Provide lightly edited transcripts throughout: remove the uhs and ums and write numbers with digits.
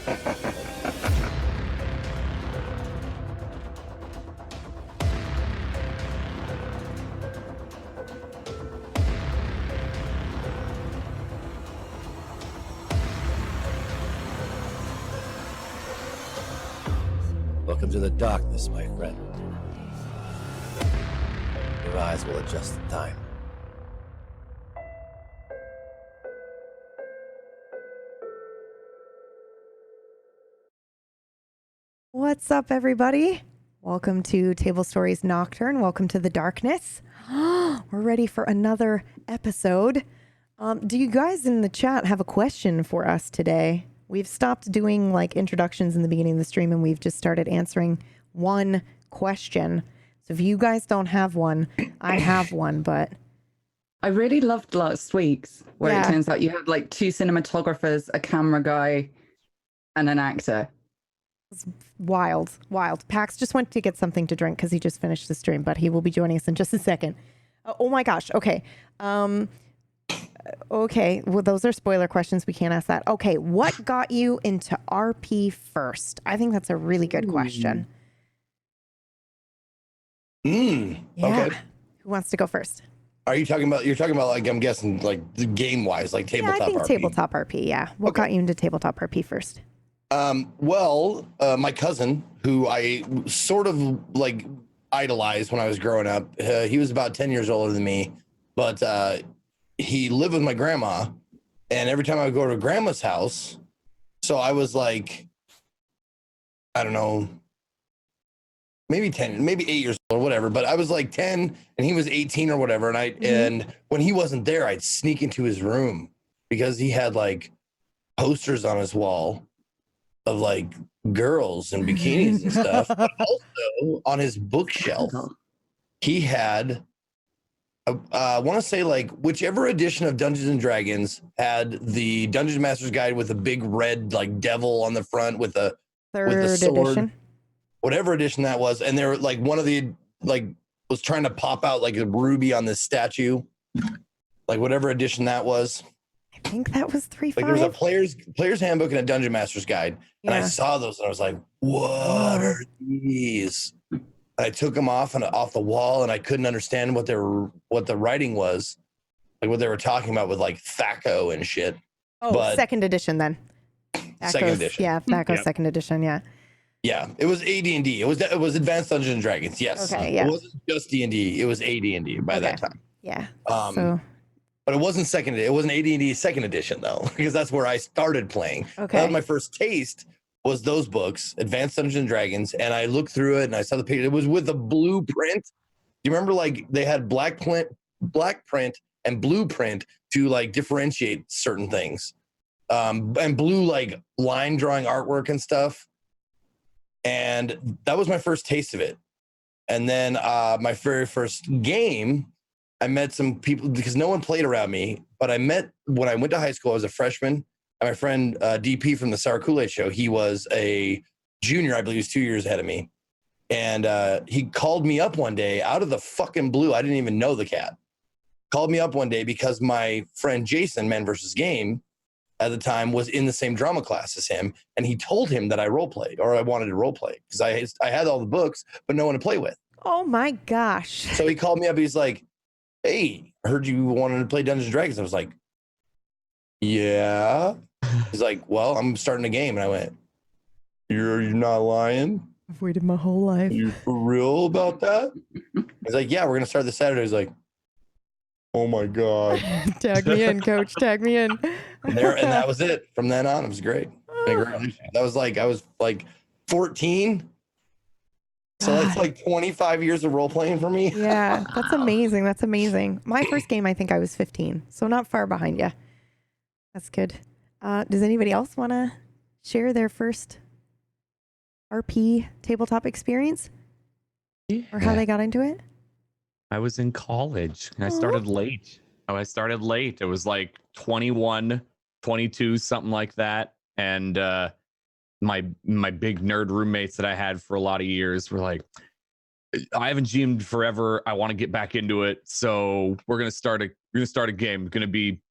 Welcome to the darkness, my friend. Your eyes will adjust in time. What's up, everybody? Welcome to Tablestory's Nocturne. Welcome to the darkness. We're ready for another episode. Do you guys in the chat have a question for us today? We've stopped doing like introductions in the beginning of the stream and we've just started answering one question. So if you guys don't have one, I have one, but... I really loved last week's where it turns out you had like 2 cinematographers, a camera guy, and an actor. It's wild. Pax just went to get something to drink because he just finished the stream, but he will be joining us in just a second. Oh my gosh. Okay. Okay. Well, those are spoiler questions. We can't ask that. Okay. What got you into RP first? I think that's a really good question. Yeah. Okay. Who wants to go first? Are you talking about, like, I'm guessing like the game wise, like tabletop I think RP? Tabletop RP. Yeah. What got you into tabletop RP first? My cousin, who I sort of like idolized when I was growing up, he was about 10 years older than me, but he lived with my grandma, and every time I would go to grandma's house, so I was like, I don't know, maybe 10, maybe 8 years old or whatever, but I was like 10 and he was 18 or whatever. And and when he wasn't there, I'd sneak into his room because he had like posters on his wall of like girls and bikinis and stuff. But also on his bookshelf, he had, I want to say like whichever edition of Dungeons and Dragons had the Dungeon Master's Guide with a big red like devil on the front with a sword. Edition. Whatever edition that was, and they were like one of the like was trying to pop out like a ruby on this statue, like whatever edition that was. I think that was 3.5. Like there was a player's handbook and a Dungeon Master's Guide, and I saw those and I was like, "What are these?" And I took them off the wall, and I couldn't understand what the writing was, like what they were talking about with like Thaco and shit. Oh, but second edition then. Second edition. Yeah, Thaco's second edition. Yeah. Yeah, it was AD&D. It was Advanced Dungeons and Dragons. Yes. Okay. Yeah. It wasn't just D&D. It was AD&D by that time. Yeah. But it wasn't second. It wasn't AD&D second edition though, because that's where I started playing. Okay. That was my first taste. Was those books, Advanced Dungeons and Dragons, and I looked through it and I saw the picture. It was with a blueprint. You remember, like they had black print and blueprint to like differentiate certain things, and blue like line drawing artwork and stuff. And that was my first taste of it. And then my very first game, I met some people because no one played around me, but I met when I went to high school, I was a freshman, and my friend DP from the Sour Kool-Aid Show, he was a junior, I believe he was 2 years ahead of me. And he called me up one day out of the fucking blue. I didn't even know the cat. Called me up one day because my friend Jason, Man vs. Game, at the time was in the same drama class as him, and he told him that I role played or I wanted to role play because I had all the books but no one to play with. Oh my gosh. So he called me up, he's like, "Hey, I heard you wanted to play Dungeons and Dragons." I was like, "Yeah." He's like, "Well, I'm starting a game." And I went, You're not lying? I've waited my whole life. Are you for real about that? He's like, "Yeah, we're gonna start this Saturday." He's like, "Oh my God." Tag me in, coach. Tag me in. And that was it. From then on, it was great. That was like, I was like 14. So that's like 25 years of role playing for me. Yeah, that's amazing. That's amazing. My first game, I think I was 15. So not far behind you. That's good. Does anybody else want to share their first RP tabletop experience? Or how they got into it? I was in college and I started late. It was like 21, 22, something like that. And my big nerd roommates that I had for a lot of years were like, "I haven't GM'd forever. I want to get back into it. So we're gonna start a game. Gonna be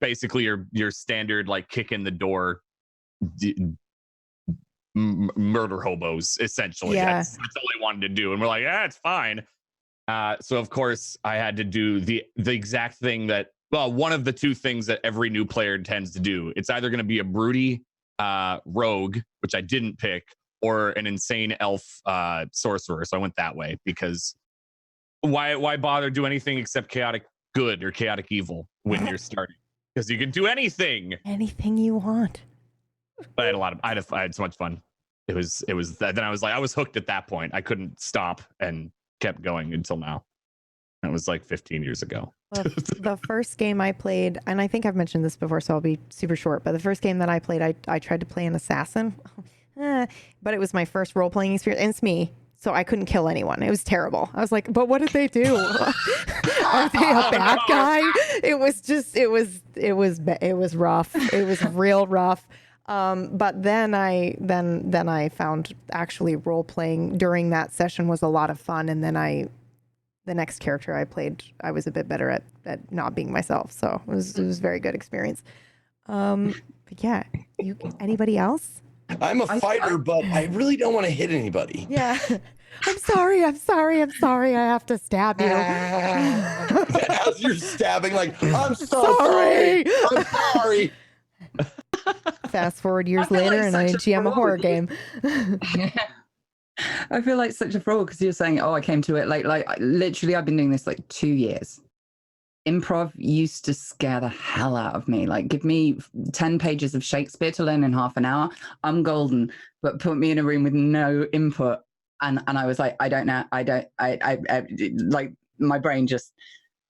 basically your standard like kick in the door murder hobos, essentially. Yeah. That's all I wanted to do. And we're like, it's fine. So of course I had to do the exact thing that, well, one of the two things that every new player tends to do. It's either going to be a broody rogue, which I didn't pick, or an insane elf sorcerer. So I went that way because why bother do anything except chaotic good or chaotic evil when you're starting? Because you can do anything you want. But I had so much fun. It was then I was hooked at that point. I couldn't stop and kept going until now. That was like 15 years ago. The first game I played, and I think I've mentioned this before, so I'll be super short, but the first game that I played, I tried to play an assassin, but it was my first role-playing experience, and it's me, so I couldn't kill anyone. It was terrible. I was like, but what did they do? Are they a bad guy? It was rough. It was real rough. But then I found actually role-playing during that session was a lot of fun, and then the next character I played, I was a bit better at not being myself. So it was a very good experience. But yeah, anybody else? I'm a fighter, but I really don't want to hit anybody. Yeah. I'm sorry. I have to stab you. As you're stabbing, like, I'm so sorry. I'm sorry. Fast forward years later, and I GM a horror game. I feel like such a fraud because you're saying, "Oh, I came to it late." Like, literally, I've been doing this like 2 years. Improv used to scare the hell out of me. Like, give me 10 pages of Shakespeare to learn in half an hour, I'm golden. But put me in a room with no input, and I was like, I don't know, I like my brain just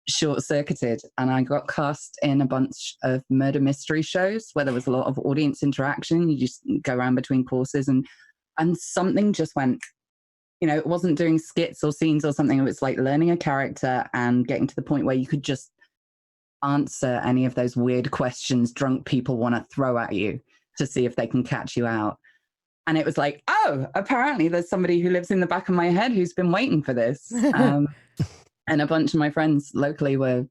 short-circuited, and I got cast in a bunch of murder mystery shows where there was a lot of audience interaction. You just go around between courses, and something just went, it wasn't doing skits or scenes or something. It was like learning a character and getting to the point where you could just answer any of those weird questions drunk people want to throw at you to see if they can catch you out. And it was like, oh, apparently there's somebody who lives in the back of my head who's been waiting for this. And a bunch of my friends locally were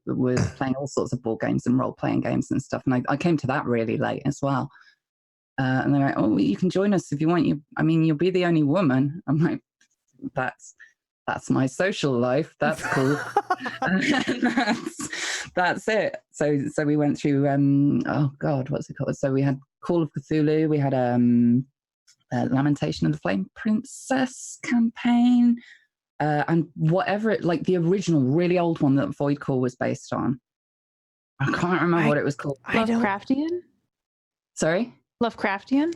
playing all sorts of board games and role-playing games and stuff. And I came to that really late as well. And they're like, oh, well, you can join us if you want. You'll be the only woman. I'm like, that's my social life. That's cool. that's it. So we went through, oh God, what's it called? So we had Call of Cthulhu. We had Lamentation of the Flame Princess campaign. And whatever like the original really old one that Void Core was based on. I can't remember what it was called. Lovecraftian? Sorry? Lovecraftian?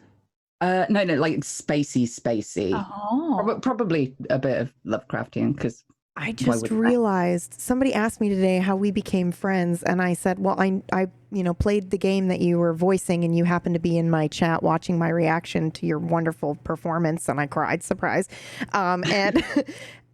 No, like spacey. Oh. Probably a bit of Lovecraftian because I just realized somebody asked me today how we became friends, and I said, well, I played the game that you were voicing, and you happened to be in my chat watching my reaction to your wonderful performance, and I cried, surprise.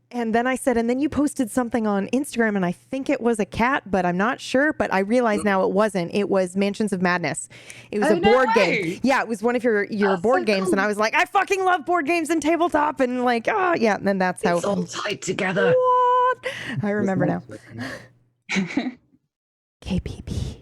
And then I said, and then you posted something on Instagram, and I think it was a cat, but I'm not sure. But I realize now it wasn't. It was Mansions of Madness. It was a board game. Yeah, it was one of your board games, and I was like, I fucking love board games and tabletop, and like, oh yeah. And then that's how it's all tied together. What? I remember now. KPP.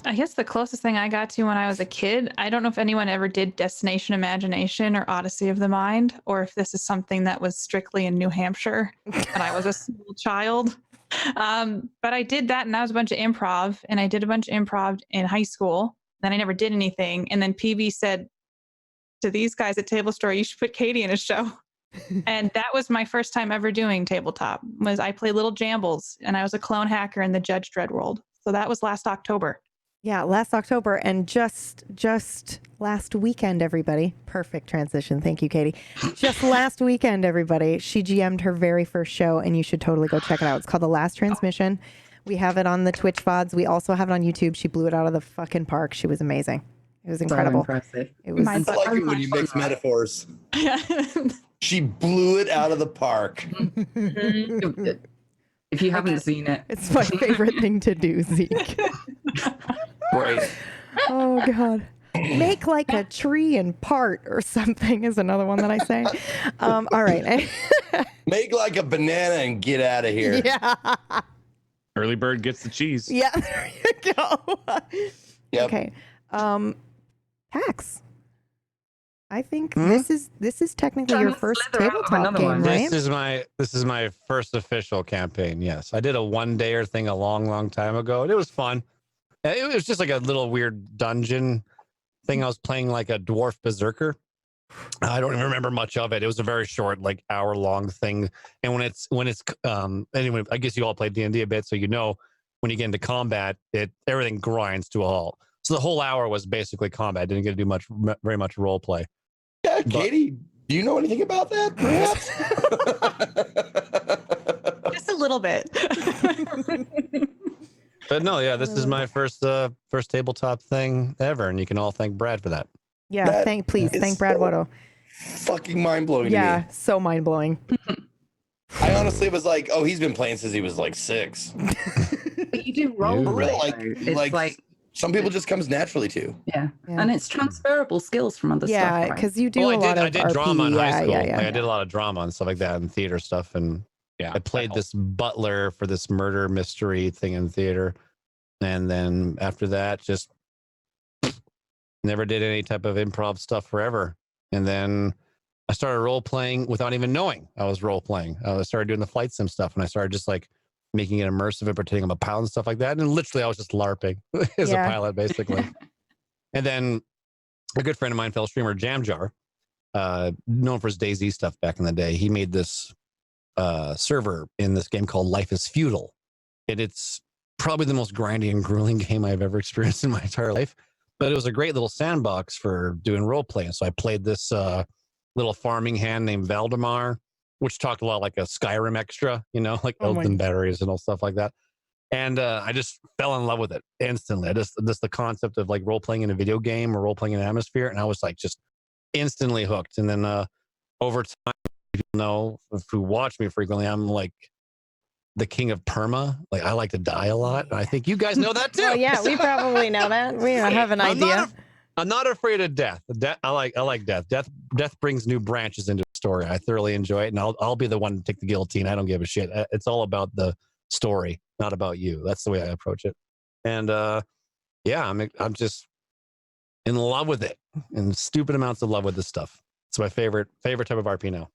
I guess the closest thing I got to when I was a kid, I don't know if anyone ever did Destination Imagination or Odyssey of the Mind, or if this is something that was strictly in New Hampshire when I was a small child. But I did that, and that was a bunch of improv, and I did a bunch of improv in high school. Then I never did anything. And then PV said to these guys at Tablestory, you should put Katie in a show. And that was my first time ever doing tabletop. Was I played Little Jambles, and I was a clone hacker in the Judge Dredd world. So that was last October. Yeah, last October, and just last weekend, everybody. Perfect transition. Thank you, Katie. Just last weekend, everybody, she GM'd her very first show, and you should totally go check it out. It's called The Last Transmission. We have it on the Twitch VODs. We also have it on YouTube. She blew it out of the fucking park. She was amazing. It was incredible. So impressive. It was. I like it when you mix metaphors. She blew it out of the park. If you haven't seen it, It's my favorite thing to do, Zeke. Great. Oh, God. Make like a tree and part or something is another one that I say. All right. Make like a banana and get out of here. Yeah. Early bird gets the cheese. Yeah, there you go. Yep. Okay. Pax. I think this is technically Trying your to first slither out of tabletop another game, one. right? This is my first official campaign. Yes, I did a one-dayer thing a long time ago, and it was fun. It was just like a little weird dungeon thing. I was playing like a dwarf berserker. I don't even remember much of it. It was a very short, like hour-long thing. And when it's anyway, I guess you all played D&D a bit, so you know when you get into combat, everything grinds to a halt. So the whole hour was basically combat. Didn't get to do very much role play. Yeah, Katie, do you know anything about that? Perhaps. Just a little bit. But no, yeah, this is my first tabletop thing ever, and you can all thank Brad for that. Yeah, thank Brad Wodo. Fucking mind blowing. Yeah, to me. so mind blowing. I honestly was like, oh, he's been playing since he was like 6. But you do role For play. real, It's like some people just comes naturally to. yeah. Yeah. And it's transferable skills from other Yeah, stuff. Right? because you do Well, a lot of I did RP. drama in high school. Yeah. Like, I did a lot of drama and stuff like that and theater stuff. And Yeah. I played this butler for this murder mystery thing in theater. And then after that, just never did any type of improv stuff forever. And then I started role playing without even knowing I was role playing. I started doing the flight sim stuff, and I started just like making it immersive and pretending I'm a pilot and stuff like that. And literally, I was just LARPing as a pilot, basically. And then a good friend of mine, fellow streamer Jam Jar, known for his DayZ stuff back in the day, he made this server in this game called Life is Feudal. And it's probably the most grindy and grueling game I've ever experienced in my entire life. But it was a great little sandbox for doing role playing. So I played this little farming hand named Valdemar, which talked a lot like a Skyrim extra, you know, like Elden batteries and all stuff like that. And I just fell in love with it instantly. Just the concept of like role playing in a video game or role playing in an atmosphere. And I was like just instantly hooked. And then over time, if you know, if you watch me frequently, I'm like the king of perma. Like I like to die a lot. I think you guys know that too. Oh yeah, we probably know that. We have an idea. I'm not afraid of death. I like death. Death brings new branches into the story. I thoroughly enjoy it, and I'll be the one to take the guillotine. I don't give a shit. It's all about the story, not about you. That's the way I approach it. And yeah, I'm just in love with it, and stupid amounts of love with this stuff. It's my favorite type of RP now.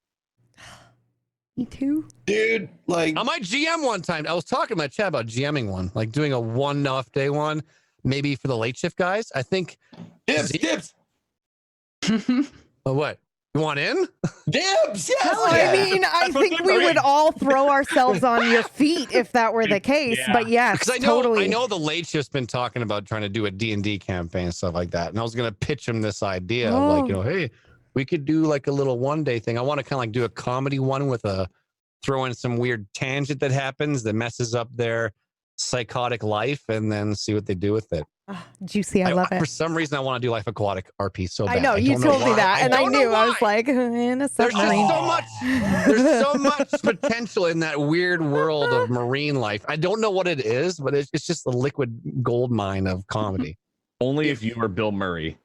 Me too. Dude, like I might GM one time. I was talking to my chat about GMing one, like doing a one-off day one, maybe for the late shift guys. I think Dibs. Oh, what? You want in? Dibs, yes. I mean, I think we would all throw ourselves on your feet if that were the case. Yeah. But yes, Because totally. I know the late shift's been talking about trying to do a D&D campaign and stuff like that. And I was going to pitch him this idea of like, you know, hey, we could do like a little one-day thing. I want to kind of like do a comedy one with throw in some weird tangent that happens that messes up their psychotic life and then see what they do with it. Oh, juicy. I love it. For some reason, I want to do Life Aquatic RP so bad. I know you told me that, and I knew. I was like, in a There's submarine. so much potential in that weird world of marine life. I don't know what it is, but it's just a liquid gold mine of comedy. Only if you were Bill Murray.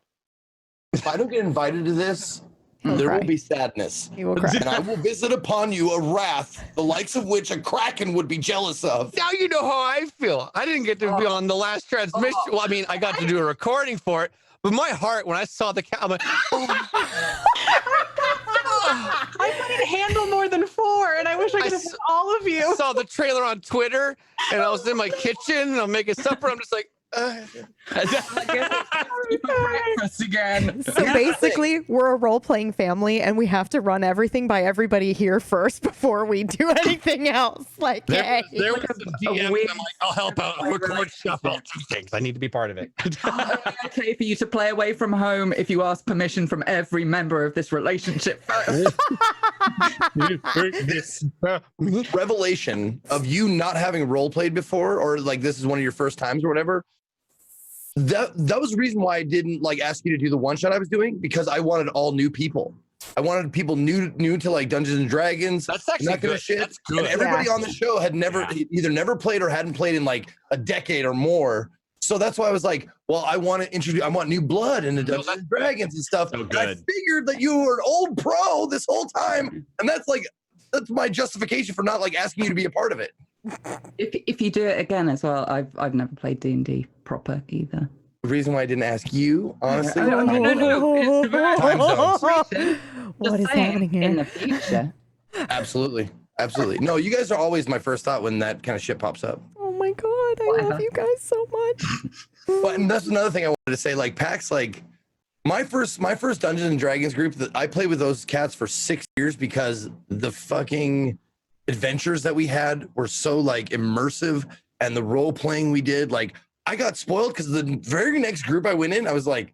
If I don't get invited to this, there will be sadness. He will cry. And I will visit upon you a wrath, the likes of which a Kraken would be jealous of. Now you know how I feel. I didn't get to be on the last transmission. Well, I mean, I got to do a recording for it, but my heart, when I saw the I'm like, I couldn't handle more than 4, and I wish I could have seen all of you. I saw the trailer on Twitter, and I was in my kitchen, and I'm making supper. I'm just like, breakfast again. So basically, we're a role-playing family, and we have to run everything by everybody here first before we do anything else. Like, hey. there was the DM, and I'm like, I'll help out. I'll record stuff. I'll do things. I need to be part of it. Okay for you to play away from home if you ask permission from every member of this relationship first. This revelation of you not having role played before, or like this is one of your first times or whatever. That was the reason why I didn't like ask you to do the one shot I was doing, because I wanted all new people. I wanted people new to like Dungeons and Dragons. That's actually that kind of good. shit. That's good. And everybody on the show had either never played or hadn't played in like a decade or more. So that's why I was like, well, I want new blood into Dungeons and Dragons and stuff. So and I good. figured that you were an old pro this whole time, and that's my justification for not like asking you to be a part of it. If you do it again as well, I've never played D&D proper either. the reason why I didn't ask you, honestly. No. It's Time zones. What is Just saying, happening in here? the future. Absolutely. Absolutely. No, you guys are always my first thought when that kind of shit pops up. Oh my god, I love you guys so much. But and that's another thing I wanted to say. Like PAX, like my first Dungeons and Dragons group that I played with those cats for 6 years because the fucking adventures that we had were so like immersive, and the role playing we did, like I got spoiled because the very next group I went in, I was like,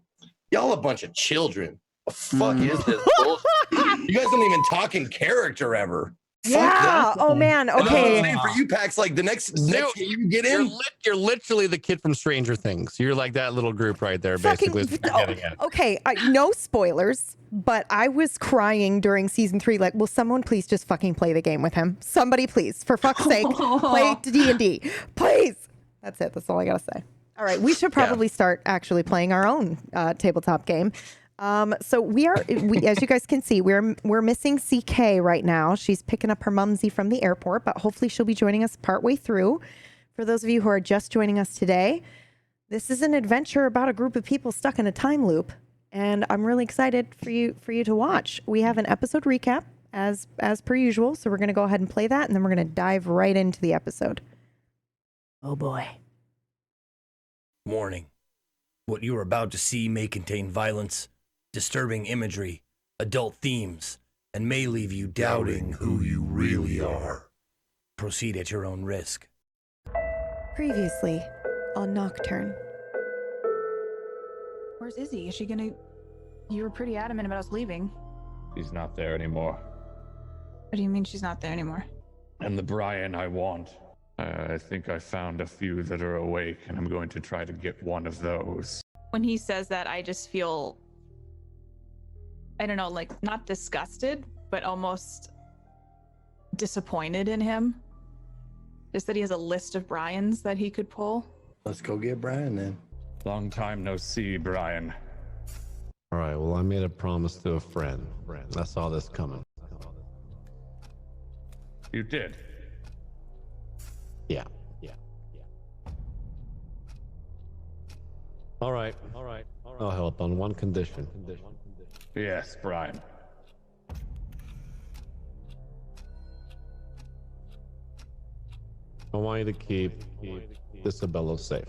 y'all a bunch of children. The fuck is this bullshit? You guys don't even talk in character ever. Fuck Yeah. that. Oh man. And that's what I'm Okay. saying for you, PAX, like the next you get in. You're literally the kid from Stranger Things. You're like that little group right there, Fucking, basically. is what you're getting at. okay, no spoilers, but I was crying during season 3. Like, will someone please just fucking play the game with him? Somebody, please, for fuck's sake, play D&D, please. That's it. That's all I gotta say. All right, we should probably start actually playing our own tabletop game. So we, as you guys can see, we're missing CK right now. She's picking up her mumsy from the airport, but hopefully she'll be joining us partway through. For those of you who are just joining us today, this is an adventure about a group of people stuck in a time loop, and I'm really excited for you to watch. We have an episode recap as per usual, so we're going to go ahead and play that, and then we're going to dive right into the episode. Oh boy. Warning. What you are about to see may contain violence, disturbing imagery, adult themes, and may leave you doubting who you really are. Proceed at your own risk. Previously on Nocturne. Where's Izzy? Is she gonna... You were pretty adamant about us leaving. He's not there anymore. What do you mean she's not there anymore? And the Brian I want. I think I found a few that are awake, and I'm going to try to get one of those. When he says that, I just feel... I don't know, like, not disgusted, but almost disappointed in him. Just that he has a list of Brians that he could pull. Let's go get Brian then. Long time no see, Brian. All right. Well, I made a promise to a friend. I saw this coming. You did. Yeah. All right. I'll help on one condition. Yes, Brian. I want you to keep Isabella safe.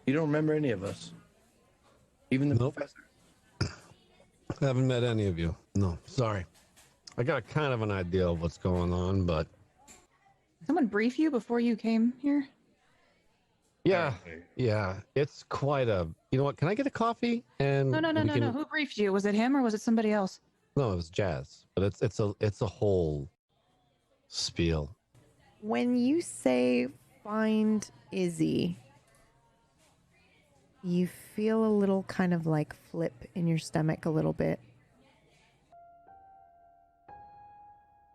You don't remember any of us, even the Nope. professor. I haven't met any of you. No, sorry. I got kind of an idea of what's going on, but Someone brief you before you came here? yeah, it's quite a. You know what? Can I get a coffee? And No. Who briefed you? Was it him or was it somebody else? No, it was Jazz, but it's a whole spiel. When you say find Izzy, you feel a little kind of like flip in your stomach a little bit.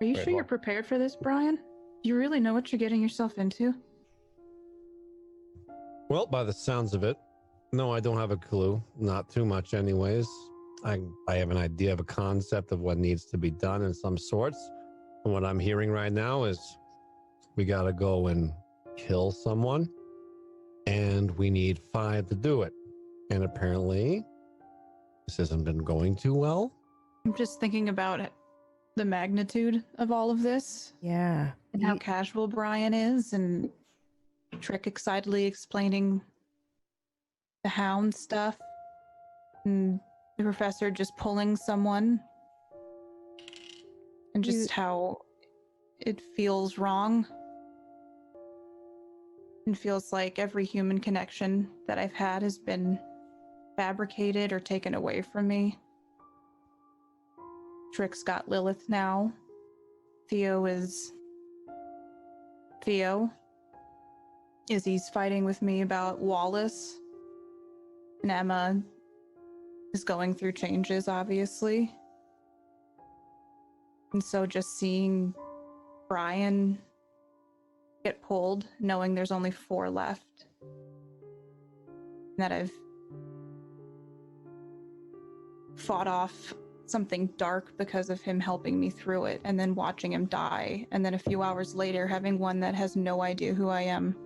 Are you Wait, sure you're what? prepared for this, Brian? Do you really know what you're getting yourself into? Well, by the sounds of it, no, I don't have a clue. Not too much, anyways. I have an idea of a concept of what needs to be done in some sorts. And what I'm hearing right now is we got to go and kill someone, and we need 5 to do it. And apparently, this hasn't been going too well. I'm just thinking about the magnitude of all of this Yeah. and how casual Brian is, and Trick excitedly explaining the hound stuff, and the professor just pulling someone, and just how it feels wrong. And feels like every human connection that I've had has been fabricated or taken away from me. Trick's got Lilith now. Theo is Theo. Izzy's fighting with me about Wallace. And Emma is going through changes, obviously. And so just seeing Brian get pulled, knowing there's only 4 left, and that I've fought off something dark because of him helping me through it, and then watching him die, and then a few hours later having one that has no idea who I am.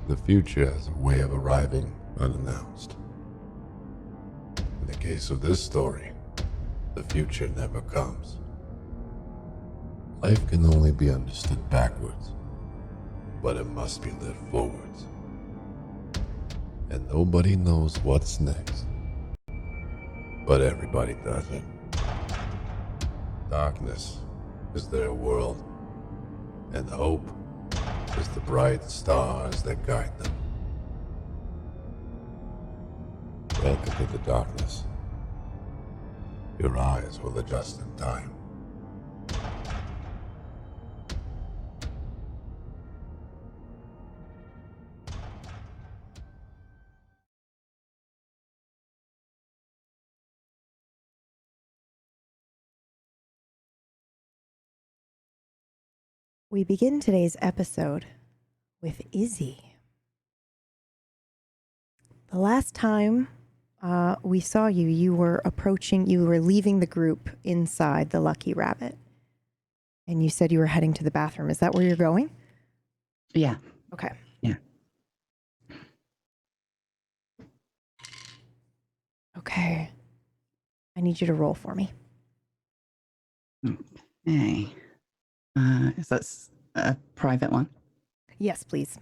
The future has a way of arriving unannounced. In the case of this story, the future never comes. Life can only be understood backwards, but it must be lived forwards. And nobody knows what's next, but everybody does it. Darkness is their world, and hope is the bright stars that guide them. Welcome to the darkness. Your eyes will adjust in time. We begin today's episode with Izzy. The last time we saw you, you were leaving the group inside the Lucky Rabbit. And you said you were heading to the bathroom. Is that where you're going? Yeah. Okay. Yeah. Okay. I need you to roll for me. Okay. Is that a private one? Yes, please.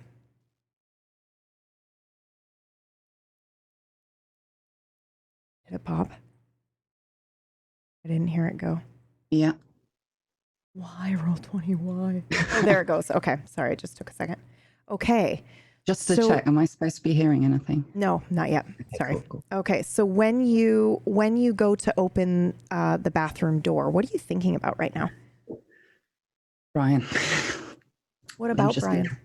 Did it pop? I didn't hear it go. Yeah. Why roll 20? Why? Oh, there it goes. Okay. Sorry, it just took a second. Okay. Just to check, am I supposed to be hearing anything? No, not yet. Sorry. Cool. Okay, so when you go to open the bathroom door, what are you thinking about right now? Brian. What about Brian?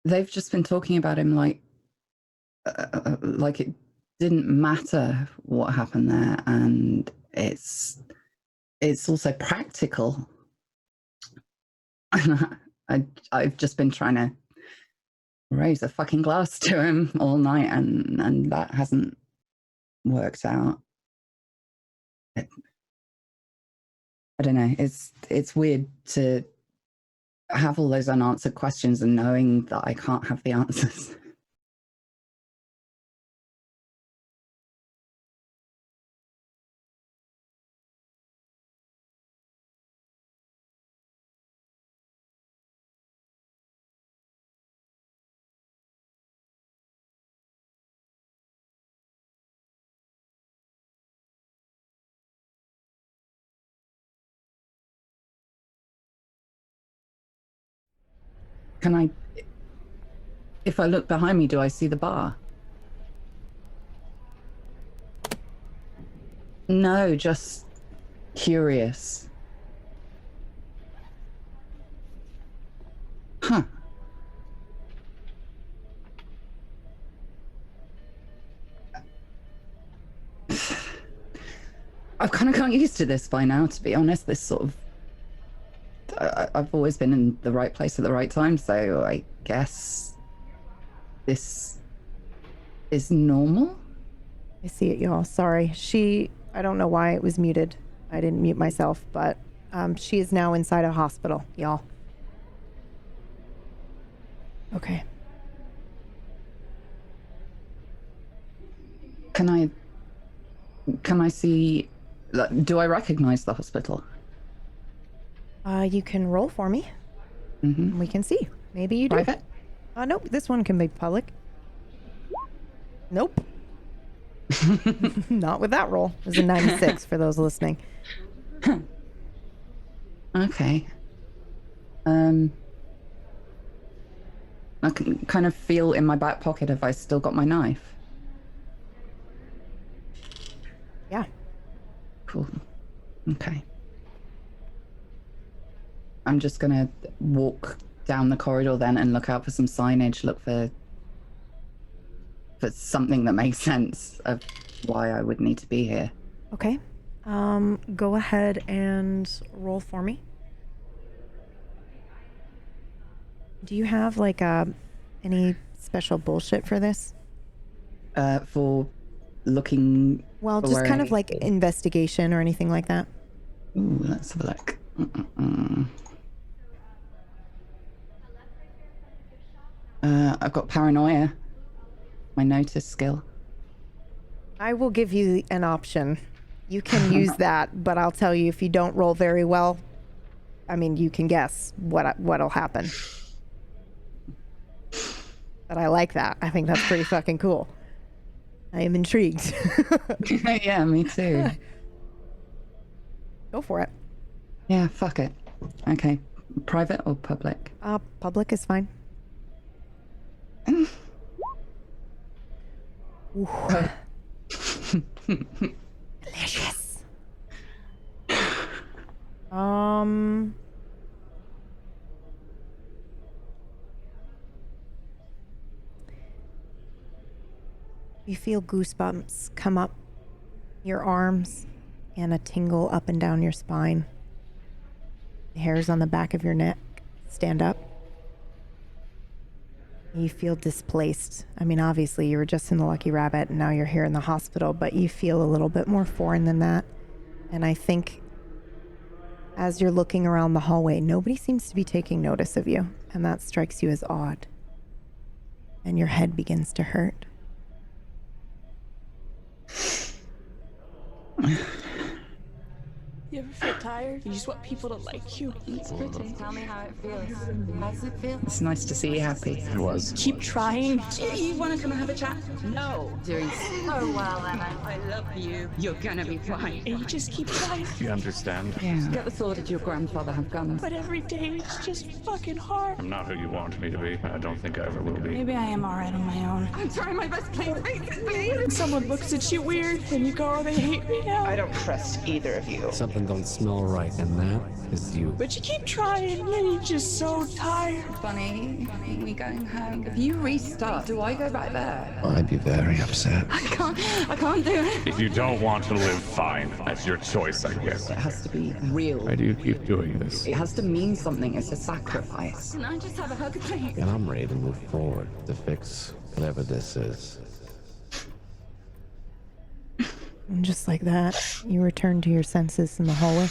They've just been talking about him like it didn't matter what happened there, and it's also practical. I've just been trying to raise a fucking glass to him all night, and that hasn't worked out. I don't know. It's weird to have all those unanswered questions and knowing that I can't have the answers. If I look behind me, do I see the bar? No, just curious. Huh. I've kind of gotten used to this by now, to be honest. This sort of... I've always been in the right place at the right time, so I guess this is normal? I see it, y'all. Sorry. I don't know why it was muted. I didn't mute myself, but she is now inside a hospital, y'all. Okay. Can I see... Do I recognize the hospital? You can roll for me. Mm-hmm. We can see. Maybe you do. Private? Nope. This one can be public. Nope. Not with that roll. It was a 96 for those listening. Okay. I can kind of feel in my back pocket if I still got my knife. Yeah. Cool. Okay. I'm just gonna walk down the corridor then and look out for some signage, look for something that makes sense of why I would need to be here. Okay. Go ahead and roll for me. Do you have like any special bullshit for this? For looking... Well, just kind of like investigation or anything like that. Ooh, let's have a look. I've got paranoia. My notice skill. I will give you an option. You can use that, but I'll tell you if you don't roll very well, I mean, you can guess what'll happen. But I like that. I think that's pretty fucking cool. I am intrigued. Yeah, me too. Go for it. Yeah, fuck it. Okay. Private or public? Public is fine. Delicious. You feel goosebumps come up your arms and a tingle up and down your spine. The hairs on the back of your neck stand up. You feel displaced. I mean, obviously, you were just in the Lucky Rabbit and now you're here in the hospital, but you feel a little bit more foreign than that. And I think as you're looking around the hallway, nobody seems to be taking notice of you, and that strikes you as odd. And your head begins to hurt. You ever feel tired? You just want people to like you. It's pretty. Tell me how it feels. How does it feel? It's nice to see you happy. It was. Keep trying. You want to come and have a chat? No. Doing so well, Emma. I love you. You're gonna be fine. And you just keep trying. Do you understand? Yeah. Get the thought that your grandfather have guns. But every day it's just fucking hard. I'm not who you want me to be. I don't think I ever will be. Maybe I am alright on my own. I'm trying my best, please. Please. Someone looks at you weird and you go, oh, they hate me now. I don't trust either of you. Something don't smell right, and that is you. But you keep trying and you're just so tired. Funny, we going home. If you restart, do I go back there? I'd be very upset. I can't do it. If you don't want to live, fine. That's your choice, I guess. It has to be real. Why do you keep doing this? It has to mean something. It's a sacrifice. Can I just have a hug, please? And I'm ready to move forward to fix whatever this is. And just like that, you return to your senses in the hallway.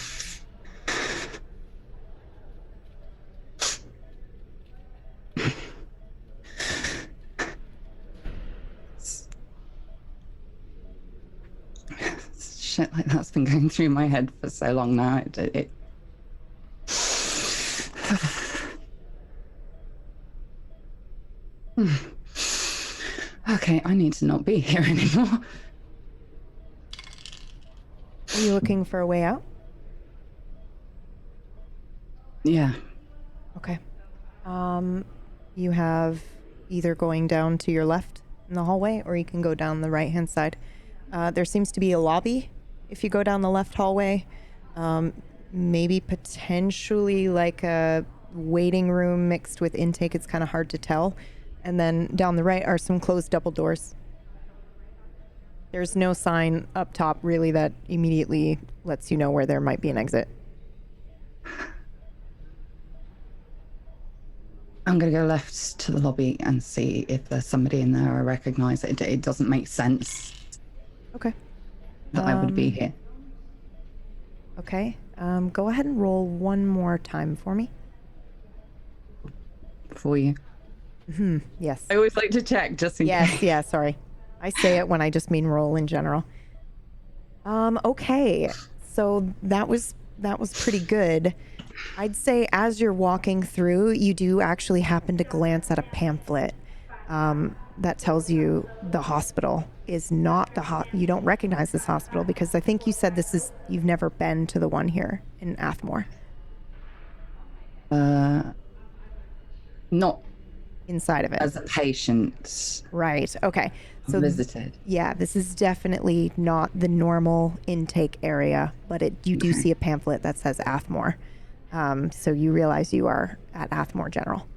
Shit like that's been going through my head for so long now. Okay, I need to not be here anymore. Are you looking for a way out? Yeah. Okay. You have either going down to your left in the hallway, or you can go down the right-hand side. There seems to be a lobby if you go down the left hallway. Maybe potentially like a waiting room mixed with intake. It's kind of hard to tell. And then down the right are some closed double doors. There's no sign up top really that immediately lets you know where there might be an exit. I'm going to go left to the lobby and see if there's somebody in there I recognize. It doesn't make sense Okay. that I would be here. Okay. Go ahead and roll one more time for me. For you. Yes. I always like to check just in Yes, case. yeah, sorry. I say it when I just mean roll in general. Okay. So that was pretty good. I'd say as you're walking through, you do actually happen to glance at a pamphlet that tells you the hospital is not you don't recognize this hospital because I think you said you've never been to the one here in Athmore. Not inside of it. as a patient. Right. Okay. So visited. Yeah, this is definitely not the normal intake area, but you do see a pamphlet that says Athmore. So you realize you are at Athmore General.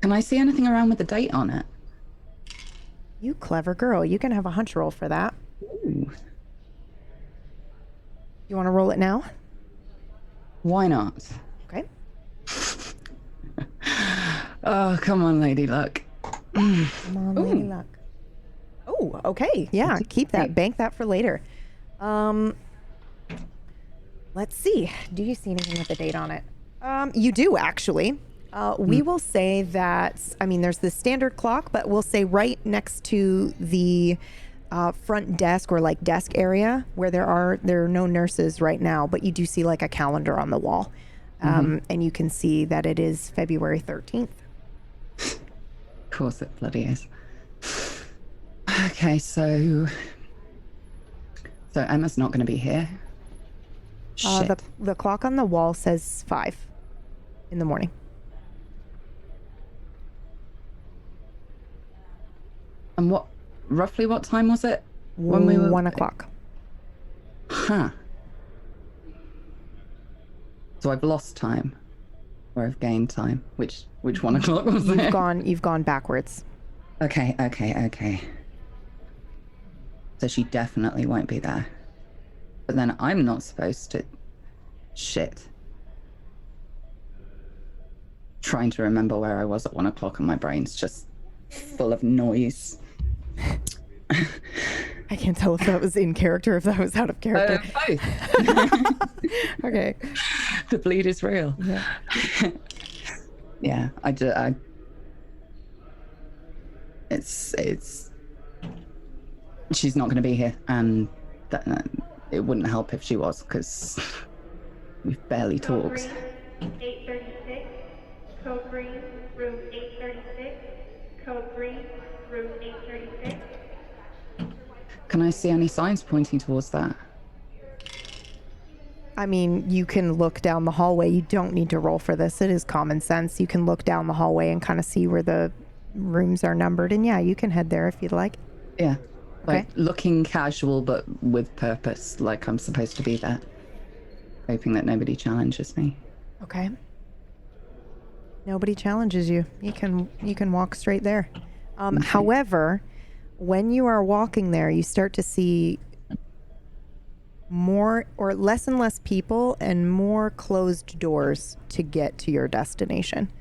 Can I see anything around with the date on it? You clever girl. You can have a hunch roll for that. Ooh. You want to roll it now? Why not? Okay. Oh, come on, Lady Luck. Come on, Lady Luck. Oh, okay. Yeah, keep that. Bank that for later. Let's see. Do you see anything with the date on it? You do, actually. We will say that, I mean, there's the standard clock, but we'll say right next to the front desk or like desk area where there are no nurses right now, but you do see like a calendar on the wall. And you can see that it is February 13th. Of course it bloody is. Okay, so Emma's not going to be here. Shit. The clock on the wall says 5 in the morning. And roughly what time was it when we were 1 o'clock. Huh. So I've lost time, or I've gained time. Which 1 o'clock was it? You've gone backwards. Okay. So she definitely won't be there. But then I'm not supposed to. Shit. Trying to remember where I was at 1 o'clock and my brain's just full of noise. I can't tell if that was in character or if that was out of character. Both. Okay. The bleed is real. Yeah. Yeah, it's she's not going to be here, and it wouldn't help if she was, because we've barely talked. 836, code green, room 836, code green, room 836. Can I see any signs pointing towards that? I mean, you can look down the hallway. You don't need to roll for this. It is common sense. You can look down the hallway and kind of see where the rooms are numbered. And yeah, you can head there if you'd like. Yeah. Like Okay. looking casual, but with purpose, like I'm supposed to be there. Hoping that nobody challenges me. Okay. Nobody challenges you. You can walk straight there. However, when you are walking there, you start to see more or less and less people and more closed doors to get to your destination.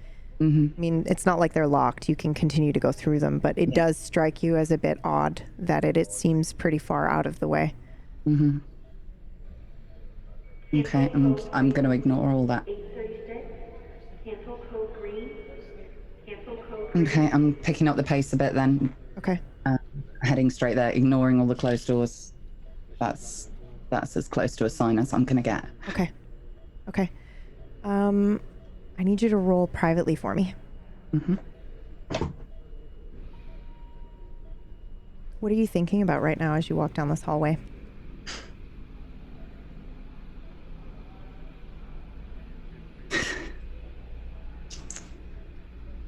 I mean, it's not like they're locked. You can continue to go through them, but it does strike you as a bit odd that it seems pretty far out of the way. Okay, I'm going to ignore all that. 836, cancel code green, cancel code green. Okay, I'm picking up the pace a bit then. Okay. Heading straight there, ignoring all the closed doors. That's as close to a sign as I'm going to get. Okay. I need you to roll privately for me. What are you thinking about right now as you walk down this hallway?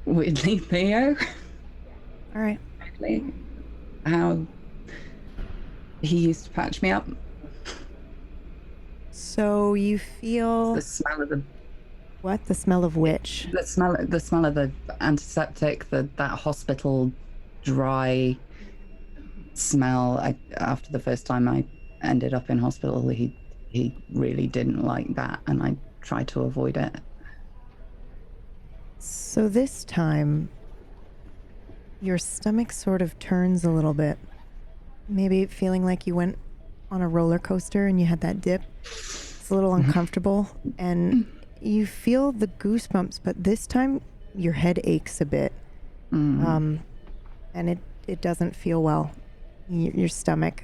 Weirdly, Theo. All right. Weirdly, how he used to patch me up. So you feel The smell of the what? The smell of which? the smell of the antiseptic, that hospital dry smell. After the first time I ended up in hospital, he really didn't like that, and I tried to avoid it. So this time, your stomach sort of turns a little bit. Maybe feeling like you went on a roller coaster and you had that dip. It's a little uncomfortable, and you feel the goosebumps, but this time your head aches a bit. And it doesn't feel well. Your stomach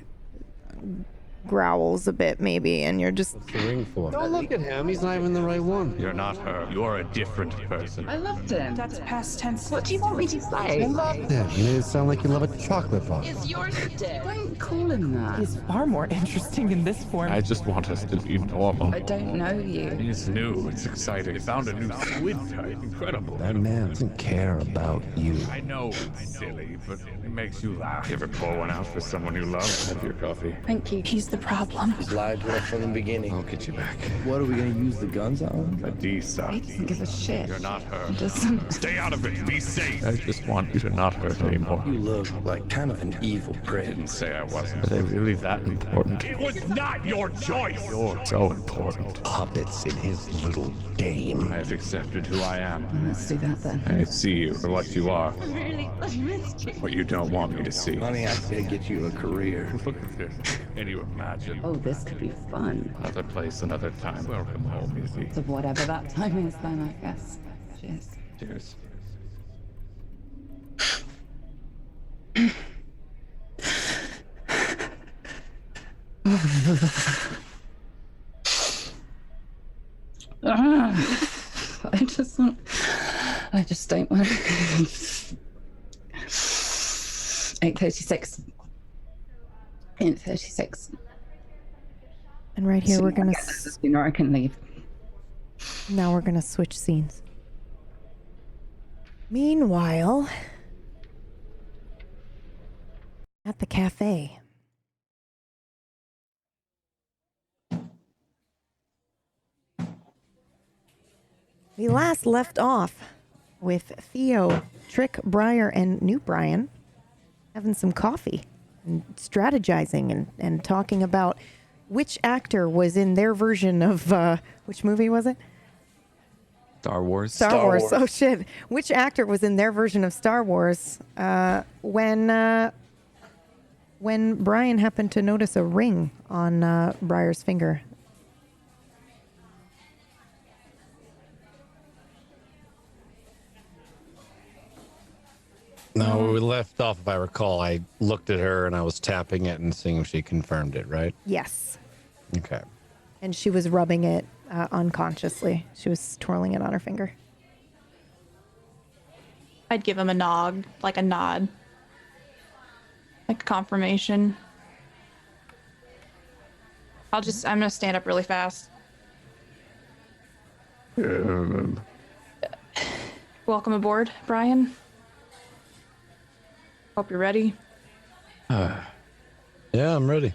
growls a bit maybe, and you're just What's the ring for? Don't look at him. He's not even the right one. You're not her. You're a different person. I loved him. That's past tense. What do you want me to say? Yeah, you made it sound like you love a chocolate bar. Is yours dead? Don't call him that. He's far more interesting in this form. I just want us to be normal. I don't know you. It's new. It's exciting. You found a new squid type. Incredible. That man doesn't care about you. I know it's silly, but it makes you laugh. You ever pour one out for someone you love? Have your coffee. Thank you. He's the problem. He's lied to us from the beginning. I'll get you back. What are we gonna use the guns on? A D stop. He doesn't give a shit. You're not her. Doesn't. Stay out of it. Be safe. I just want you to not hurt anymore. You look like kind of an evil I prick. didn't say I wasn't. Are they really that important? It was not your choice. You're so important. Puppets in his little game. I have accepted who I am. Let's do that then. I see you for what you are. Really, I missed you. What you don't want me to see. Honey, I could get you a career. Look at this. Can you imagine? Oh, this could be fun. Another place, another time. Welcome home, Izzy. So whatever that time is then, I guess. Cheers. Cheers. I just don't want 8:36. 8:36. And right here, we're gonna. Sooner I can leave. Now we're gonna switch scenes. Meanwhile, at the cafe. We last left off with Theo, Trick, Briar, and New Brian having some coffee and strategizing and talking about which actor was in their version of, which movie was it? Star Wars. Star Wars. Oh, shit. Which actor was in their version of Star Wars when Brian happened to notice a ring on Briar's finger? No, we left off, if I recall. I looked at her and I was tapping it and seeing if she confirmed it, right? Yes. Okay. And she was rubbing it unconsciously. She was twirling it on her finger. I'd give him a nod, like a confirmation. I'm gonna stand up really fast. Welcome aboard, Brian. Hope you're ready. Yeah, I'm ready.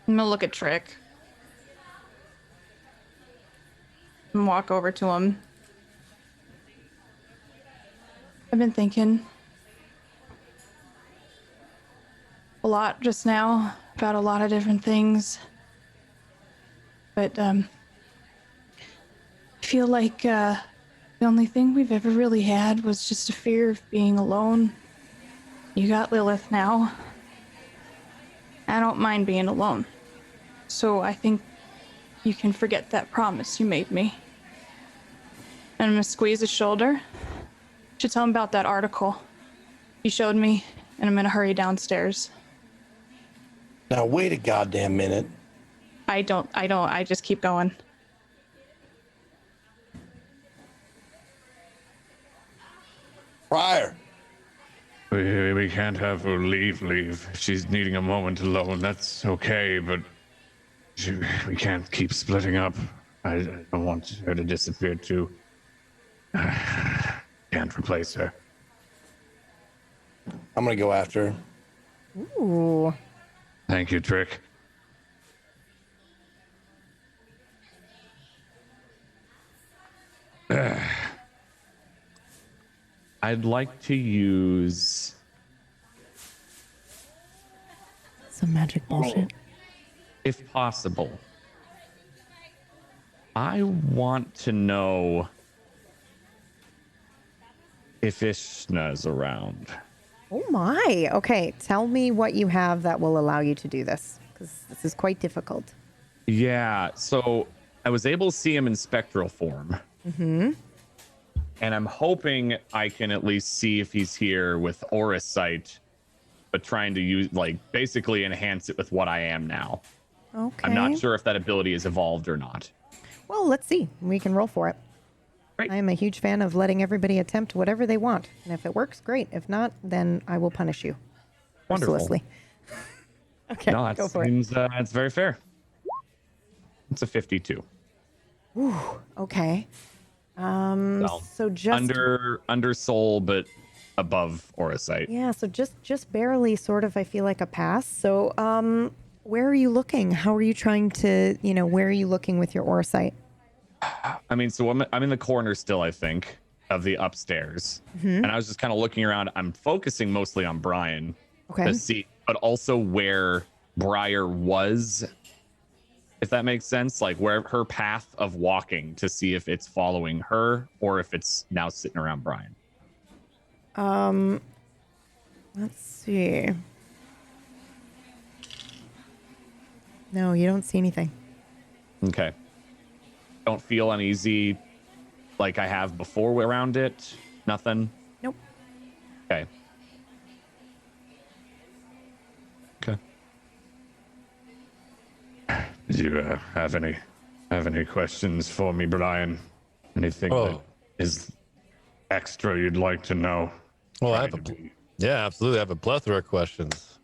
I'm gonna look at Trick. And walk over to him. I've been thinking a lot just now about a lot of different things. But I feel like the only thing we've ever really had was just a fear of being alone. You got Lilith now. I don't mind being alone. So I think you can forget that promise you made me. And I'm gonna squeeze his shoulder. You should tell him about that article you showed me, and I'm gonna hurry downstairs. Now wait a goddamn minute. I just keep going. Briar. We can't have her leave. She's needing a moment alone. That's okay, but we can't keep splitting up. I don't want her to disappear too. Can't replace her. I'm gonna go after her. Ooh. Thank you, Trick. I'd like to use some magic bullshit. If possible. I want to know if Ishna's around. Oh my. Okay, tell me what you have that will allow you to do this, because this is quite difficult. Yeah, so I was able to see him in spectral form. Mm-hmm. And I'm hoping I can at least see if he's here with Eris sight, but trying to use, like, basically enhance it with what I am now. Okay. I'm not sure if that ability is evolved or not. Well, let's see. We can roll for it. Right. I am a huge fan of letting everybody attempt whatever they want. And if it works, great. If not, then I will punish you. Wonderful. Mercilessly. Okay, No, that go for seems, it's very fair. It's a 52. Ooh, okay. So just under soul, but above Eris sight. Yeah, so just barely sort of, I feel like a pass. So where are you looking? How are you trying to, where are you looking with your Orsight? I mean, so I'm in the corner still, I think, of the upstairs. Mm-hmm. And I was just kind of looking around. I'm focusing mostly on Brian Okay. to see, but also where Briar was, if that makes sense, like where her path of walking, to see if it's following her or if it's now sitting around Brian. Let's see. No, you don't see anything. Okay. don't feel uneasy like I have before around it? Nothing? Nope. Okay. Okay. Do you have any questions for me, Brian? Anything that is extra you'd like to know? Well, yeah, absolutely. I have a plethora of questions.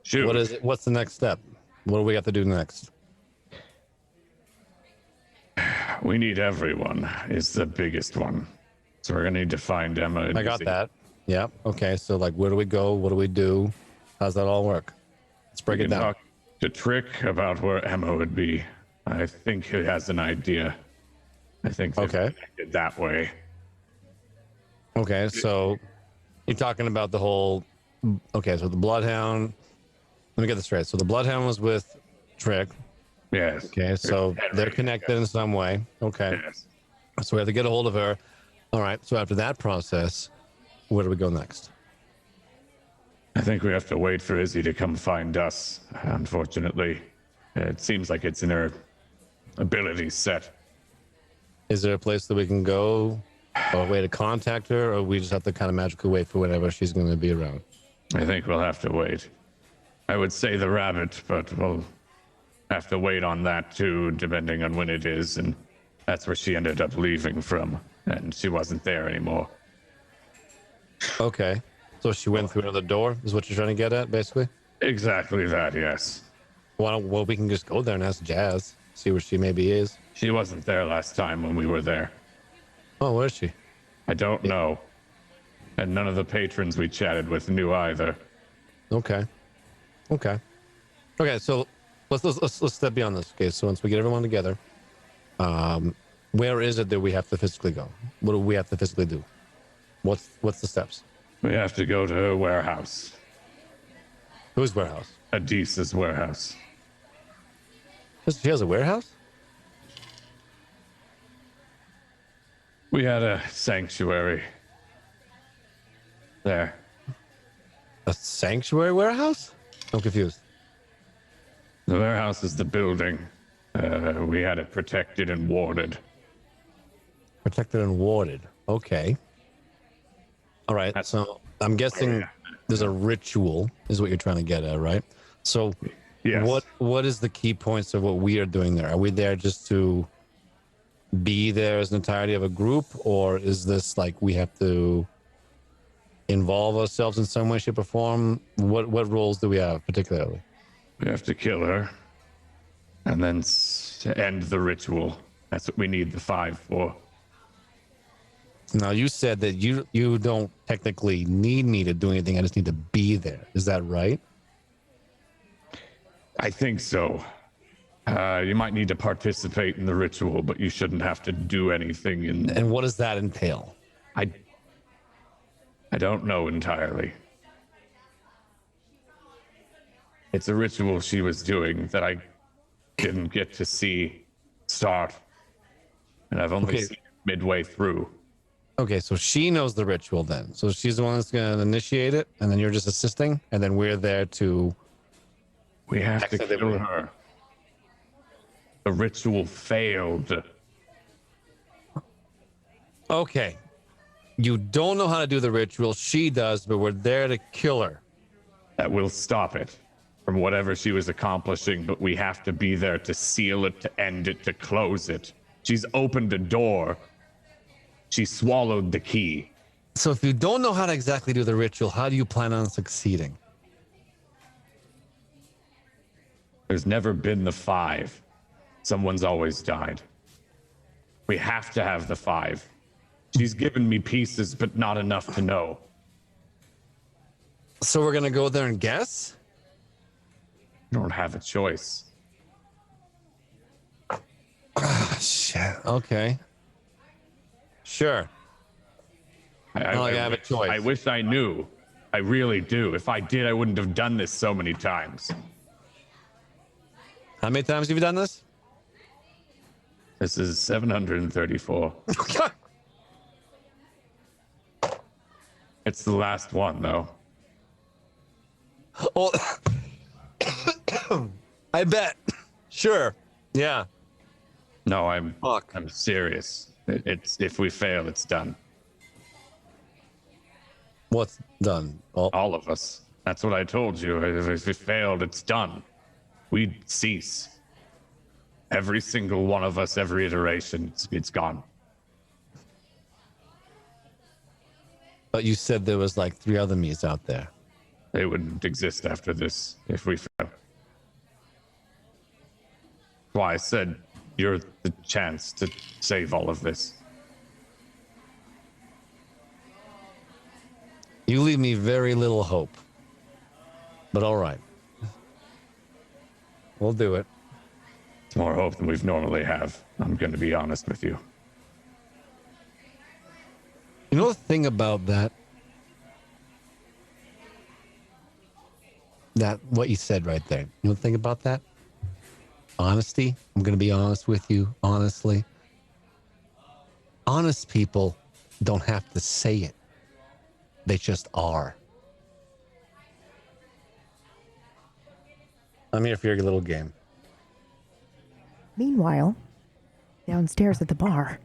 Shoot. What is it? What's the next step? What do we have to do next? We need everyone is the biggest one. So we're gonna need to find Emma and I got Izzy. that. Yeah. Okay. So like, where do we go? What do we do? How's that all work? Let's break We it can down. talk to Trick about where Emma would be. I think he has an idea. I think they're connected that way. Okay. So you're talking about the whole. Okay. So the Bloodhound. Let me get this straight. So the Bloodhound was with Trick. Yes. Okay. So they're connected in some way. Okay. Yes. So we have to get a hold of her. All right. So after that process, where do we go next? I think we have to wait for Izzy to come find us. Unfortunately, it seems like it's in her ability set. Is there a place that we can go, or a way to contact her, or we just have to kind of magically wait for whenever she's going to be around? I think we'll have to wait. I would say the rabbit, but we'll have to wait on that too, depending on when it is. And that's where she ended up leaving from, and she wasn't there anymore. Okay. So she went through another door, is what you're trying to get at, basically? Exactly that, yes. Well, we can just go there and ask Jazz, see where she maybe is. She wasn't there last time when we were there. Oh, where is she? I don't know. And none of the patrons we chatted with knew either. Okay. So let's step beyond this. Okay, so once we get everyone together, where is it that we have to physically go? What do we have to physically do? What's the steps? We have to go to her warehouse. Whose warehouse? Adisa's warehouse. She has a warehouse? We had a sanctuary there. A sanctuary warehouse? I'm confused. The warehouse is the building. We had it protected and warded. Protected and warded. Okay. All right. So I'm guessing there's a ritual, is what you're trying to get at, right? So yes. What is the key points of what we are doing there? Are we there just to be there as an entirety of a group, or is this like we have to involve ourselves in some way, shape, or form? What roles do we have particularly? We have to kill her and then end the ritual. That's what we need the 5 for. Now, you said that you don't technically need me to do anything. I just need to be there. Is that right? I think so. You might need to participate in the ritual, but you shouldn't have to do anything. And what does that entail? I don't know entirely. It's a ritual she was doing that I didn't get to see start. And I've only seen it midway through. Okay, so she knows the ritual then. So she's the one that's going to initiate it, and then you're just assisting, and then we're there to... We have to kill her. The ritual failed. Okay. You don't know how to do the ritual. She does, but we're there to kill her. That will stop it from whatever she was accomplishing, but we have to be there to seal it, to end it, to close it. She's opened a door. She swallowed the key. So if you don't know how to exactly do the ritual, how do you plan on succeeding? There's never been the 5. Someone's always died. We have to have the 5. She's given me pieces, but not enough to know. So we're going to go there and guess? You don't have a choice. Shit. Okay. Sure. I have a choice. I wish I knew. I really do. If I did, I wouldn't have done this so many times. How many times have you done this? This is 734. It's the last one, though. Oh, I bet. Sure. Yeah. No, I'm Fuck. I'm serious. It's if we fail, it's done. What's done? All of us. That's what I told you. If we failed, it's done. We cease. Every single one of us, every iteration, it's gone. But you said there was like 3 other me's out there. They wouldn't exist after this if we fail. Why I said you're the chance to save all of this. You leave me very little hope. But all right. We'll do it. It's more hope than we've normally have. I'm going to be honest with you. You know the thing about that? That, what you said right there. You know the thing about that? Honesty. I'm going to be honest with you, honestly. Honest people don't have to say it. They just are. I'm here for your little game. Meanwhile, downstairs at the bar.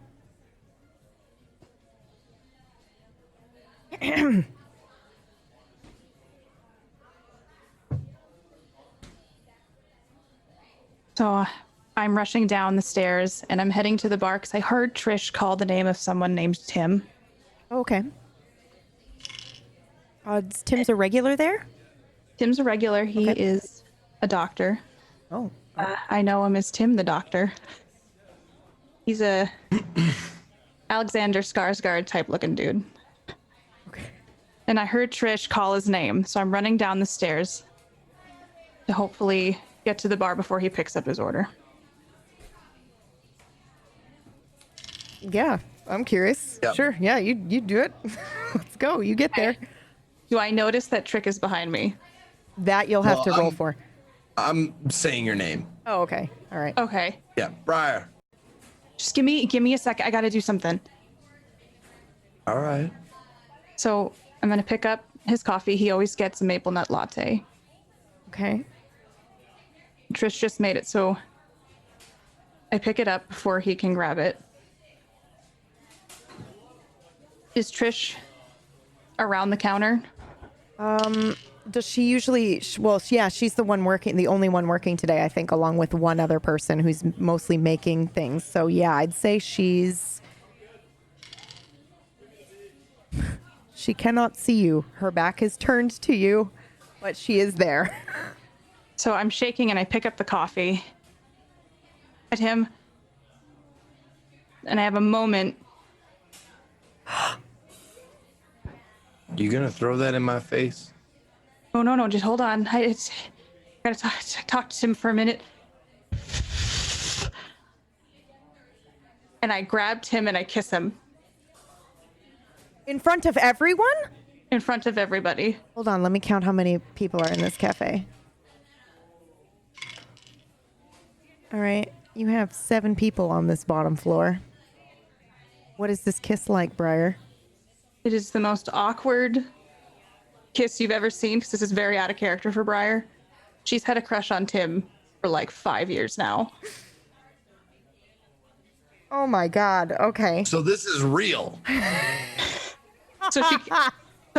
So I'm rushing down the stairs and I'm heading to the bar because I heard Trish call the name of someone named Tim. Okay. Is Tim's a regular there? Tim's a regular. He Okay. is a doctor. Oh. I know him as Tim the doctor. He's a Alexander Skarsgård type looking dude. Okay. And I heard Trish call his name, so I'm running down the stairs to hopefully get to the bar before he picks up his order. Yeah, I'm curious. Yep. Sure. Yeah, you do it. Let's go. You get there. Do I notice that Trick is behind me? That you'll have Well, to roll for. I'm saying your name. Oh, okay. All right. Okay. Yeah, Briar. Just give me a second. I gotta do something. All right. So I'm gonna pick up his coffee. He always gets a maple nut latte. Okay. Trish just made it, so I pick it up before he can grab it. Is Trish around the counter? Does she usually? Well, yeah, she's the one working, the only one working today, I think, along with one other person who's mostly making things. So yeah, I'd say she's. She cannot see you. Her back is turned to you, but she is there. So I'm shaking and I pick up the coffee at him, and I have a moment. You gonna throw that in my face? Oh no, just hold on. I gotta talk to him for a minute. And I grabbed him and I kiss him In front of everyone? in front of everybody. Hold on, let me count how many people are in this cafe. All right, you have 7 people on this bottom floor. What is this kiss like, Briar? It is the most awkward kiss you've ever seen because this is very out of character for Briar. She's had a crush on Tim for like 5 years now. Oh my God. Okay. So this is real. So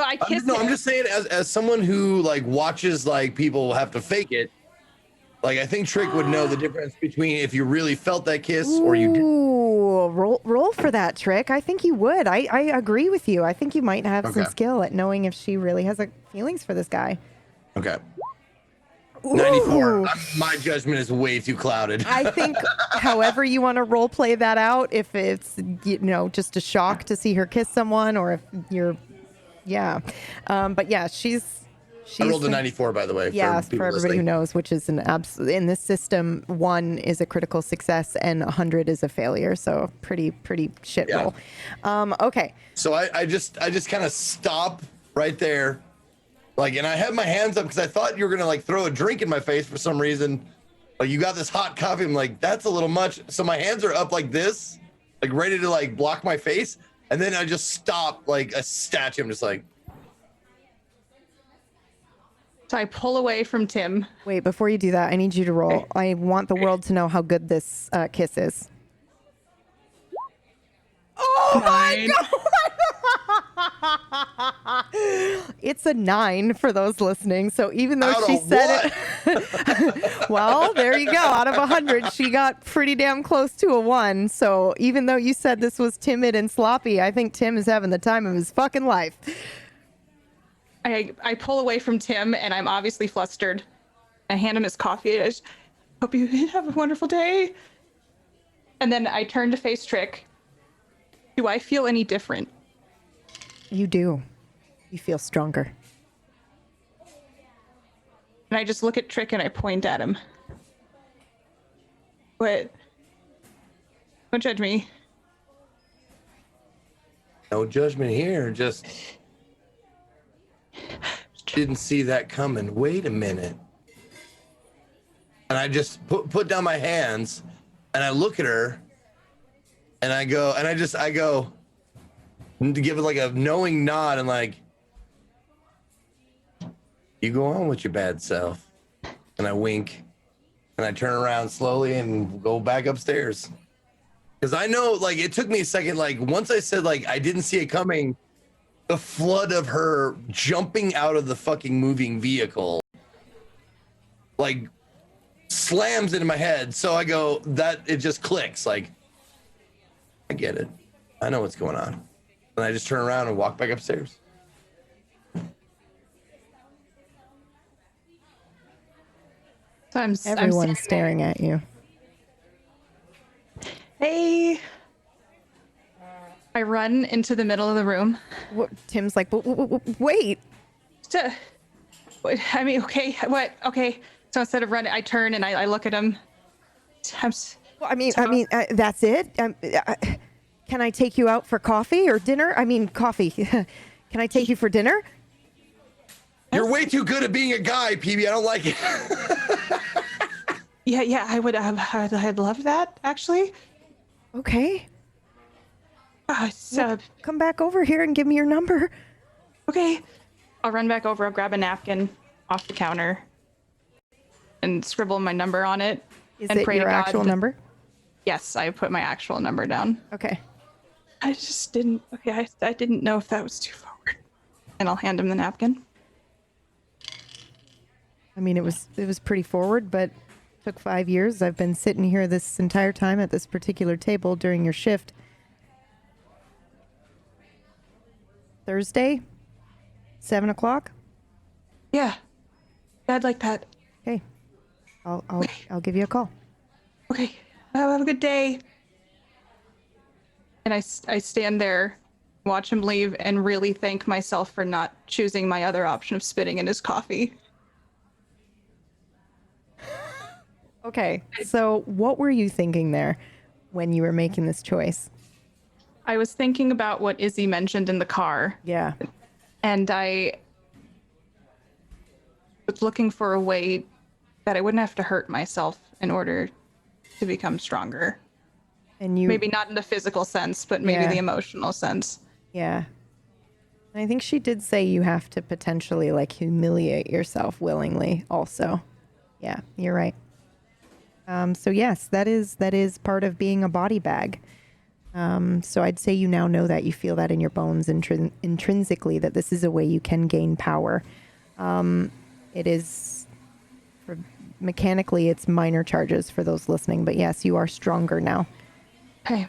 I kissed No, him. I'm just saying, as someone who like watches like people have to fake it. Like I think Trick would know the difference between if you really felt that kiss or you didn't. Ooh, roll for that, Trick. I think you would. I agree with you. I think you might have some Okay. skill at knowing if she really has feelings for this guy. Okay. Ooh. 94. My judgment is way too clouded. I think, however you want to role play that out, if it's, just a shock to see her kiss someone, or if you're, yeah. But yeah, she's I rolled a 94, by the way. Yeah, people for everybody listening. who knows, which is an absolute, in this system, 1 is a critical success and 100 is a failure. So pretty shit Yeah. roll. Okay. So I just kind of stop right there. Like, and I have my hands up because I thought you were gonna like throw a drink in my face for some reason. Like you got this hot coffee. I'm like, that's a little much. So my hands are up like this, like ready to like block my face. And then I just stop like a statue. I'm just like, So I pull away from Tim. Wait, before you do that, I need you to roll. I want the world to know how good this kiss is. Oh 9. my god! It's a 9 for those listening. So even though Out she of said it, well, there you go. Out of 100, she got pretty damn close to a 1. So even though you said this was timid and sloppy, I think Tim is having the time of his fucking life. I pull away from Tim, and I'm obviously flustered. I hand him his coffee. I just hope you have a wonderful day. And then I turn to face Trick. Do I feel any different? You do. You feel stronger. And I just look at Trick and I point at him. What? Don't judge me. No judgment here. Just didn't see that coming. Wait a minute. And I just put down my hands and I look at her and I go to give it like a knowing nod and like, you go on with your bad self. And I wink and I turn around slowly and go back upstairs. Because I know, like, it took me a second. Like, once I said, like, I didn't see it coming, the flood of her jumping out of the fucking moving vehicle, like, slams into my head. So I go, it just clicks. Like, I get it. I know what's going on. And I just turn around and walk back upstairs. So Everyone's staring at you. Hey. I run into the middle of the room. What, Tim's like, wait. I mean, okay, what? Okay. So instead of running, I turn and I look at him. Well, that's it. Can I take you out for coffee or dinner? I mean, coffee. Can I take you for dinner? You're way too good at being a guy, PB. I don't like it. Yeah, I'd love that, actually. Okay. So, come back over here and give me your number. Okay. I'll run back over. I'll grab a napkin off the counter and scribble my number on it. Is and it pray your to God actual number? Yes, I put my actual number down. Okay. I just didn't. Okay, I didn't know if that was too forward. And I'll hand him the napkin. I mean, it was pretty forward, but took 5 years. I've been sitting here this entire time at this particular table during your shift. Thursday, 7 o'clock. Yeah, I'd like that. Okay, I'll give you a call. Okay, have a good day. And I stand there, watch him leave, and really thank myself for not choosing my other option of spitting in his coffee. Okay, so what were you thinking there when you were making this choice? I was thinking about what Izzy mentioned in the car. Yeah. And I was looking for a way that I wouldn't have to hurt myself in order to become stronger. And you maybe not in the physical sense, but maybe the emotional sense. Yeah. And I think she did say you have to potentially like humiliate yourself willingly also. Yeah, you're right. So yes, that is part of being a body bag. So I'd say you now know that, you feel that in your bones intrinsically, that this is a way you can gain power. It is, mechanically, it's minor charges for those listening, but yes, you are stronger now. Okay.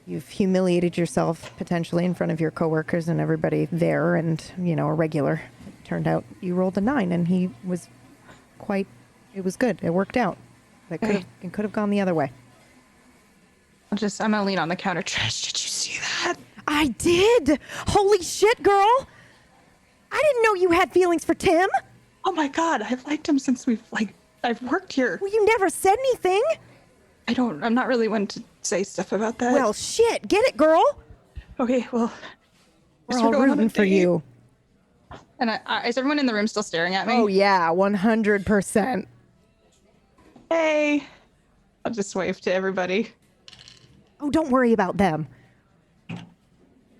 You've humiliated yourself potentially in front of your coworkers and everybody there, and a regular. It turned out you rolled a 9, and he was it was good. It worked out. It could have gone the other way. I'm gonna lean on the counter. Trish, did you see that? I did. Holy shit, girl. I didn't know you had feelings for Tim. Oh my God, I've liked him since I've worked here. Well, you never said anything. I'm not really one to say stuff about that. Well, shit, get it, girl. Okay, well, we're all rooting for you. And is everyone in the room still staring at me? Oh yeah, 100%. Hey. I'll just wave to everybody. Oh, don't worry about them.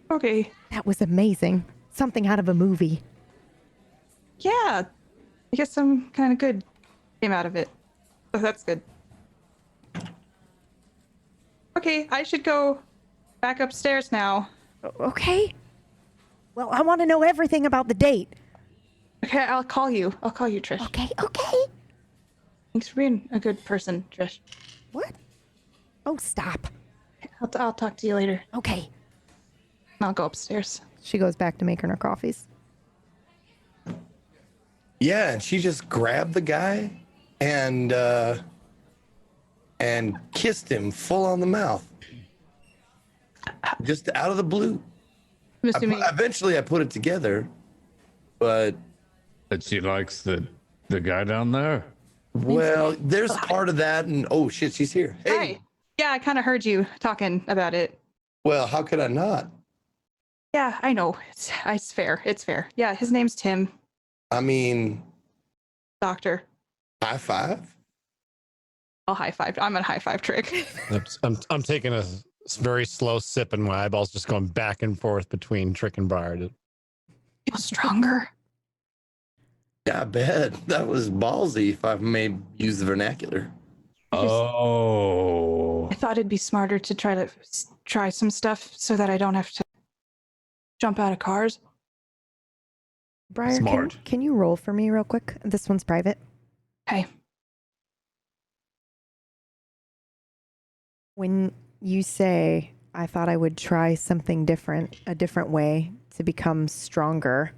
Okay. That was amazing. Something out of a movie. Yeah. I guess some kind of good came out of it. So that's good. Okay, I should go back upstairs now. Okay. Well, I want to know everything about the date. Okay, I'll call you. I'll call you, Trish. Okay, okay. Thanks for being a good person, Trish. What? Oh, stop. I'll talk to you later. Okay. I'll go upstairs. She goes back to making her coffees. Yeah, and she just grabbed the guy and kissed him full on the mouth. Just out of the blue. I'm assuming. Eventually I put it together, but That she likes the guy down there. well, there's part of that, and oh shit, she's here. Hey, Hi. Yeah, I kind of heard you talking about it. well, how could I not? Yeah, I know. It's fair. It's fair. Yeah, his name's Tim. I mean, Doctor. high five. I'll high five. I'm gonna high five Trick. I'm taking a very slow sip, and my eyeballs just going back and forth between Trick and Briar. Feel stronger. Yeah, I bet that was ballsy, if I may use the vernacular. Oh. I thought it'd be smarter to try some stuff so that I don't have to jump out of cars. Briar, Smart. can you roll for me real quick? This one's private. Okay. When you say, I thought I would try something different, a different way to become stronger,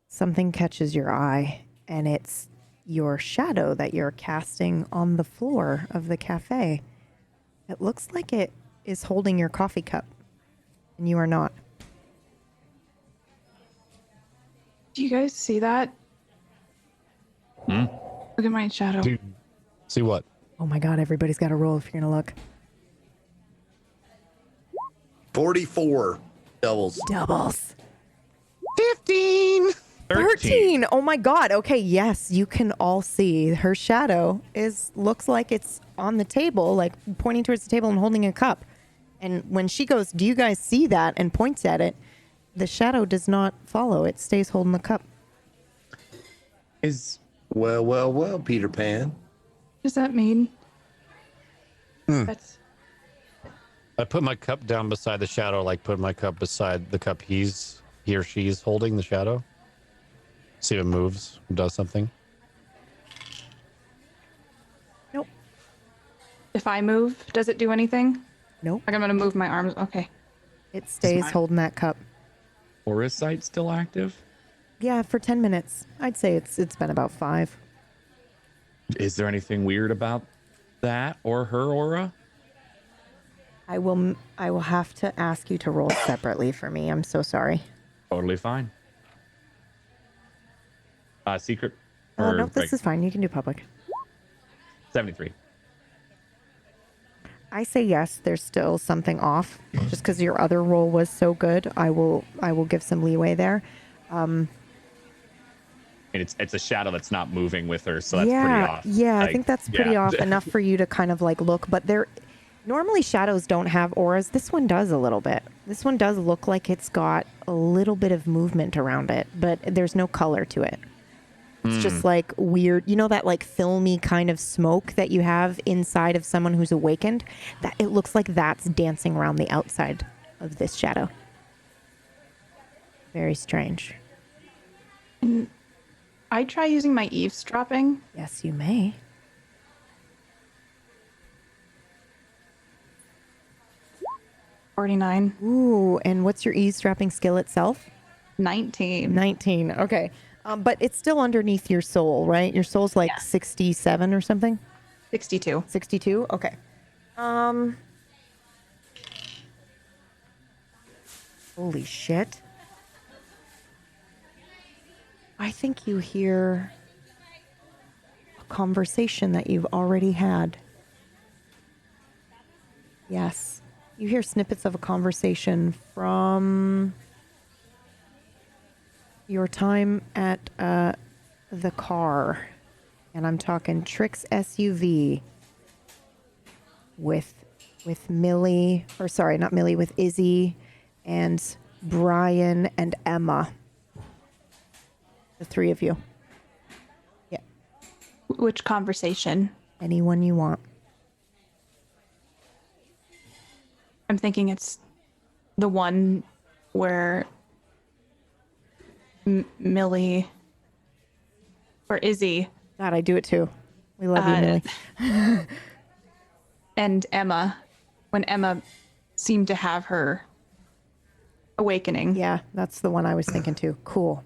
something catches your eye, and it's your shadow that you're casting on the floor of the cafe. It looks like it is holding your coffee cup, and you are not. Do you guys see that? Hmm? Look at my shadow. Dude, see what? Oh my god, everybody's got to roll if you're going to look. 44 doubles. Doubles. 15. 13. Oh my god. Okay, yes, you can all see her shadow looks like it's on the table, like pointing towards the table and holding a cup. And when she goes, "Do you guys see that?" and points at it, the shadow does not follow. It stays holding the cup. Well, Peter Pan. What does that mean? That's I put my cup down beside the shadow, like put my cup beside the cup he or she's holding, the shadow. See if it moves, does something. Nope. if I move, does it do anything? Nope. Like I'm gonna move my arms. Okay. It stays holding that cup. Aura sight still active? Yeah, for 10 minutes. I'd say it's been about 5. Is there anything weird about that or her aura? I will have to ask you to roll separately for me. I'm so sorry. Totally fine. Secret? Nope, this is fine. You can do public. 73. I say yes. There's still something off, just because your other roll was so good. I will give some leeway there. And it's a shadow that's not moving with her, so that's pretty off. Yeah, Like, I think that's pretty off enough for you to kind of like look. But normally shadows don't have auras. This one does a little bit. This one does look like it's got a little bit of movement around it, but there's no color to it. It's just like weird, that like filmy kind of smoke that you have inside of someone who's awakened. That it looks like that's dancing around the outside of this shadow. Very strange. I try using my eavesdropping. Yes, you may. $49. Ooh, and what's your eavesdropping skill itself? 19. 19. Okay. But it's still underneath your soul, right? Your soul's like 67 or something? 62. 62? Okay. Holy shit. I think you hear a conversation that you've already had. Yes. You hear snippets of a conversation from your time at the car. And I'm talking Trick's SUV with Millie, or sorry, not Millie, with Izzy and Brian and Emma. The 3 of you. Yeah. Which conversation? Anyone you want. I'm thinking it's the one where Millie or Izzy. God, I do it too. We love you, Millie. And Emma, when Emma seemed to have her awakening. Yeah, that's the one I was thinking too. Cool.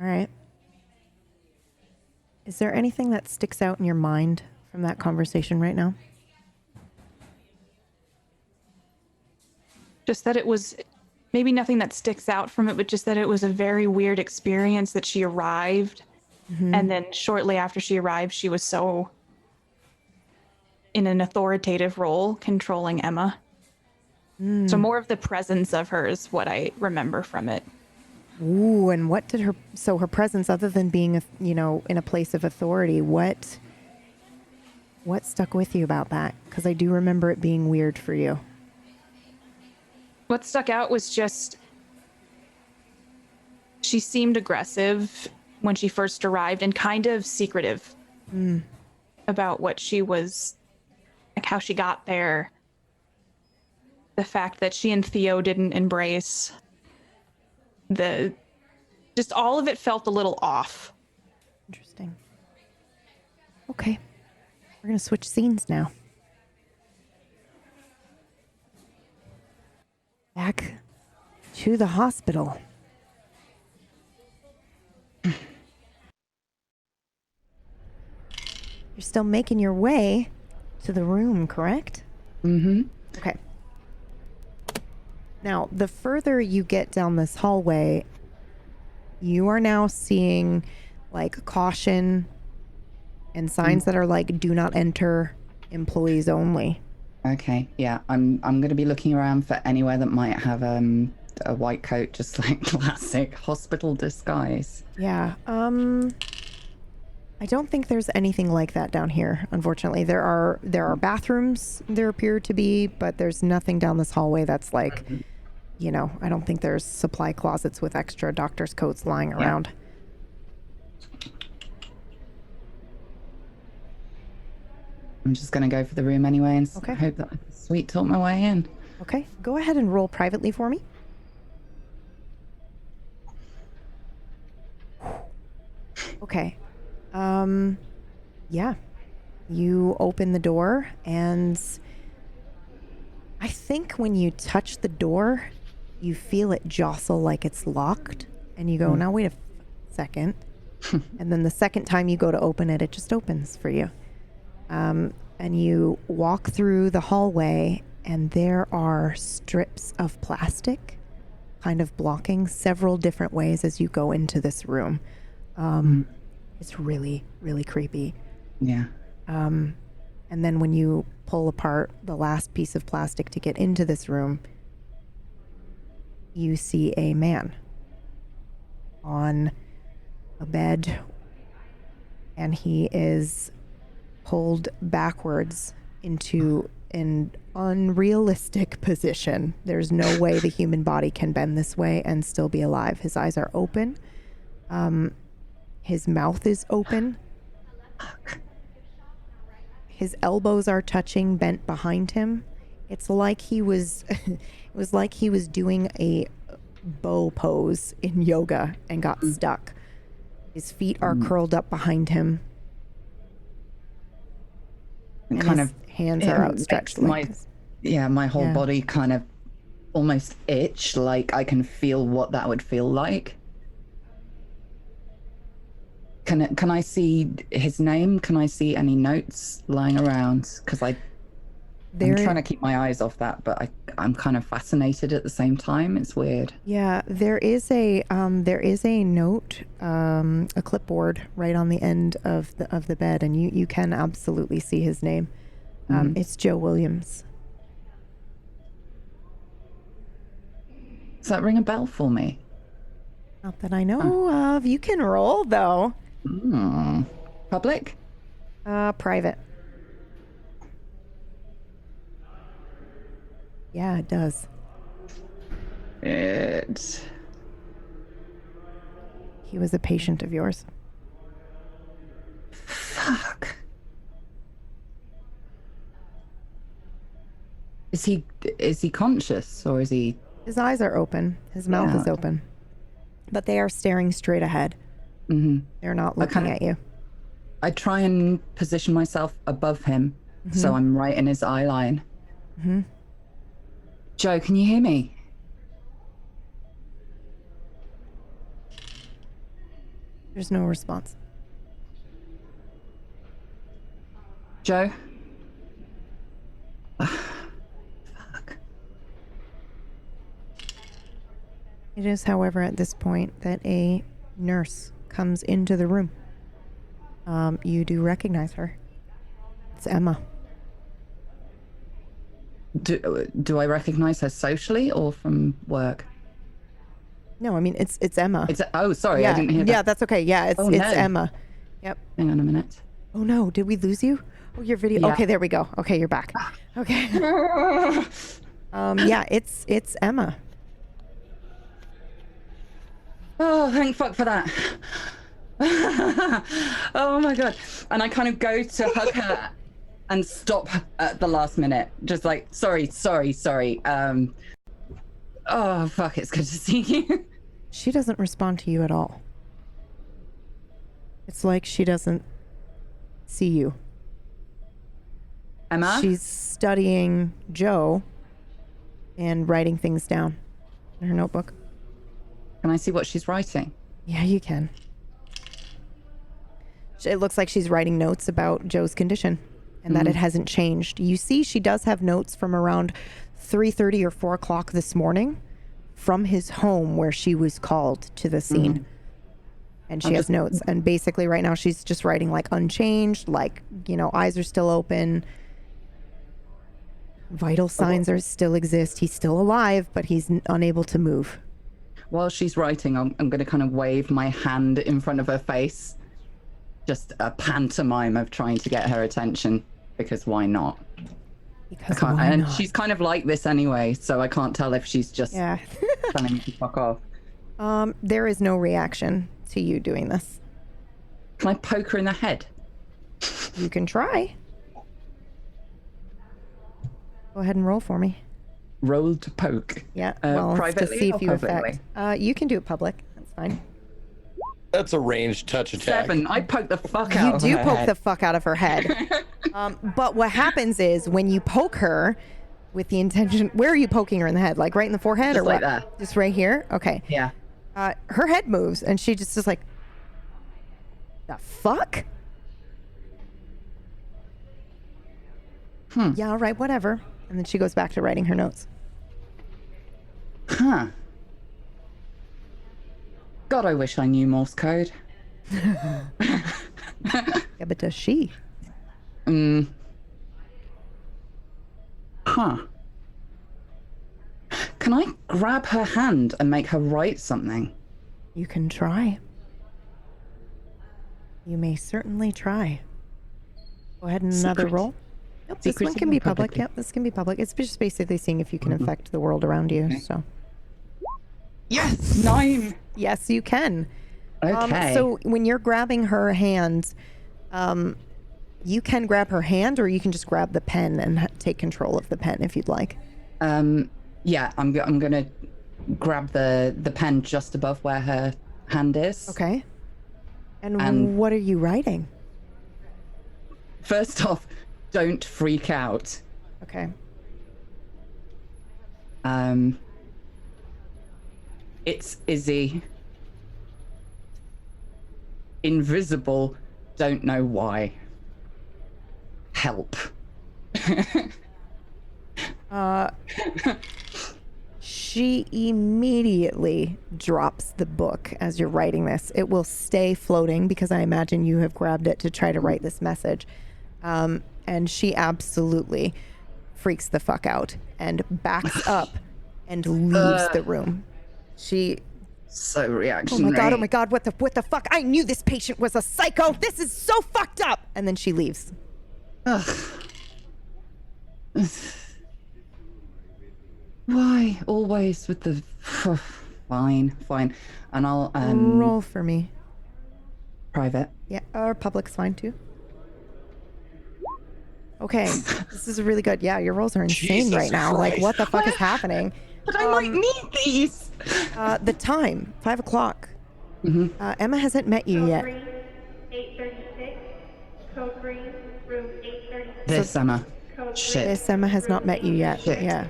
All right. Is there anything that sticks out in your mind from that conversation right now? Just that it was maybe nothing that sticks out from it, but just that it was a very weird experience that she arrived. And then shortly after she arrived, she was so in an authoritative role controlling Emma. So more of the presence of her is what I remember from it. Ooh, and what did her presence, other than being, in a place of authority, what stuck with you about that? Because I do remember it being weird for you. What stuck out was just she seemed aggressive when she first arrived and kind of secretive about what she was, like how she got there. The fact that she and Theo didn't embrace just all of it felt a little off. Interesting. Okay. We're going to switch scenes now. Back to the hospital. You're still making your way to the room, correct? Mm-hmm. Okay. Now, the further you get down this hallway, you are now seeing like caution and signs that are like do not enter, employees only. Okay, yeah, I'm going to be looking around for anywhere that might have a white coat, just like classic hospital disguise. Yeah. I don't think there's anything like that down here, unfortunately. There are bathrooms, there appear to be, but there's nothing down this hallway that's like, I don't think there's supply closets with extra doctor's coats lying around. I'm just going to go for the room anyway and Okay. hope that I can sweet talk my way in. Okay, go ahead and roll privately for me. Okay. Yeah. You open the door, and I think when you touch the door, you feel it jostle like it's locked, and you go, now wait a second. And then the second time you go to open it, it just opens for you. And you walk through the hallway, and there are strips of plastic kind of blocking several different ways as you go into this room. It's really, really creepy. Yeah. And then when you pull apart the last piece of plastic to get into this room, you see a man on a bed, and he is pulled backwards into an unrealistic position. There's no way the human body can bend this way and still be alive. His eyes are open. His mouth is open. His elbows are touching, bent behind him. It's like he was it was like he was doing a bow pose in yoga and got stuck. His feet are curled up behind him. And kind his of hands are outstretched. My whole body kind of almost itch, like I can feel what that would feel like. Can I see his name? Can I see any notes lying around? Because I'm trying to keep my eyes off that, but I'm kind of fascinated at the same time. It's weird. Yeah, there is a note, a clipboard right on the end of the bed, and you can absolutely see his name. It's Joe Williams. Does that ring a bell for me? Not that I know of. You can roll though. Public? Private. Yeah, it does. He was a patient of yours. Fuck. Is he conscious or is he? His eyes are open. His mouth is open, but they are staring straight ahead. Mm-hmm. They're not looking at you. I try and position myself above him, so I'm right in his eye line. Mm-hmm. Joe, can you hear me? There's no response. Joe? It is, however, at this point that a nurse comes into the room. You do recognize her. It's Emma. Do I recognize her socially or from work? No, I mean it's Emma. Sorry, yeah, I didn't hear that. Yeah, that's okay. Yeah, it's Emma. Yep. Hang on a minute. Oh no, did we lose you? Oh, your video. Yeah. Okay, there we go. Okay, you're back. Okay. Yeah, it's Emma. Oh, thank fuck for that. Oh my god. And I kind of go to hug her and stop at the last minute. Just like, sorry. Oh, fuck, it's good to see you. She doesn't respond to you at all. It's like she doesn't see you. Emma? She's studying Joe and writing things down in her notebook. Can I see what she's writing? Yeah, you can. It looks like she's writing notes about Joe's condition and that it hasn't changed. You see, she does have notes from around 3:30 or 4 o'clock this morning from his home where she was called to the scene. And she has notes. And basically right now she's just writing like unchanged, like, eyes are still open. Vital signs are still exist. He's still alive, but he's unable to move. While she's writing, I'm going to kind of wave my hand in front of her face. Just a pantomime of trying to get her attention, because why not? Because and she's kind of like this anyway, so I can't tell if she's just telling me to fuck off. There is no reaction to you doing this. Can I poke her in the head? You can try. Go ahead and roll for me. Roll to poke. Yeah, well, to privately see if or you publicly? affect. You can do it public. That's fine. That's a ranged touch attack. 7. I poke the fuck out of her You do poke head. the fuck out of her head. But what happens is when you poke her with the intention, where are you poking her in the head? Like right in the forehead Just or like what? that. Just right here? Okay. Yeah. Her head moves and she just is like, the fuck? Yeah, all right, whatever. And then she goes back to writing her notes. Huh. God, I wish I knew Morse code. Yeah, but does she? Huh. Can I grab her hand and make her write something? You can try. You may certainly try. Go ahead and another roll. Nope, this one can be public. Yep, this can be public. It's just basically seeing if you can affect the world around you. So. Yes, 9. Yes, you can. Okay. So when you're grabbing her hand, you can grab her hand, or you can just grab the pen and take control of the pen if you'd like. Yeah, I'm gonna grab the pen just above where her hand is. Okay. And what are you writing? First off, don't freak out. Okay. It's Izzy. Invisible, don't know why. Help. She immediately drops the book as you're writing this. It will stay floating because I imagine you have grabbed it to try to write this message. And she absolutely freaks the fuck out and backs up and leaves the room. She... So reactionary. Oh my god, what the fuck? I knew this patient was a psycho. This is so fucked up. And then she leaves. Ugh. Why always with the... Fine. And I'll... Roll for me. Private. Yeah, or public's fine too. Okay, this is really good. Yeah, your rolls are insane Jesus right now. Like, Christ. what the fuck is happening? But I might need these. The time, 5 o'clock. Emma hasn't met you Code yet. green, 836. Code green, room 836. This, Emma. Code Shit. Yes, Emma has not met you yet. Shit. Yeah.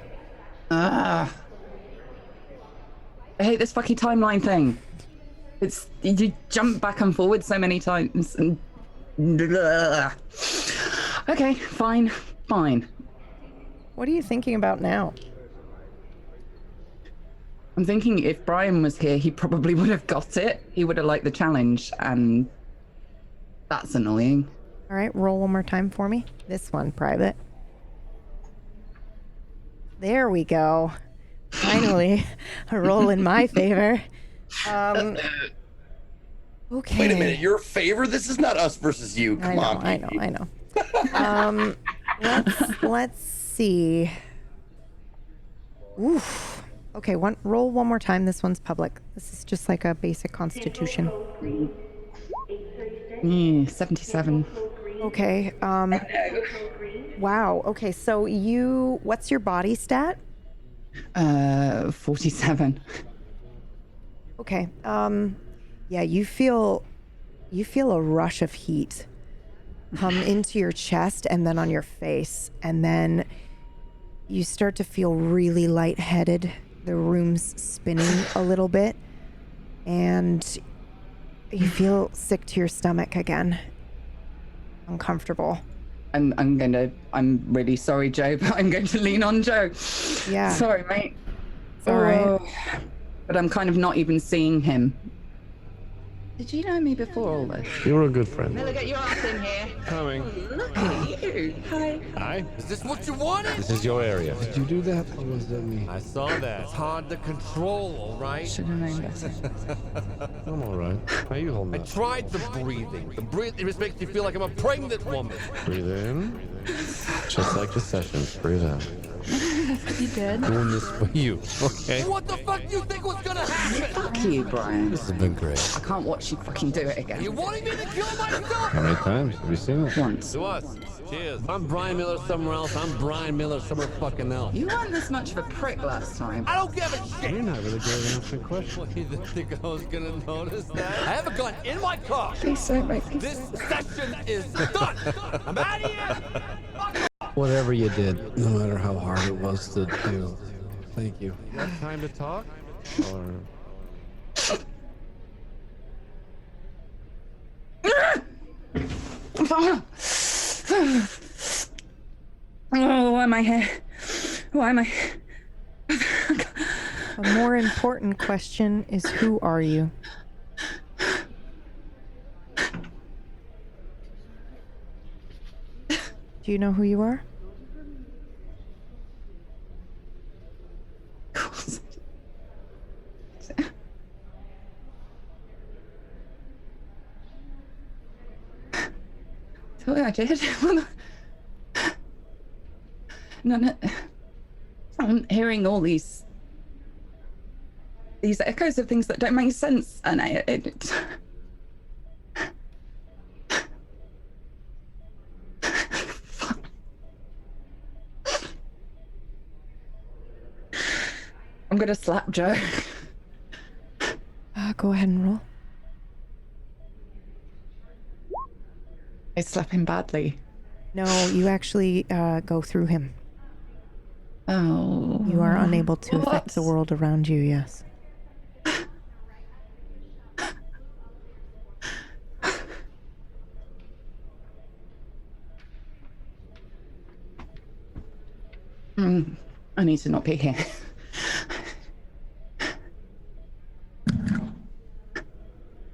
I hate this fucking timeline thing. It's you jump back and forward so many times. And... Okay, fine. What are you thinking about now? I'm thinking if Brian was here, he probably would have got it. He would have liked the challenge, and that's annoying. All right, roll one more time for me. This one, private. There we go. Finally, a roll in my favor. Okay. Wait a minute, your favor? This is not us versus you. Come on. I know. Let's see. Oof. Okay, roll one more time. This one's public. This is just like a basic constitution. 77. Okay. Wow. Okay, so what's your body stat? 47. Okay. Yeah, you feel a rush of heat come into your chest and then on your face, and then you start to feel really lightheaded. The room's spinning a little bit, and you feel sick to your stomach again. Uncomfortable. I'm really sorry, Joe, but I'm going to lean on Joe. Yeah. Sorry, mate. It's all right. But I'm kind of not even seeing him. Did you know me before all this? You're a good friend. Miller, get your ass in here. Coming. Look at you. Hi. Hi. Is this what you wanted? This is your area. Did you do that? Or was that me? I saw that. It's hard to control, all right? Should have known better. I'm all right. How you holding I up? tried the breathing. The breathing just makes me feel like I'm a pregnant woman. Breathe in. Just like the sessions. Breathe out. You good? Doing this for you. Okay. What the fuck do you think was gonna happen? Fuck you, Brian. This has been great. I can't watch you fucking do it again. You wanted me to kill myself? How many times have you seen it? Once. To us. Cheers. I'm Brian Miller somewhere else. I'm Brian Miller somewhere fucking else. You weren't this much of a prick last time. I don't give a shit. You're not really good at answering questions. What, you didn't think I was gonna notice that? I have a gun in my car. Please don't make me. This session is done. I'm out of here. Whatever you did, no matter how hard it was to do, thank you. You got time to talk? Or... Oh, why am I here? Why am I? A more important question is, who are you? Do you know who you are? Tell you I did. No. I'm hearing all these echoes of things that don't make sense, and it I'm gonna slap Joe. Go ahead and roll. I slap him badly. No, you actually go through him. Oh. You are unable to affect the world around you, yes. I need to not be here.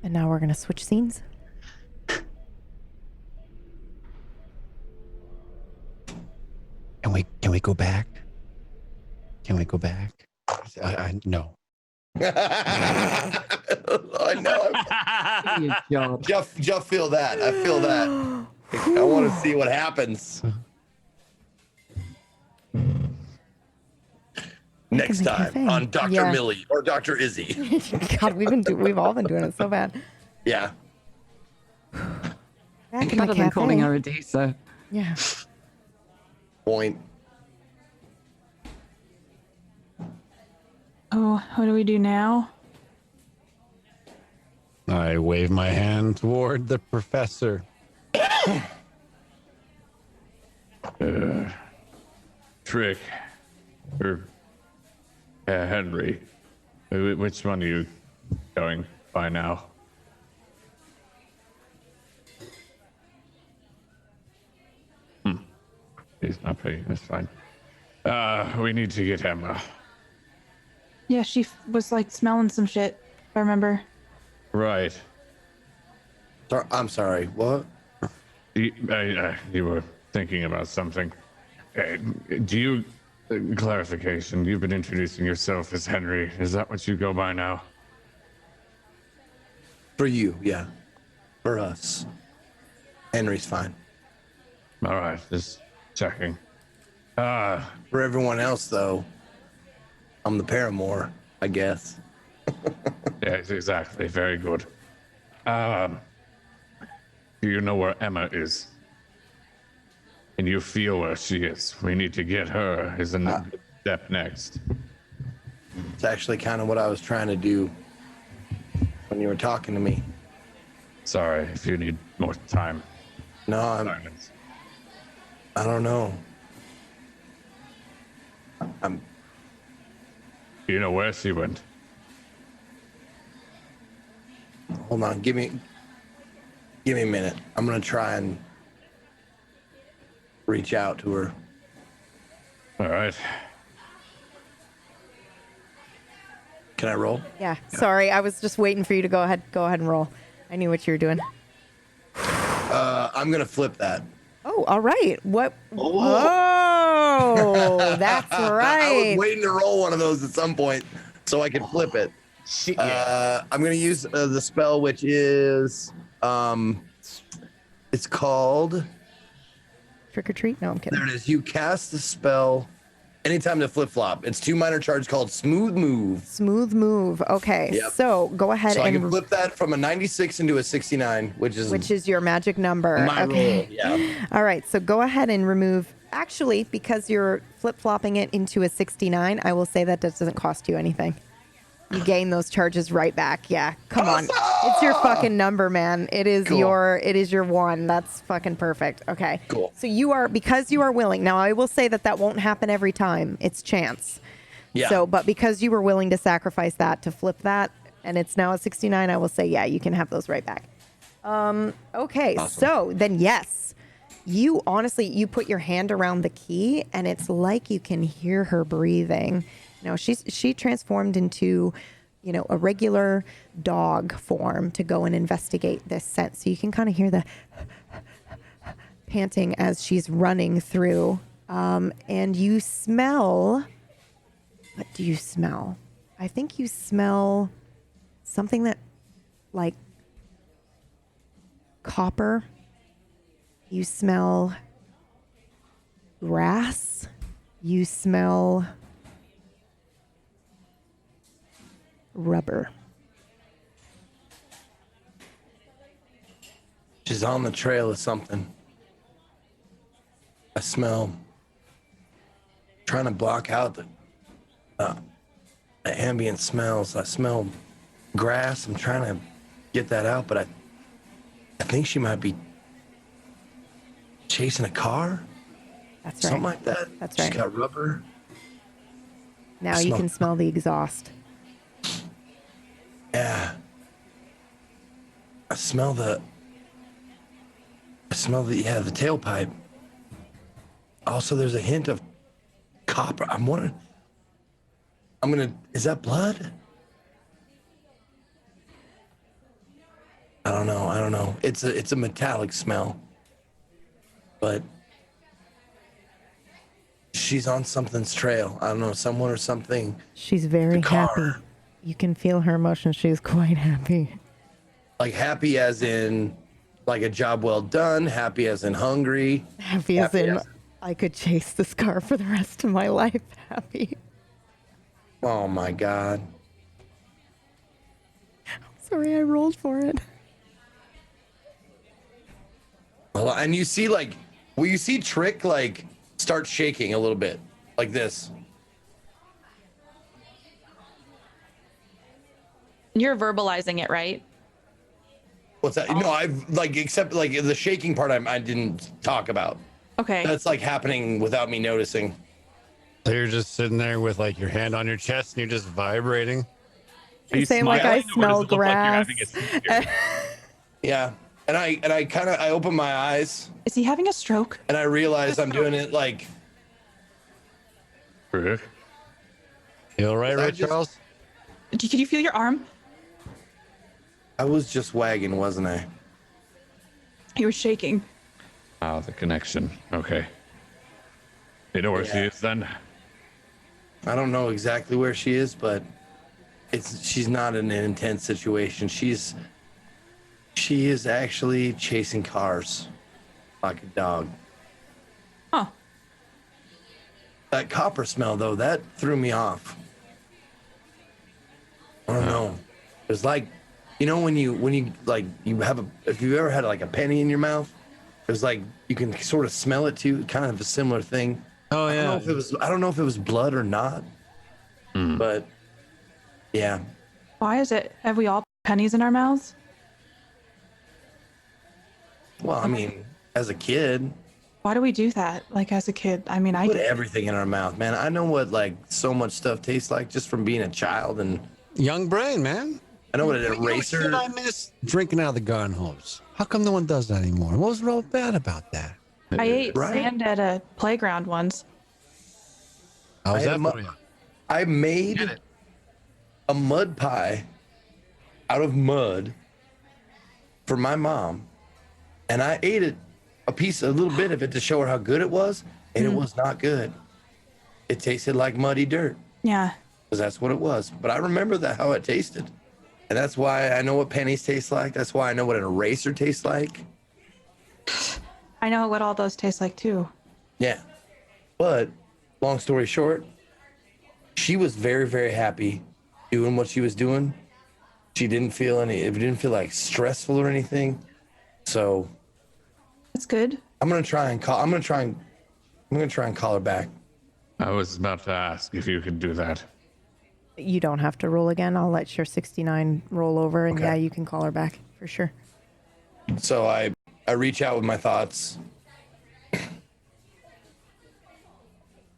And now we're gonna switch scenes. Can we go back? Can we go back? No. I know. Good job. Jeff, feel that. I feel that. I want to see what happens. Next in the time cafe. on Dr. Yeah. Millie or Dr. Izzy. God, we've all been doing it so bad. Yeah. Back in I'd the have been calling cafe. her a D, so. Yeah. point. Oh, what do we do now? I wave my hand toward the professor. Trick. Or Henry. Which one are you going by now? He's not paying. That's fine. We need to get Emma. Yeah, she was like smelling some shit, if I remember. Right. I'm sorry. What? You were thinking about something. Do you... clarification. You've been introducing yourself as Henry. Is that what you go by now? For you, yeah. For us. Henry's fine. All right, just checking. For everyone else, though, I'm the paramour, I guess. Yes, exactly. Very good. Do you know where Emma is? Can you feel where she is? We need to get her as a step next. It's actually kind of what I was trying to do when you were talking to me. Sorry, if you need more time. No, I don't know. Do you know where she went? Hold on, give me a minute. I'm gonna try and reach out to her. All right. Can I roll? Yeah. Sorry, I was just waiting for you to go ahead and roll. I knew what you were doing. I'm gonna flip that. Oh, all right. What? Oh, that's I right. was waiting to roll one of those at some point so I could flip it. Shit, I'm gonna use the spell, which is it's called Trick or treat? No, I'm kidding. There it is. You cast the spell anytime to flip flop. It's 2 minor charge called Smooth Move. Smooth move. Okay. Yep. So go ahead So I and can flip that from a 96 into a 69, which is your magic number. my Okay. roll. Yeah. All right. So go ahead and remove. Actually, because you're flip flopping it into a 69, I will say that doesn't cost you anything. You gain those charges right back. Yeah. Come on. It's your fucking number, man. It is Cool. your one. That's fucking perfect. Okay. Cool. So because you are willing. Now I will say that won't happen every time. It's chance. Yeah. So, but because you were willing to sacrifice that to flip that, and it's now a 69, I will say, yeah, you can have those right back. Okay. Awesome. So then, yes, you honestly, you put your hand around the key and it's like you can hear her breathing. Now she transformed into, a regular dog form to go and investigate this scent. So you can kind of hear the panting as she's running through. And you smell, what do you smell? I think you smell something that like copper. You smell grass. You smell rubber. She's on the trail of something. I smell. Trying to block out the ambient smells. I smell grass. I'm trying to get that out, but I think she might be chasing a car. That's right. Something like that. That's She's right. got rubber. Now you can smell the exhaust. Yeah. I smell the tailpipe. Also, there's a hint of copper. I'm wondering. Is that blood? I don't know. It's a metallic smell. But she's on something's trail. I don't know, someone or something. She's very The car. happy. You can feel her emotions. She's quite happy. Like happy as in like a job well done, happy as in hungry. Happy as in I could chase this car for the rest of my life. Happy. Oh my God. Sorry, I rolled for it. Well, and you see you see Trick like start shaking a little bit, like this. You're verbalizing it, right? What's that? No, I've like, except like the shaking part I didn't talk about. Okay. That's like happening without me noticing. So you're just sitting there with like your hand on your chest and you're just vibrating. Are you Saying like I smiling, or does smell it look like you're grass. having a seizure? Yeah. And I kind of, I open my eyes Is he having a stroke? and I realize I'm doing it like, Rick? You all right, I Ray just- Charles? Can you feel your arm? I was just wagging, wasn't I? You were shaking. Ah, the connection. Okay. You know where she Yeah. is then? I don't know exactly where she is, but she's not in an intense situation. She is actually chasing cars like a dog. Huh. That copper smell though, that threw me off. I don't know. It's like, you know, when you like you have if you've ever had like a penny in your mouth, it's like you can sort of smell it too, kind of a similar thing. Oh I yeah. don't know if it was blood or not. But yeah. Why is it? Have we all pennies in our mouths? Well, I mean, as a kid, Why do we do that? Like as a kid? I mean, I put did. everything in our mouth, man. I know what like so much stuff tastes like just from being a child, and Young brain, man. I know what an You know, eraser. shit I miss drinking out of the garden hose. How come no one does that anymore? What was all bad about that? I ate Right. sand at a playground once. How was I that am- for you? I Get made it. a mud pie out of mud for my mom, and I ate it, a little bit of it to show her how good it was, and it was not good. It tasted like muddy dirt, Yeah. because that's what it was. But I remember that how it tasted, and that's why I know what pennies taste like. That's why I know what an eraser tastes like. I know what all those taste like too. Yeah. But long story short, she was very, very happy doing what she was doing. She didn't feel it didn't feel like stressful or anything. So That's good. I'm gonna try and call her back. I was about to ask if you could do that. You don't have to roll again. I'll let your 69 roll over, and Okay. yeah, you can call her back for sure. So I reach out with my thoughts.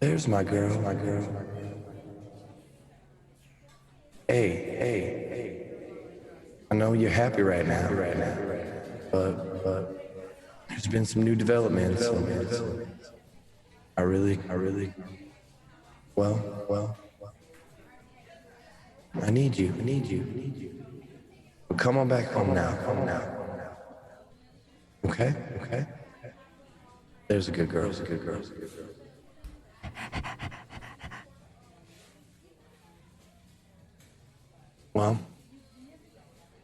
There's my girl, my girl. Hey. I know you're happy right now, but there's been some new developments. I really, well, I need you. Well, come on back home now. Okay. There's a good girl. Well,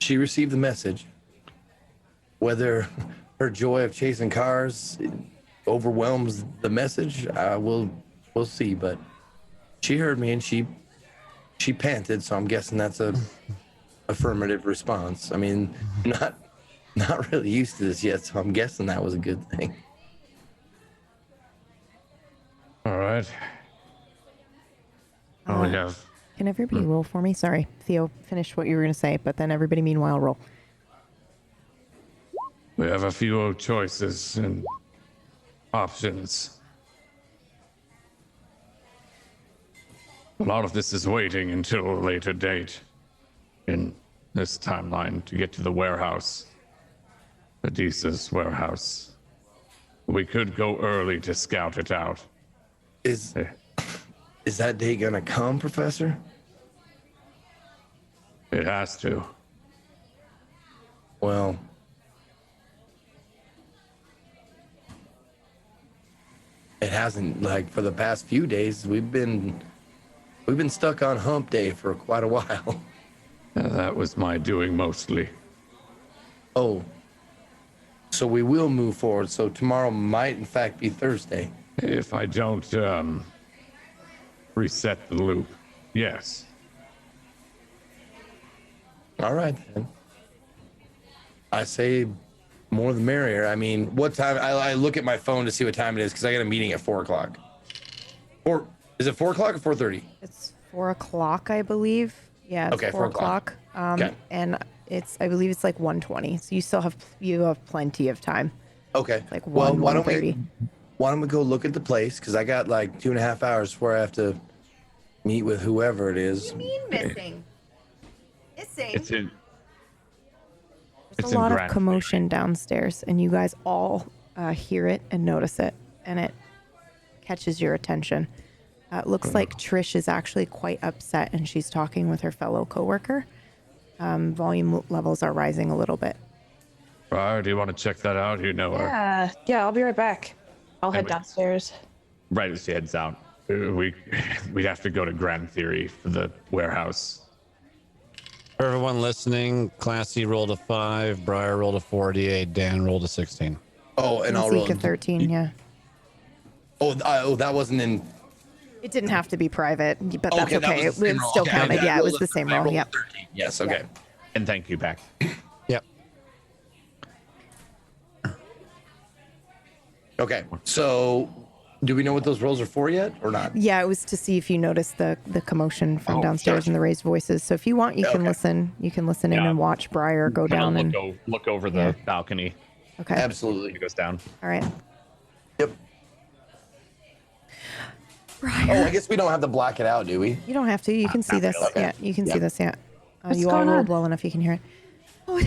she received the message. Whether her joy of chasing cars overwhelms the message, we'll see. But she heard me and she panted, so I'm guessing that's a affirmative response. I mean, not really used to this yet, so I'm guessing that was a good thing. All right. Oh, we have. Can everybody roll for me? Sorry, Theo, finish what you were going to say, but then everybody meanwhile roll. We have a few choices and options. A lot of this is waiting until a later date in this timeline to get to the warehouse, Adisa's warehouse. We could go early to scout it out. Is that day gonna come, Professor? It has to. Well, it hasn't. Like for the past few days, we've been stuck on hump day for quite a while. That was my doing mostly. Oh, so we will move forward. So tomorrow might, in fact, be Thursday. If I don't reset the loop, yes. All right then. I say More the merrier. I mean, what time? I look at my phone to see what time it is because I got a meeting at 4 o'clock. Or is it 4 o'clock or 4:30? It's 4 o'clock, I believe. Yeah, it's Okay, 4 4 o'clock. Okay. And I believe it's like 1:20. So you have plenty of time. Okay. Like well, 1, why don't 1:30. we go look at the place? Because I got like 2.5 hours before I have to meet with whoever it is. What do you mean missing? Missing? It's in. There's a lot of commotion downstairs, and you guys all hear it and notice it, and it catches your attention. It looks like Trish is actually quite upset, and she's talking with her fellow coworker. Volume levels are rising a little bit. Briar, do you want to check that out? You know her. Yeah, I'll be right back. I'll head downstairs. Right as she heads out. We'd have to go to Grand Theory for the warehouse. For everyone listening, Classy rolled a 5, Briar rolled a 48, Dan rolled a 16. Oh, and I'll roll. Zeke a 13, yeah. Oh, that wasn't in. It didn't have to be private, but that's Okay, that okay. was the It same roll. still Okay, counted. okay. Yeah, I it was rolled the a- same I roll. rolled a Yep. 13. Yes, okay. And thank you back. Yep. Okay, so do we know what those rolls are for yet or not? Yeah, it was to see if you noticed the commotion from downstairs and the raised voices. So if you want, you can listen. You can listen in Yeah. and watch Briar go down and. Look over the balcony. Okay. Absolutely. It goes down. All right. Yep. Briar. Oh, I guess we don't have to black it out, do we? You don't have to. You can see this. Okay. Yeah, you can see this. Yeah. What's You all going rolled on? well enough. You can hear it. Oh,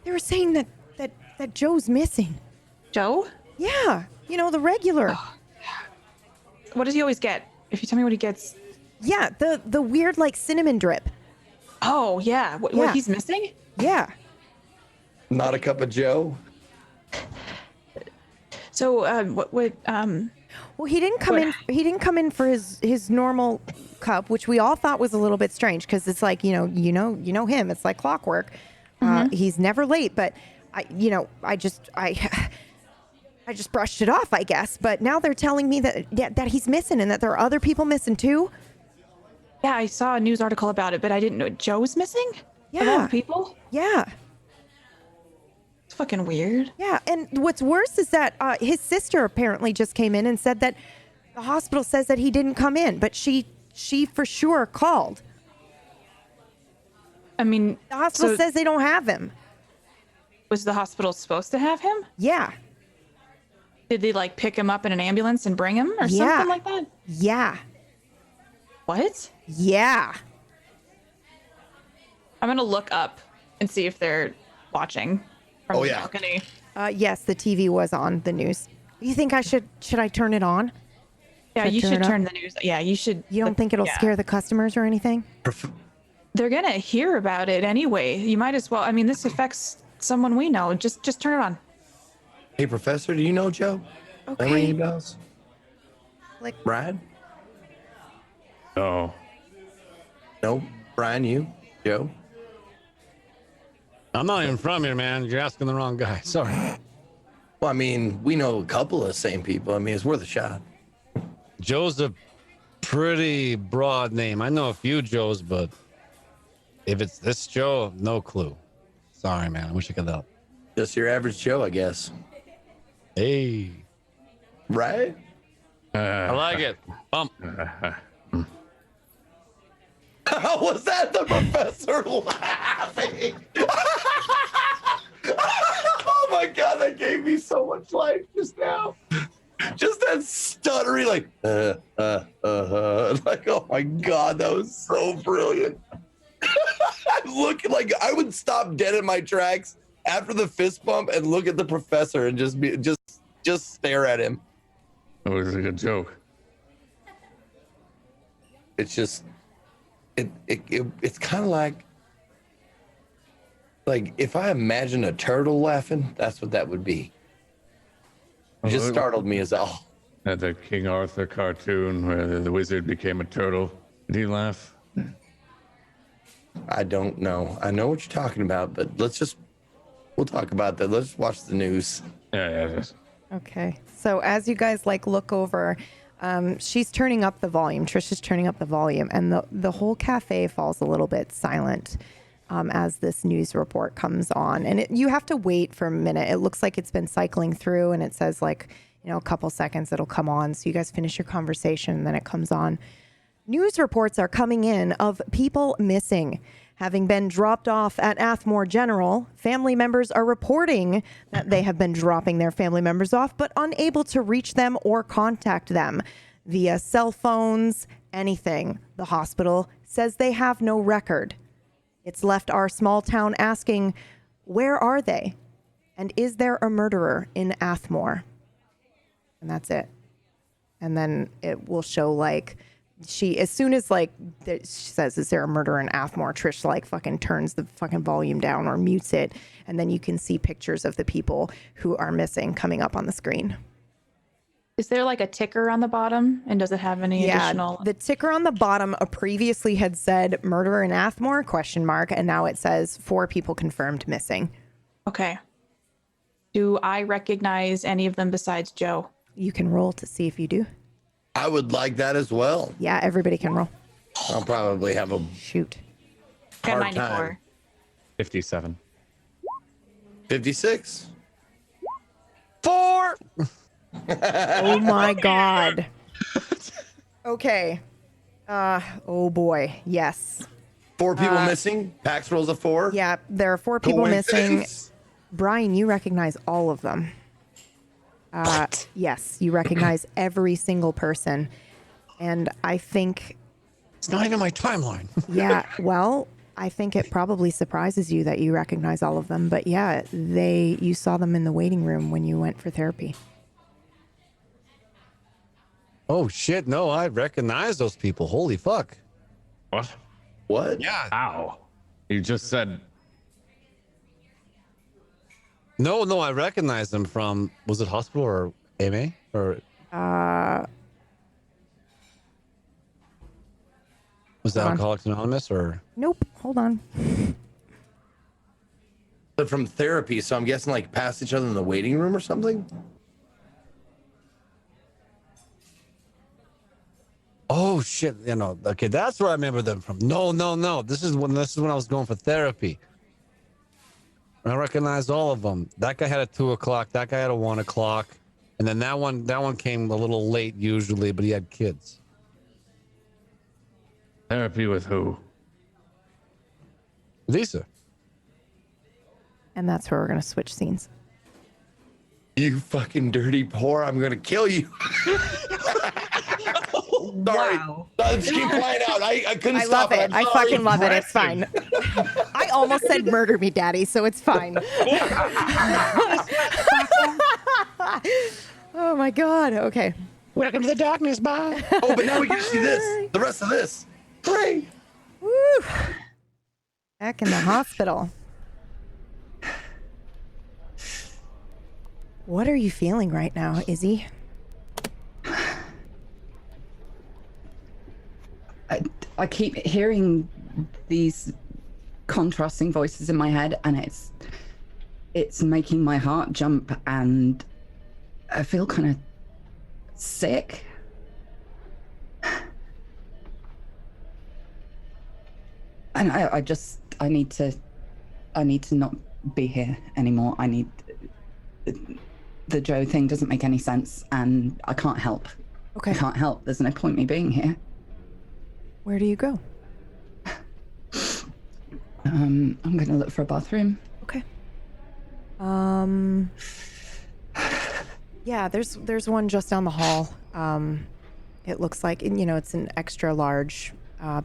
they were saying that Joe's missing. Joe? Yeah. You know, the regular. What does he always get? If you tell me what he gets. Yeah, the weird like cinnamon drip. Oh, yeah. What Yeah. he's missing? Yeah. Not a cup of Joe. So, what Well, he didn't come in. He didn't come in for his normal cup, which we all thought was a little bit strange because it's like you know him. It's like clockwork. He's never late, but I just brushed it off, I guess. But now they're telling me that he's missing and that there are other people missing too. Yeah, I saw a news article about it, but I didn't know Joe's missing? Of all Yeah. the people? Yeah. It's fucking weird. Yeah, and what's worse is that his sister apparently just came in and said that the hospital says that he didn't come in, but she for sure called. I mean, The hospital says they don't have him. Was the hospital supposed to have him? Yeah. Did they like pick him up in an ambulance and bring him or something like that? Yeah. What? Yeah. I'm gonna look up and see if they're watching from the balcony. Yes, the TV was on the news. You think should I turn it on? Yeah, you should turn the news. Yeah, you should. You don't think it'll scare the customers or anything? They're gonna hear about it anyway. You might as well. I mean, this affects someone we know. Just turn it on. Hey, Professor, do you know Joe? Okay. Ring any bells? Like Brad? No. No, Brian, you, Joe. I'm not even from here, man. You're asking the wrong guy. Sorry. Well, I mean, we know a couple of the same people. I mean, it's worth a shot. Joe's a pretty broad name. I know a few Joes, but if it's this Joe, no clue. Sorry, man. I wish I could help. Just your average Joe, I guess. Hey. Right? I like it. How was that the professor laughing? Oh my god, that gave me so much life just now. Just that stuttery, like, like, oh my god, that was so brilliant. I'm looking like I would stop dead in my tracks after the fist bump and look at the professor and just stare at him. It was a good joke. It's just, it's kind of like if I imagine a turtle laughing, that's what that would be. It just startled me as all. At the King Arthur cartoon where the wizard became a turtle, did he laugh? I don't know. I know what you're talking about, but we'll talk about that. Let's watch the news. Yeah. Okay. So as you guys look over, she's turning up the volume. Trish is turning up the volume, and the whole cafe falls a little bit silent. as this news report comes on. And you have to wait for a minute. It looks like it's been cycling through, and it says like, a couple seconds it'll come on. So you guys finish your conversation, and then it comes on. News reports are coming in of people missing. Having been dropped off at Athmore General, family members are reporting that they have been dropping their family members off, but unable to reach them or contact them via cell phones, anything. The hospital says they have no record. It's left our small town asking, where are they? And is there a murderer in Athmore? And that's it. And then it will show like, as soon as like she says, is there a murder in Athmore? Trish like fucking turns the fucking volume down or mutes it. And then you can see pictures of the people who are missing coming up on the screen. Is there like a ticker on the bottom? And does it have any additional? The ticker on the bottom previously had said murderer in Athmore, ? And now it says 4 people confirmed missing. Okay. Do I recognize any of them besides Joe? You can roll to see if you do. I would like that as well. Yeah, everybody can roll. I'll probably have a shoot. Got hard 94. time. 57. 56. 4. Oh my God. Okay. Oh boy. Yes. 4 people missing. Pax rolls a 4. Yeah, there are 4 people missing. Brian, you recognize all of them. What? Yes, you recognize every single person. And I think... It's not even my timeline. Yeah, well, I think it probably surprises you that you recognize all of them. But yeah, you saw them in the waiting room when you went for therapy. Oh shit, no, I recognize those people. Holy fuck. What? What? Yeah. Ow. You just said... No, I recognize them from, was it hospital or MA? Or was that Alcoholics Anonymous or? Nope, hold on. But from therapy, so I'm guessing like past each other in the waiting room or something? Oh shit, okay, that's where I remember them from. No. This is when I was going for therapy. I recognized all of them. That guy had a 2 o'clock. That guy had a 1 o'clock, and then that one came a little late usually, but he had kids. Therapy with who? Lisa. And that's where we're going to switch scenes. You fucking dirty whore! I'm gonna kill you. Sorry. Wow. Just keep flying out. I couldn't I stop love it. I I'm sorry. fucking love it. It's fine. I almost said murder me, daddy, so it's fine. Oh my God. Okay. Welcome to the darkness, bye. Oh, but now we get to see this. The rest of this. Hooray. Woo. Back in the hospital. What are you feeling right now, Izzy? I keep hearing these contrasting voices in my head, and it's making my heart jump, and I feel kind of sick. And I need to not be here anymore. The Joe thing doesn't make any sense, and I can't help. Okay. I can't help. There's no point me being here. Where do you go? I'm going to look for a bathroom. Okay. Yeah, there's one just down the hall. It looks like, it's an extra large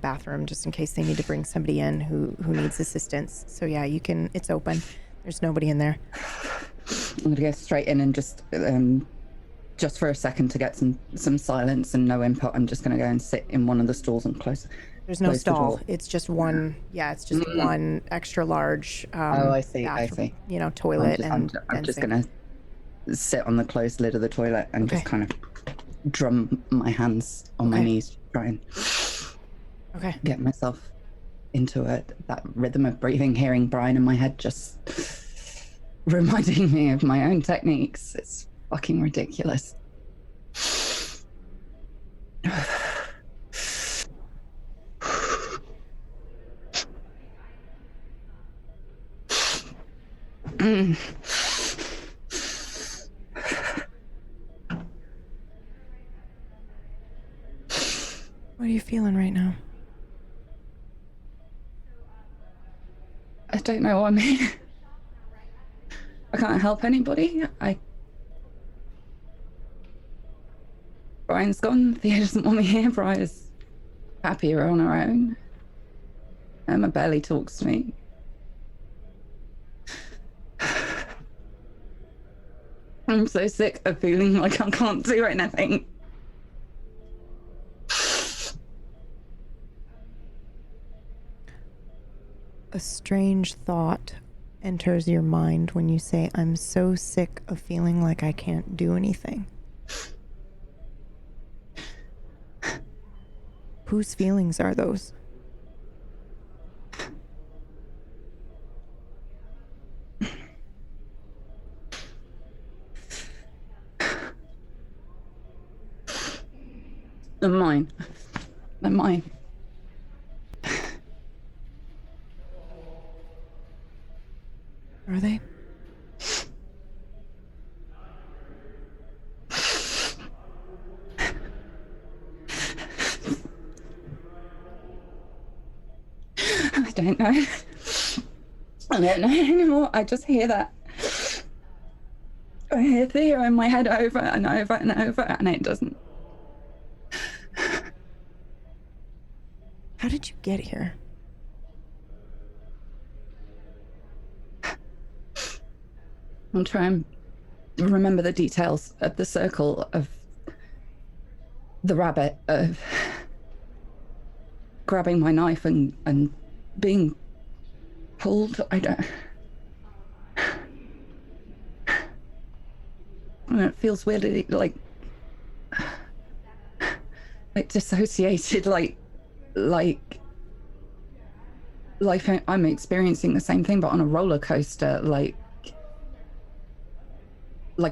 bathroom just in case they need to bring somebody in who needs assistance. So yeah, it's open. There's nobody in there. I'm going to go straight in and just for a second to get some silence and no input. I'm just going to go and sit in one of the stalls and close. There's no close the stall. door. It's just one. Yeah, it's just one extra large. I see. Bathroom, toilet I'm and just sink. going to sit on the closed lid of the toilet and just kind of drum my hands on my knees, try and get myself into that rhythm of breathing, hearing Brian in my head just reminding me of my own techniques. It's fucking ridiculous. What are you feeling right now? I don't know. I mean, I can't help anybody. Brian's gone. Thea doesn't want me here. Brian's happier on her own. Emma barely talks to me. I'm so sick of feeling like I can't do anything. A strange thought enters your mind when you say, I'm so sick of feeling like I can't do anything. Whose feelings are those? They're mine. They're mine. Are they? I don't know. I don't know anymore. I just hear that. I hear Thea in my head over and over and over, and it doesn't. How did you get here? I'll try and remember the details of the circle, of the rabbit, of grabbing my knife and being pulled. I don't. And it feels weirdly like dissociated, like I'm experiencing the same thing, but on a roller coaster, like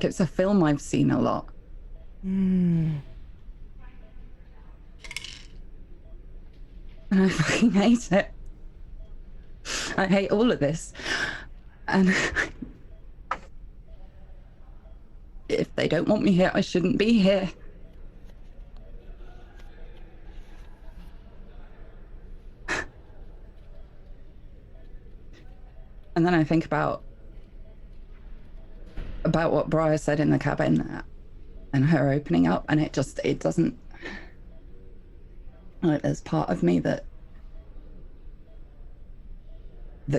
it's a film I've seen a lot. Mm. And I fucking hate it. I hate all of this. And if they don't want me here, I shouldn't be here. And then I think about what Briar said in the cabin and her opening up, and it doesn't, like, there's part of me that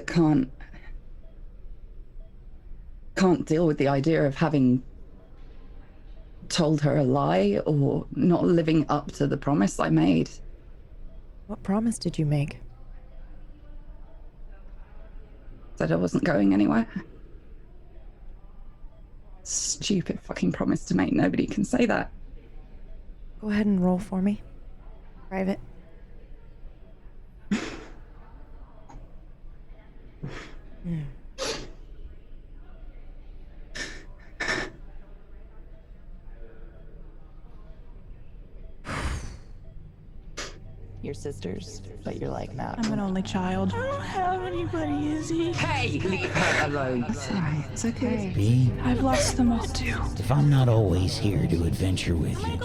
can't deal with the idea of having told her a lie or not living up to the promise I made. What promise did you make? Said I wasn't going anywhere. Stupid fucking promise to make. Nobody can say that. Go ahead and roll for me. Private. Your sisters, but you're like, nah. I'm an only child. I don't have anybody, Izzy. Hey, leave her alone. It's alright. It's okay. B, I've lost them all too. if I'm not always here to adventure with you,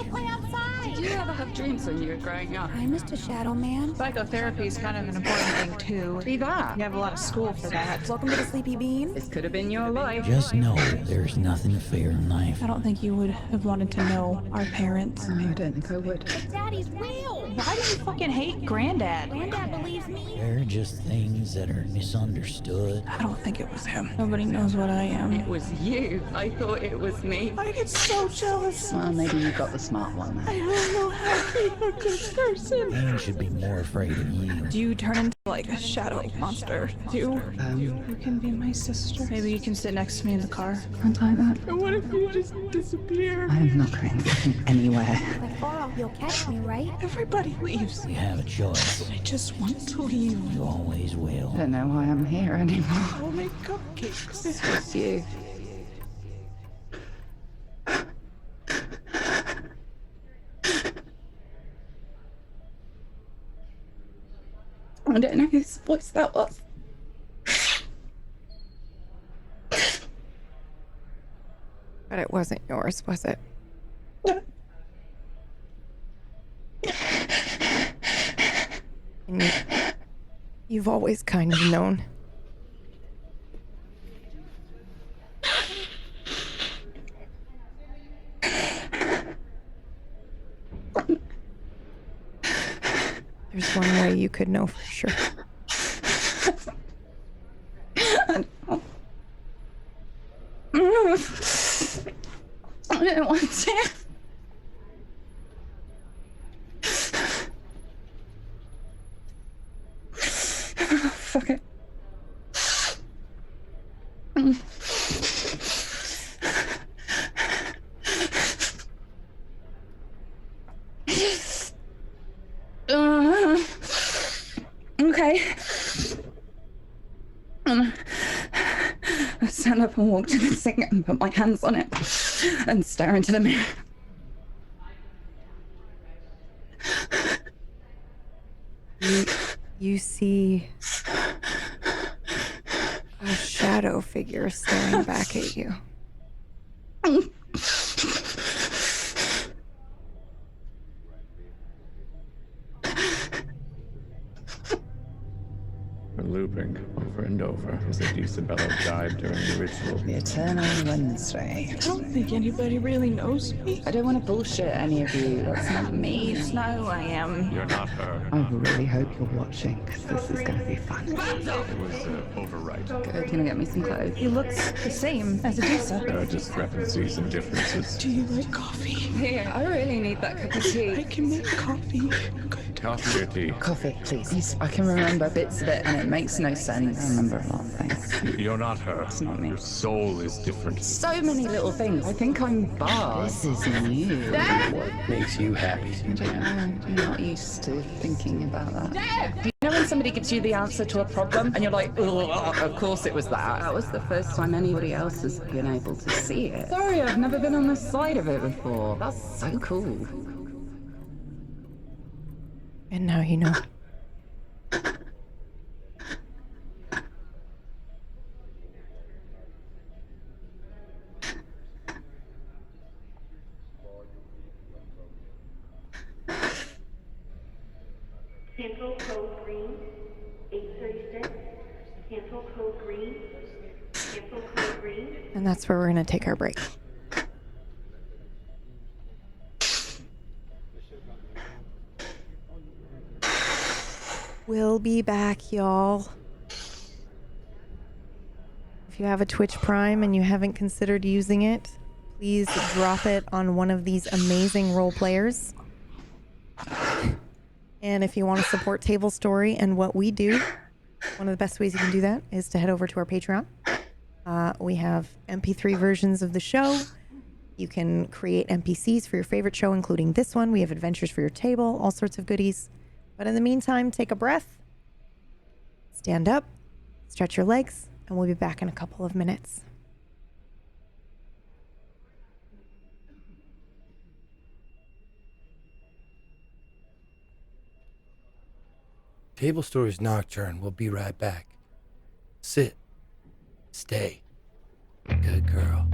Did you ever have dreams when you were growing up? Hi, Mr. Shadow Man. Psychotherapy is kind of an important thing too. See that? You have a lot of school for that. Welcome to the Sleepy Bean. This could have been your life. just know there's nothing fair in life. I don't think you would have wanted to know our parents. I don't think I would. Daddy's real. Why do you fucking hate Granddad? Granddad believes me. They're just things that are misunderstood. I don't think it was him. Nobody knows what I am. It was you. I thought it was me. I get so jealous. Well, maybe you got the smart one then. I don't know how to be a good person. They should be more afraid of you. Do you turn into like a shadow monster too? You can be my sister. Maybe you can sit next to me in the car. Can't I that? And what if you just disappear? I'm not going anywhere. If I fall off, you'll catch me, right? Everybody leaves. You have a choice. I just want to leave. You always will. I don't know why I'm here anymore. I'll make cupcakes. It's just you. I don't know whose voice that was. But it wasn't yours, was it? And you've always kind of known. There's one way you could know for sure. I didn't want to. Fuck it. Okay. I stand up and walk to the sink and put my hands on it and stare into the mirror. You see a shadow figure staring back at you. Looping over and over as if Isabella died during the ritual. The Eternal Wednesday. I don't think anybody really knows me. I don't want to bullshit any of you. That's not me. It's not who I am. You're not her. I really hope you're watching, because this is going to be fun. It was overwrite. Good. Can I get me some clothes? He looks the same as Adusa. There are discrepancies and differences. Do you like coffee? Here, I really need that cup of tea. I can make coffee. Coffee or tea? Coffee, please. I can remember bits of it and it makes no sense. I remember a lot of things. You're not her. It's not me. Your soul is different. So many little things. I think I'm barred. This is new. What makes you happy? I don't know. I'm not used to thinking about that. Do you know when somebody gives you the answer to a problem and you're like, oh, of course it was that? That was the first time anybody else has been able to see it. Sorry, I've never been on the side of it before. That's so cool. And now you know. Cancel code green, 836. Cancel code green. Cancel code green. And that's where we're going to take our break. We'll be back, y'all. If you have a Twitch Prime and you haven't considered using it, please drop it on one of these amazing role players. And if you want to support Tablestory and what we do, one of the best ways you can do that is to head over to our Patreon. We have MP3 versions of the show. You can create NPCs for your favorite show, including this one. We have adventures for your table, all sorts of goodies. But in the meantime, take a breath, stand up, stretch your legs, and we'll be back in a couple of minutes. Tablestory's Nocturne. We'll be right back. Sit. Stay. Good girl.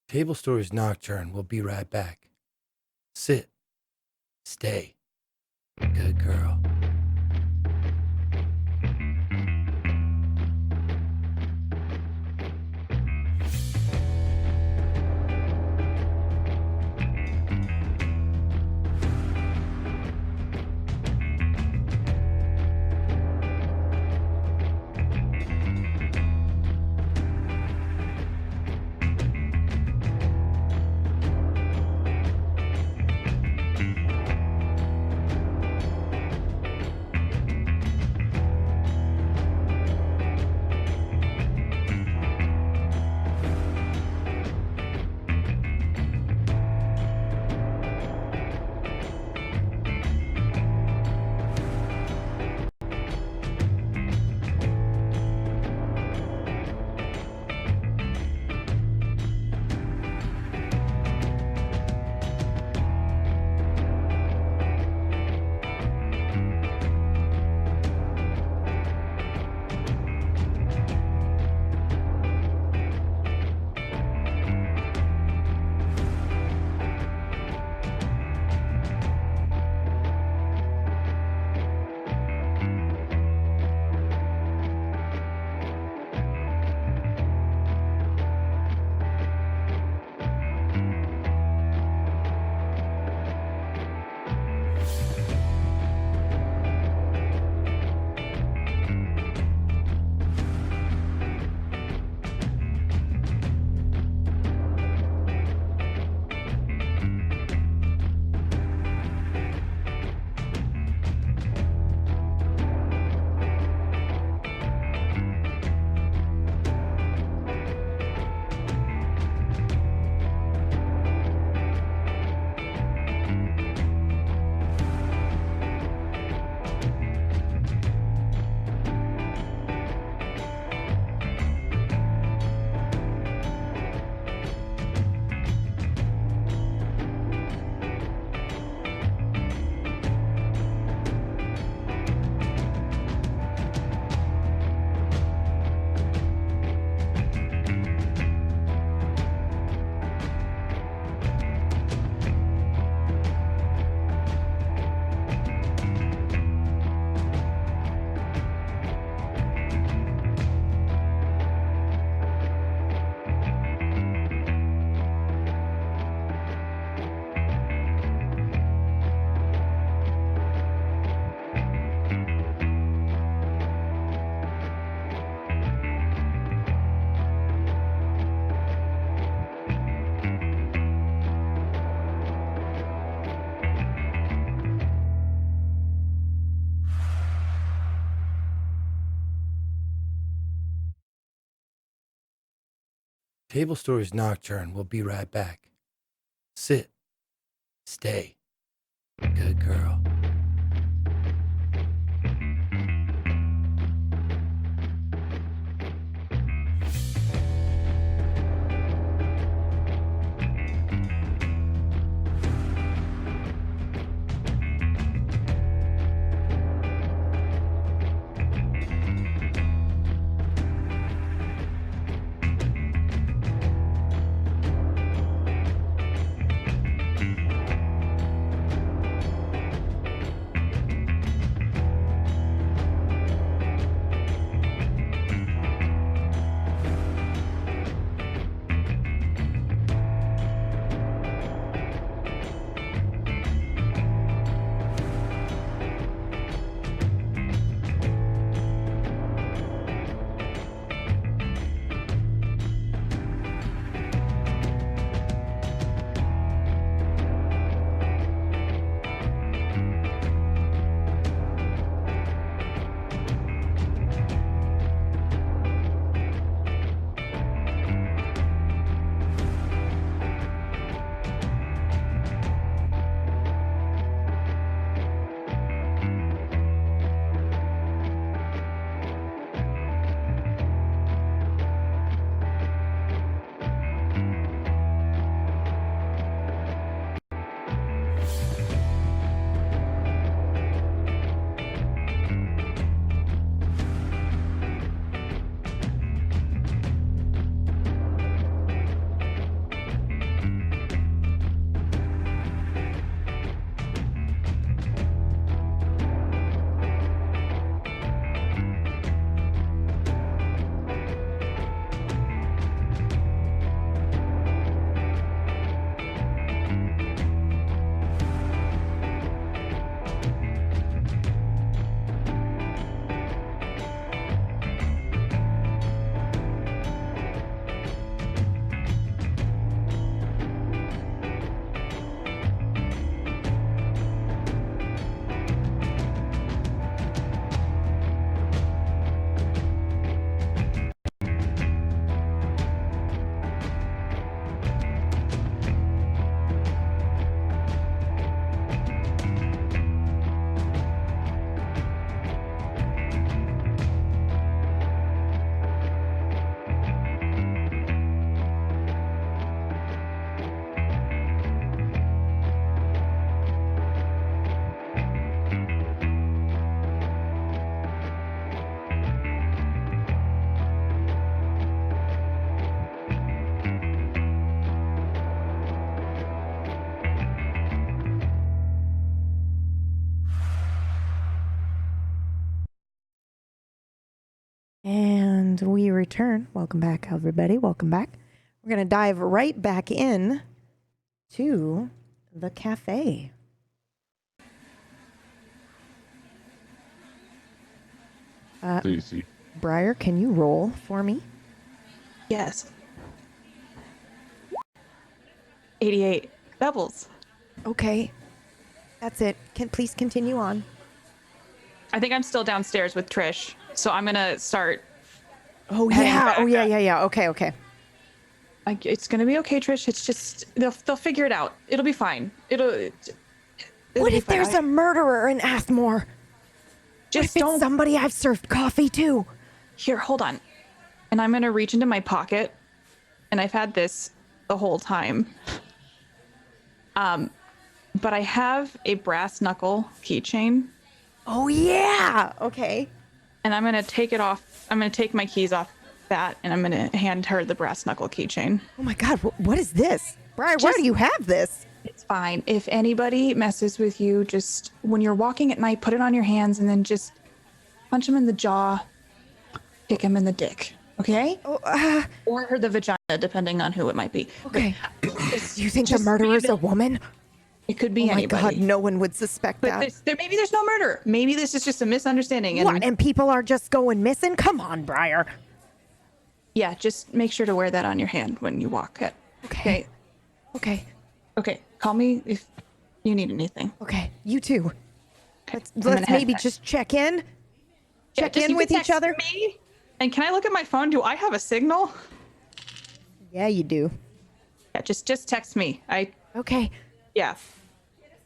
Table Stories Nocturne. We'll be right back. Sit. Stay. Good girl. Table Stories Nocturne. We'll be right back. Sit. Stay. Good girl. And we return. Welcome back, everybody. Welcome back. We're going to dive right back in to the cafe. Easy. Briar, can you roll for me? Yes. 88 doubles. Okay. That's it. Please continue on. I think I'm still downstairs with Trish, so I'm gonna start. Oh heading yeah. back Oh yeah. up. Yeah. Yeah. Okay. Okay. It's gonna be okay, Trish. It's just they'll figure it out. It'll be fine. It'll What be if fine. there's a murderer in Athmore? Just what if don't. it's somebody I've served coffee to? Here, hold on. And I'm gonna reach into my pocket, and I've had this the whole time. But I have a brass knuckle keychain. Oh yeah. Okay. And I'm gonna take it off. I'm gonna take my keys off that, and I'm gonna hand her the brass knuckle keychain. Oh my God. What is this, Briar? Why do you have this? It's fine. If anybody messes with you, just when you're walking at night, put it on your hands, and then just punch them in the jaw, kick him in the dick. Okay? Oh, or the vagina, depending on who it might be. Okay. Do you think the murderer's a woman? It could be oh my anybody. God, no one would suspect But that. maybe there's no murder. Maybe this is just a misunderstanding. What? And people are just going missing? Come on, Briar. Yeah, just make sure to wear that on your hand when you walk. Okay. Okay. Call me if you need anything. Okay. You too. Okay. Let's maybe just check in. Check in with each other. Me? And can I look at my phone? Do I have a signal? Yeah, you do. Yeah, just text me. Okay. Yeah.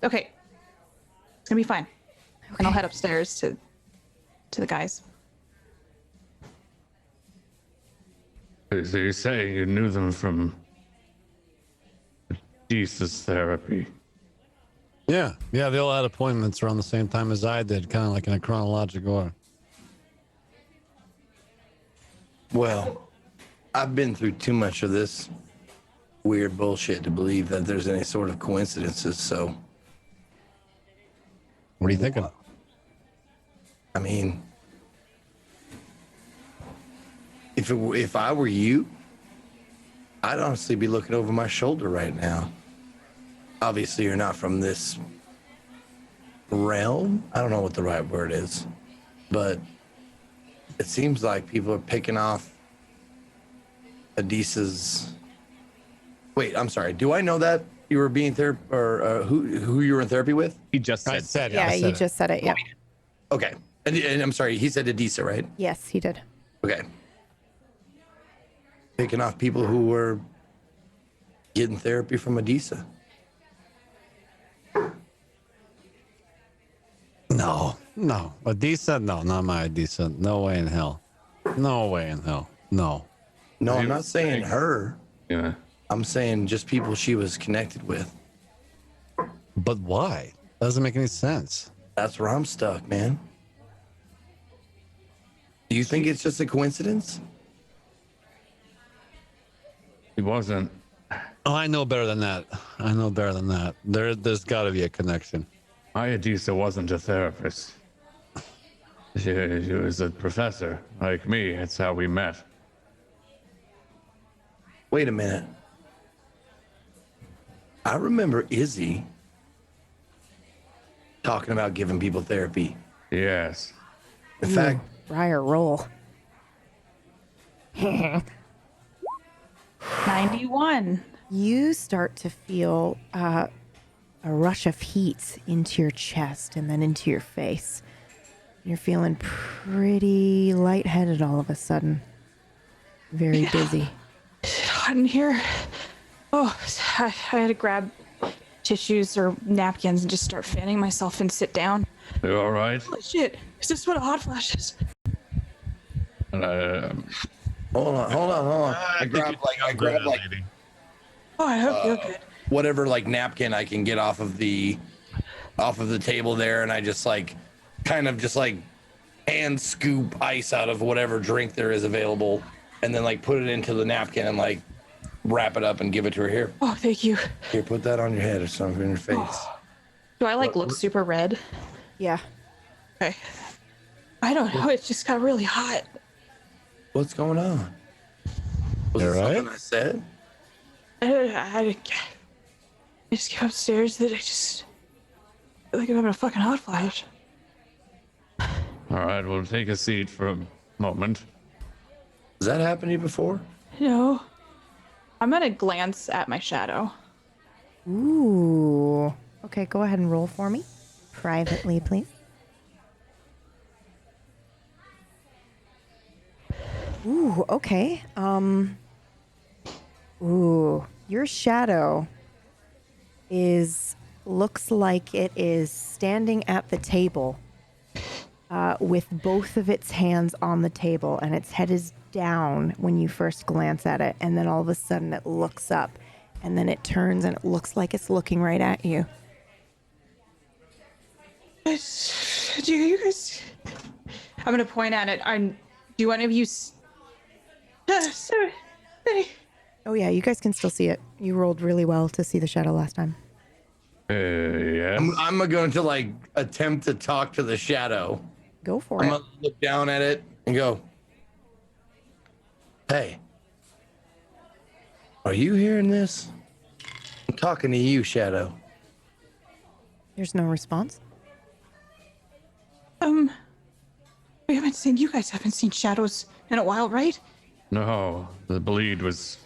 Okay. It's gonna be fine. Okay. And I'll head upstairs to the guys. So you're saying you knew them from Jesus therapy? Yeah. Yeah, they all had appointments around the same time as I did, kind of like in a chronological order. Well, I've been through too much of this weird bullshit to believe that there's any sort of coincidences, so. What are you thinking? I mean, if I were you, I'd honestly be looking over my shoulder right now. Obviously, you're not from this realm. I don't know what the right word is, but it seems like people are picking off Adisa's. Wait, I'm sorry. Do I know that you were being or who you were in therapy with? He just said. I said Yeah, you just said it. Yeah. Okay, and I'm sorry. He said Adisa, right? Yes, he did. Okay. Picking off people who were getting therapy from Adisa. No. Adisa? No, not my Adisa. No way in hell. No way in hell. No. No, I'm not saying her. Yeah. I'm saying just people she was connected with. But why? Doesn't make any sense. That's where I'm stuck, man. Do you think it's just a coincidence? He wasn't. Oh, I know better than that. There's got to be a connection. My Adisa wasn't a therapist. She was a professor, like me. That's how we met. Wait a minute. I remember Izzy talking about giving people therapy. Yes. In fact, Briar, roll. 91. You start to feel a rush of heat into your chest and then into your face. You're feeling pretty lightheaded all of a sudden. Very dizzy. Hot in here. Oh, I had to grab tissues or napkins and just start fanning myself and sit down. You all right? Holy shit. Is this what a hot flash is? And hold on. I grab like Oh, I hope you're good. whatever like napkin I can get off of the table there, and I just like kind of just like hand scoop ice out of whatever drink there is available, and then like put it into the napkin and like wrap it up and give it to her. Here. Oh, thank you. Here, put that on your head or something in your face. Do I like look super red? Yeah. Okay. I don't know. It just got really hot. What's going on? Was You it all right? something I said? I just go upstairs that I just feel like I'm having a fucking hot flash. All right, we'll take a seat for a moment. Has that happened to you before? No. I'm gonna glance at my shadow. Ooh. Okay, go ahead and roll for me. Privately, please. Ooh, okay. Ooh, your shadow looks like it is standing at the table with both of its hands on the table, and its head is down when you first glance at it, and then all of a sudden it looks up, and then it turns and it looks like it's looking right at you. Do you guys? I'm gonna point at it. Do one of you? Sorry. Oh yeah, you guys can still see it. You rolled really well to see the shadow last time. Yes. I'm going to like attempt to talk to the shadow. Go for I'm it. gonna look down at it and go, "Hey, are you hearing this? I'm talking to you, Shadow." There's no response. You guys haven't seen shadows in a while, right? No, the bleed was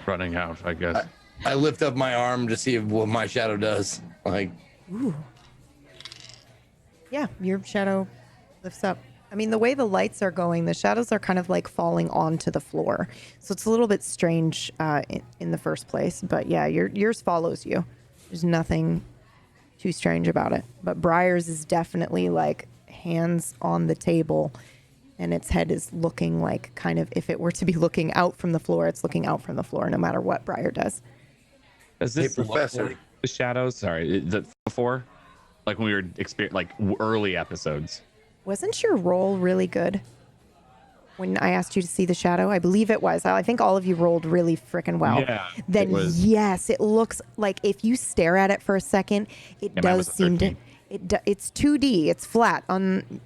running out, I guess. I lift up my arm to see what my shadow does. Like, Ooh. Yeah, your shadow lifts up. I mean, the way the lights are going, the shadows are kind of like falling onto the floor. So it's a little bit strange in the first place. But yeah, yours follows you. There's nothing too strange about it. But Briar's is definitely like hands on the table, and its head is looking like kind of, if it were to be looking out from the floor, it's looking out from the floor no matter what Briar does. Does this Professor. look like the shadows? Sorry, before, like when we were early episodes. Wasn't your roll really good when I asked you to see the shadow? I believe it was. I think all of you rolled really freaking well. Yeah, Then it was. yes, it looks like if you stare at it for a second, it Yeah, mine does was a seem to. 13. It's 2D. It's flat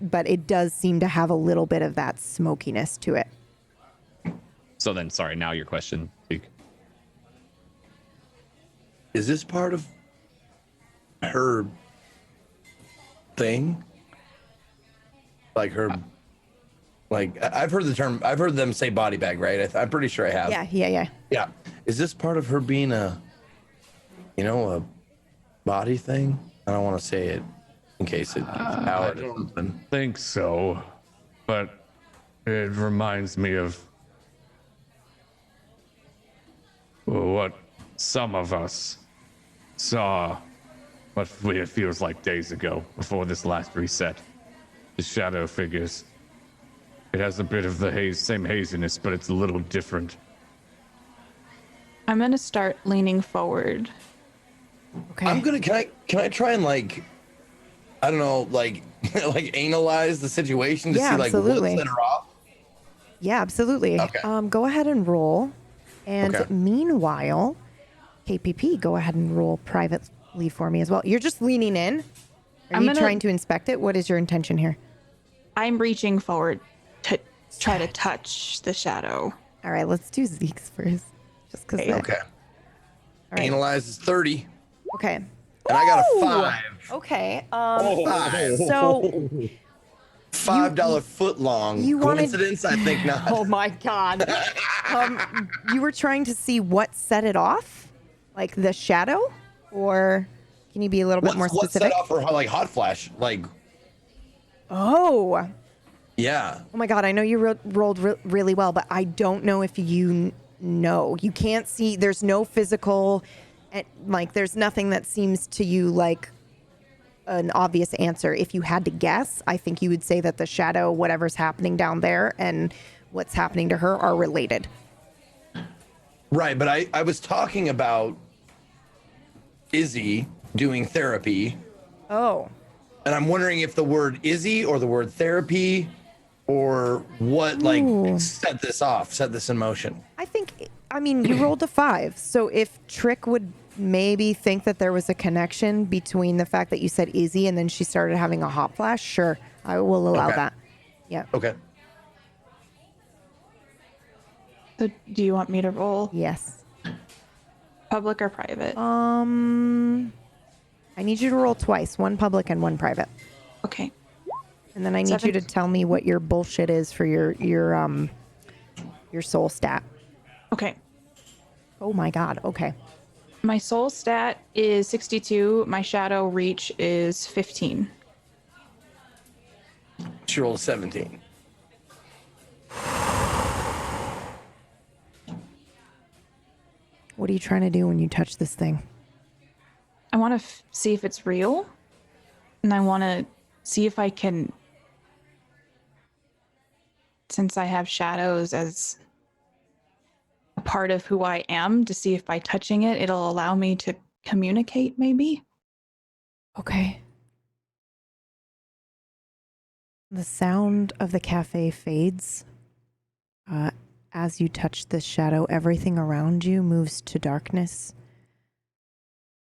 but it does seem to have a little bit of that smokiness to it. So then, sorry. Now your question. Zeke. is this part of her thing? Like her, like I've heard them say body bag, right? I'm pretty sure I have. Yeah. Is this part of her being a body thing? I don't want to say it in case it's I Howard or don't something. think so, but it reminds me of what some of us saw, what it feels like days ago, before this last reset. The shadow figures. It has a bit of the same haziness, but it's a little different. I'm gonna start leaning forward. Okay. Can I try and like, I don't know, like like analyze the situation to Yeah, see like absolutely. what set her off? Yeah, absolutely. Okay. Go ahead and roll. And Okay. meanwhile, KPP, go ahead and roll privately for me as well. You're just leaning in. Are I'm you gonna- trying to inspect it? What is your intention here? I'm reaching forward to try to touch the shadow. All right, let's do Zeke's first. Just because. Okay. right. Analyze is 30, Okay. and I got a Ooh! 5. Okay. Five. So $5 foot long. you wanted- Coincidence? I think not. Oh my God. You were trying to see what set it off? Like the shadow? Or can you be a little bit more What specific? set off her like hot flash? Like, Oh. yeah. Oh my God. I know you rolled really well, but I don't know if you know. You can't see. There's no physical, like there's nothing that seems to you like an obvious answer. If you had to guess, I think you would say that the shadow, whatever's happening down there and what's happening to her are related. Right, but I was talking about Izzy doing therapy, Oh. and I'm wondering if the word Izzy or the word therapy or what like Ooh. set this in motion. I mean, you rolled a 5. So if Trick would maybe think that there was a connection between the fact that you said Izzy and then she started having a hot flash, sure, I will allow Okay. that. Yeah. Okay. So do you want me to roll Yes. public or private? I need you to roll twice, one public and one private. Okay. And then I need you to tell me what your bullshit is for your soul stat. Okay. Oh my god. Okay. My soul stat is 62. My shadow reach is 15. She rolled a 17. What are you trying to do when you touch this thing? I want to see if it's real. And I want to see if I can, since I have shadows as a part of who I am, to see if by touching it, it'll allow me to communicate, maybe. Okay. The sound of the cafe fades. As you touch this shadow, everything around you moves to darkness.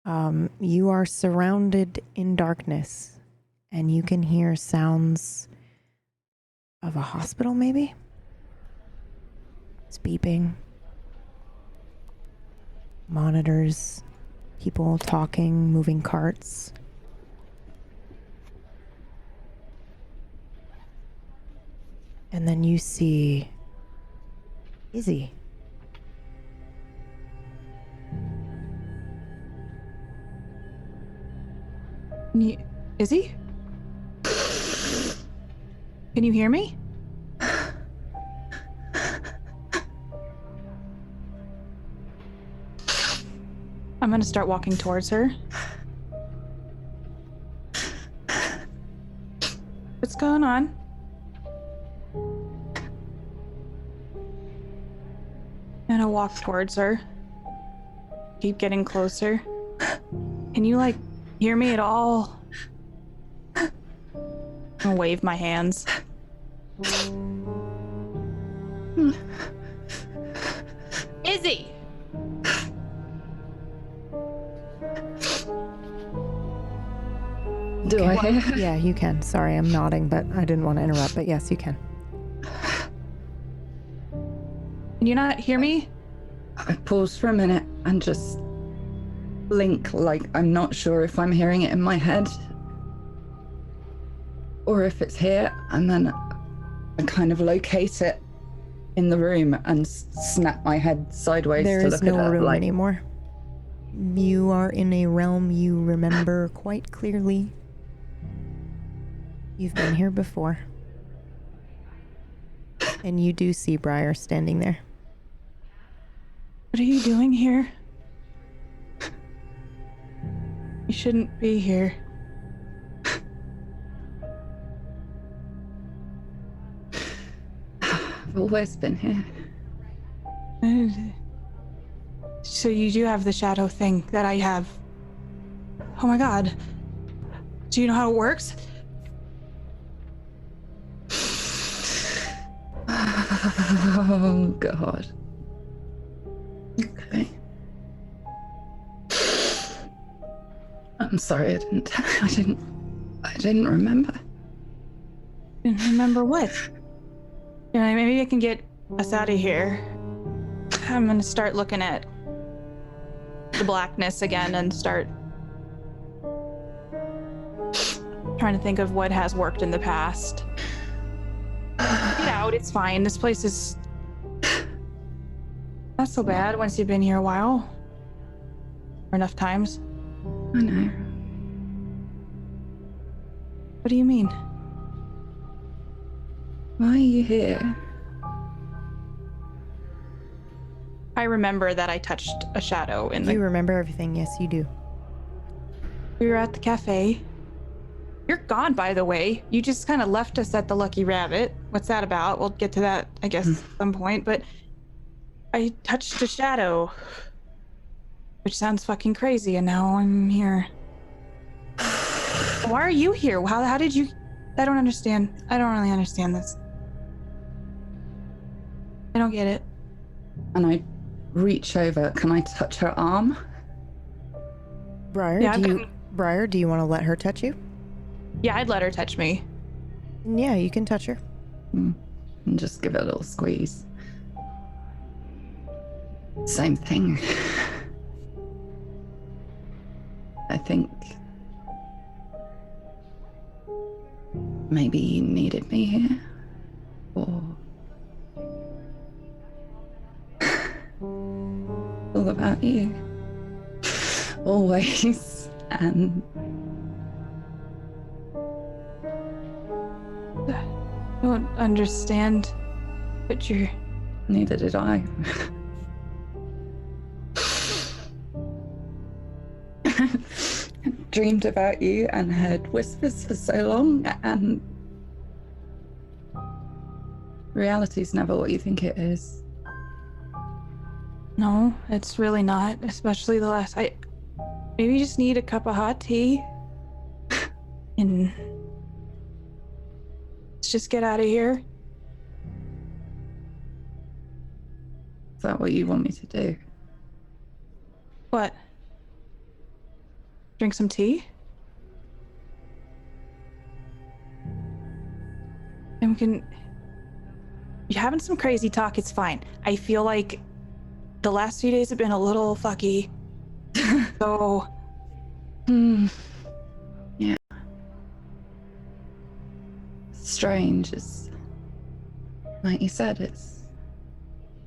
You are surrounded in darkness, and you can hear sounds of a hospital, maybe? It's beeping. Monitors, people talking, moving carts. And then you see Izzy. Izzy? Can you hear me? I'm gonna start walking towards her. What's going on? I'm gonna walk towards her. Keep getting closer. Can you, like, hear me at all? I'm gonna wave my hands. Izzy! Do I hear? Yeah, you can. Sorry, I'm nodding, but I didn't want to interrupt, but yes, you can. Can you not hear me? I pause for a minute and just blink, like I'm not sure if I'm hearing it in my head or if it's here, and then I kind of locate it in the room and snap my head sideways There to is look no at it. room Like, anymore. You are in a realm you remember quite clearly. You've been here before. And you do see Briar standing there. What are you doing here? You shouldn't be here. I've always been here. So you do have the shadow thing that I have. Oh my god. Do you know how it works? Oh god. Okay. I'm sorry, I didn't remember. Didn't remember what? Yeah, maybe I can get us out of here. I'm gonna start looking at the blackness again and start trying to think of what has worked in the past. Get out, it's fine. This place is not so bad once you've been here a while. Or enough times. I know. What do you mean? Why are you here? I remember that I touched a shadow in the... You remember everything, yes you do. We were at the cafe. You're gone, by the way. You just kind of left us at the Lucky Rabbit. What's that about? We'll get to that, I guess, at some point. But I touched a shadow, which sounds fucking crazy, and now I'm here. Why are you here? How did you... I don't understand. I don't really understand this. I don't get it. And I reach over. Can I touch her arm? Briar, Yeah, Briar, do you want to let her touch you? Yeah, I'd let her touch me. Yeah, you can touch her. And just give it a little squeeze. Same thing. I think maybe you needed me here, or all about you. Always. And I don't understand, but you're... Neither did I. Dreamed about you and heard whispers for so long, and reality's never what you think it is. No, it's really not, especially the last... Maybe you just need a cup of hot tea. And... let's just get out of here. Is that what you want me to do? What? Drink some tea? And we can... You're having some crazy talk, it's fine. I feel like the last few days have been a little fucky. So... Yeah. Strange. It's... like you said, it's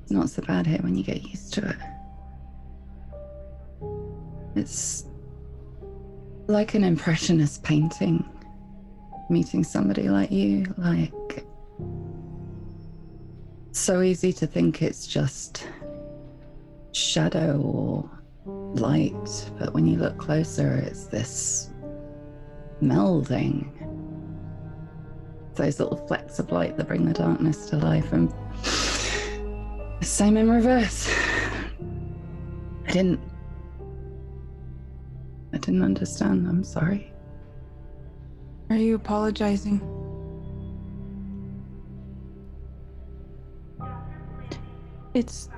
not so bad here when you get used to it. It's like an impressionist painting. Meeting somebody like you, like... so easy to think it's just shadow or light, but when you look closer, it's this melding. Those little flecks of light that bring the darkness to life, and the same in reverse. I didn't understand. I'm sorry. Are you apologizing? It's...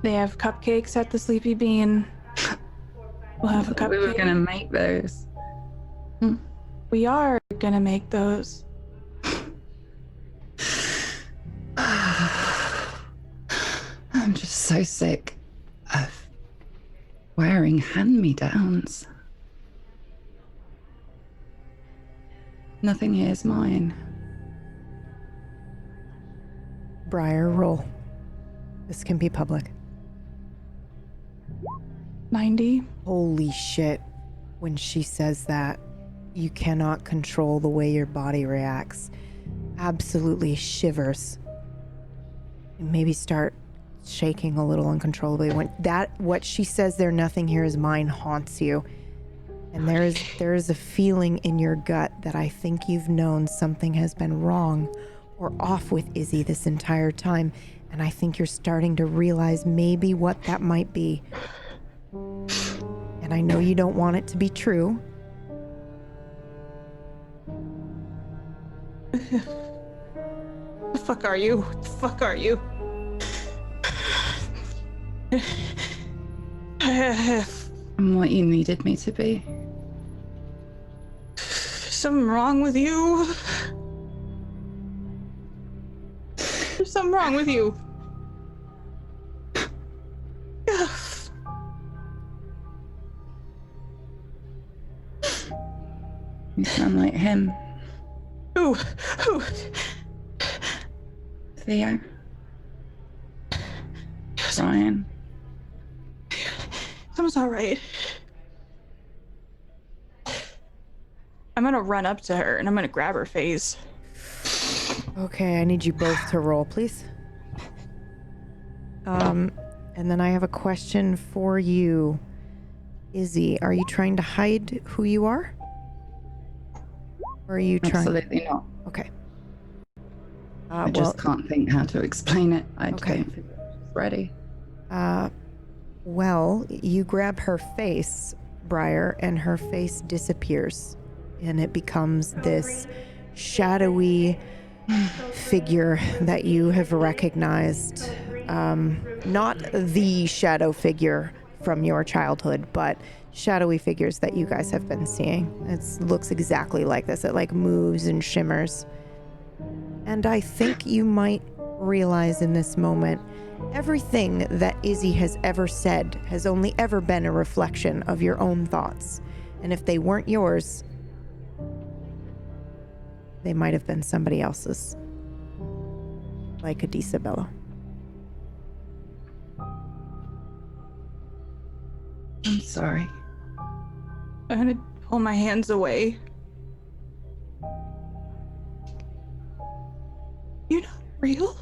They have cupcakes at the Sleepy Bean. We'll have a cupcake. We were gonna make those. We are gonna make those. I'm just so sick of wearing hand-me-downs. Nothing here is mine. Briar, roll. This can be public. 90. Holy shit. When she says that, you cannot control the way your body reacts. Absolutely shivers. And maybe start shaking a little uncontrollably. When what she says there, nothing here is mine, haunts you. And there is a feeling in your gut that I think you've known something has been wrong or off with Izzy this entire time. And I think you're starting to realize maybe what that might be. And I know you don't want it to be true. The fuck are you? The fuck are you? I'm what you needed me to be. Something wrong with you? There's something wrong with you. You sound like him. Who? Theo. Ryan. Something's all right. I'm gonna run up to her and I'm gonna grab her face. Okay, I need you both to roll, please. And then I have a question for you. Izzy, are you trying to hide who you are? Or are you trying... Absolutely not. Okay. I just can't think how to explain it. I don't think it's ready. Well, you grab her face, Briar, and her face disappears. And it becomes this shadowy figure that you have recognized. Not the shadow figure from your childhood, but shadowy figures that you guys have been seeing. It looks exactly like this. It like moves and shimmers. And I think you might realize in this moment everything that Izzy has ever said has only ever been a reflection of your own thoughts. And if they weren't yours, they might have been somebody else's. Like Adisabella. I'm sorry. I'm gonna pull my hands away. You're not real?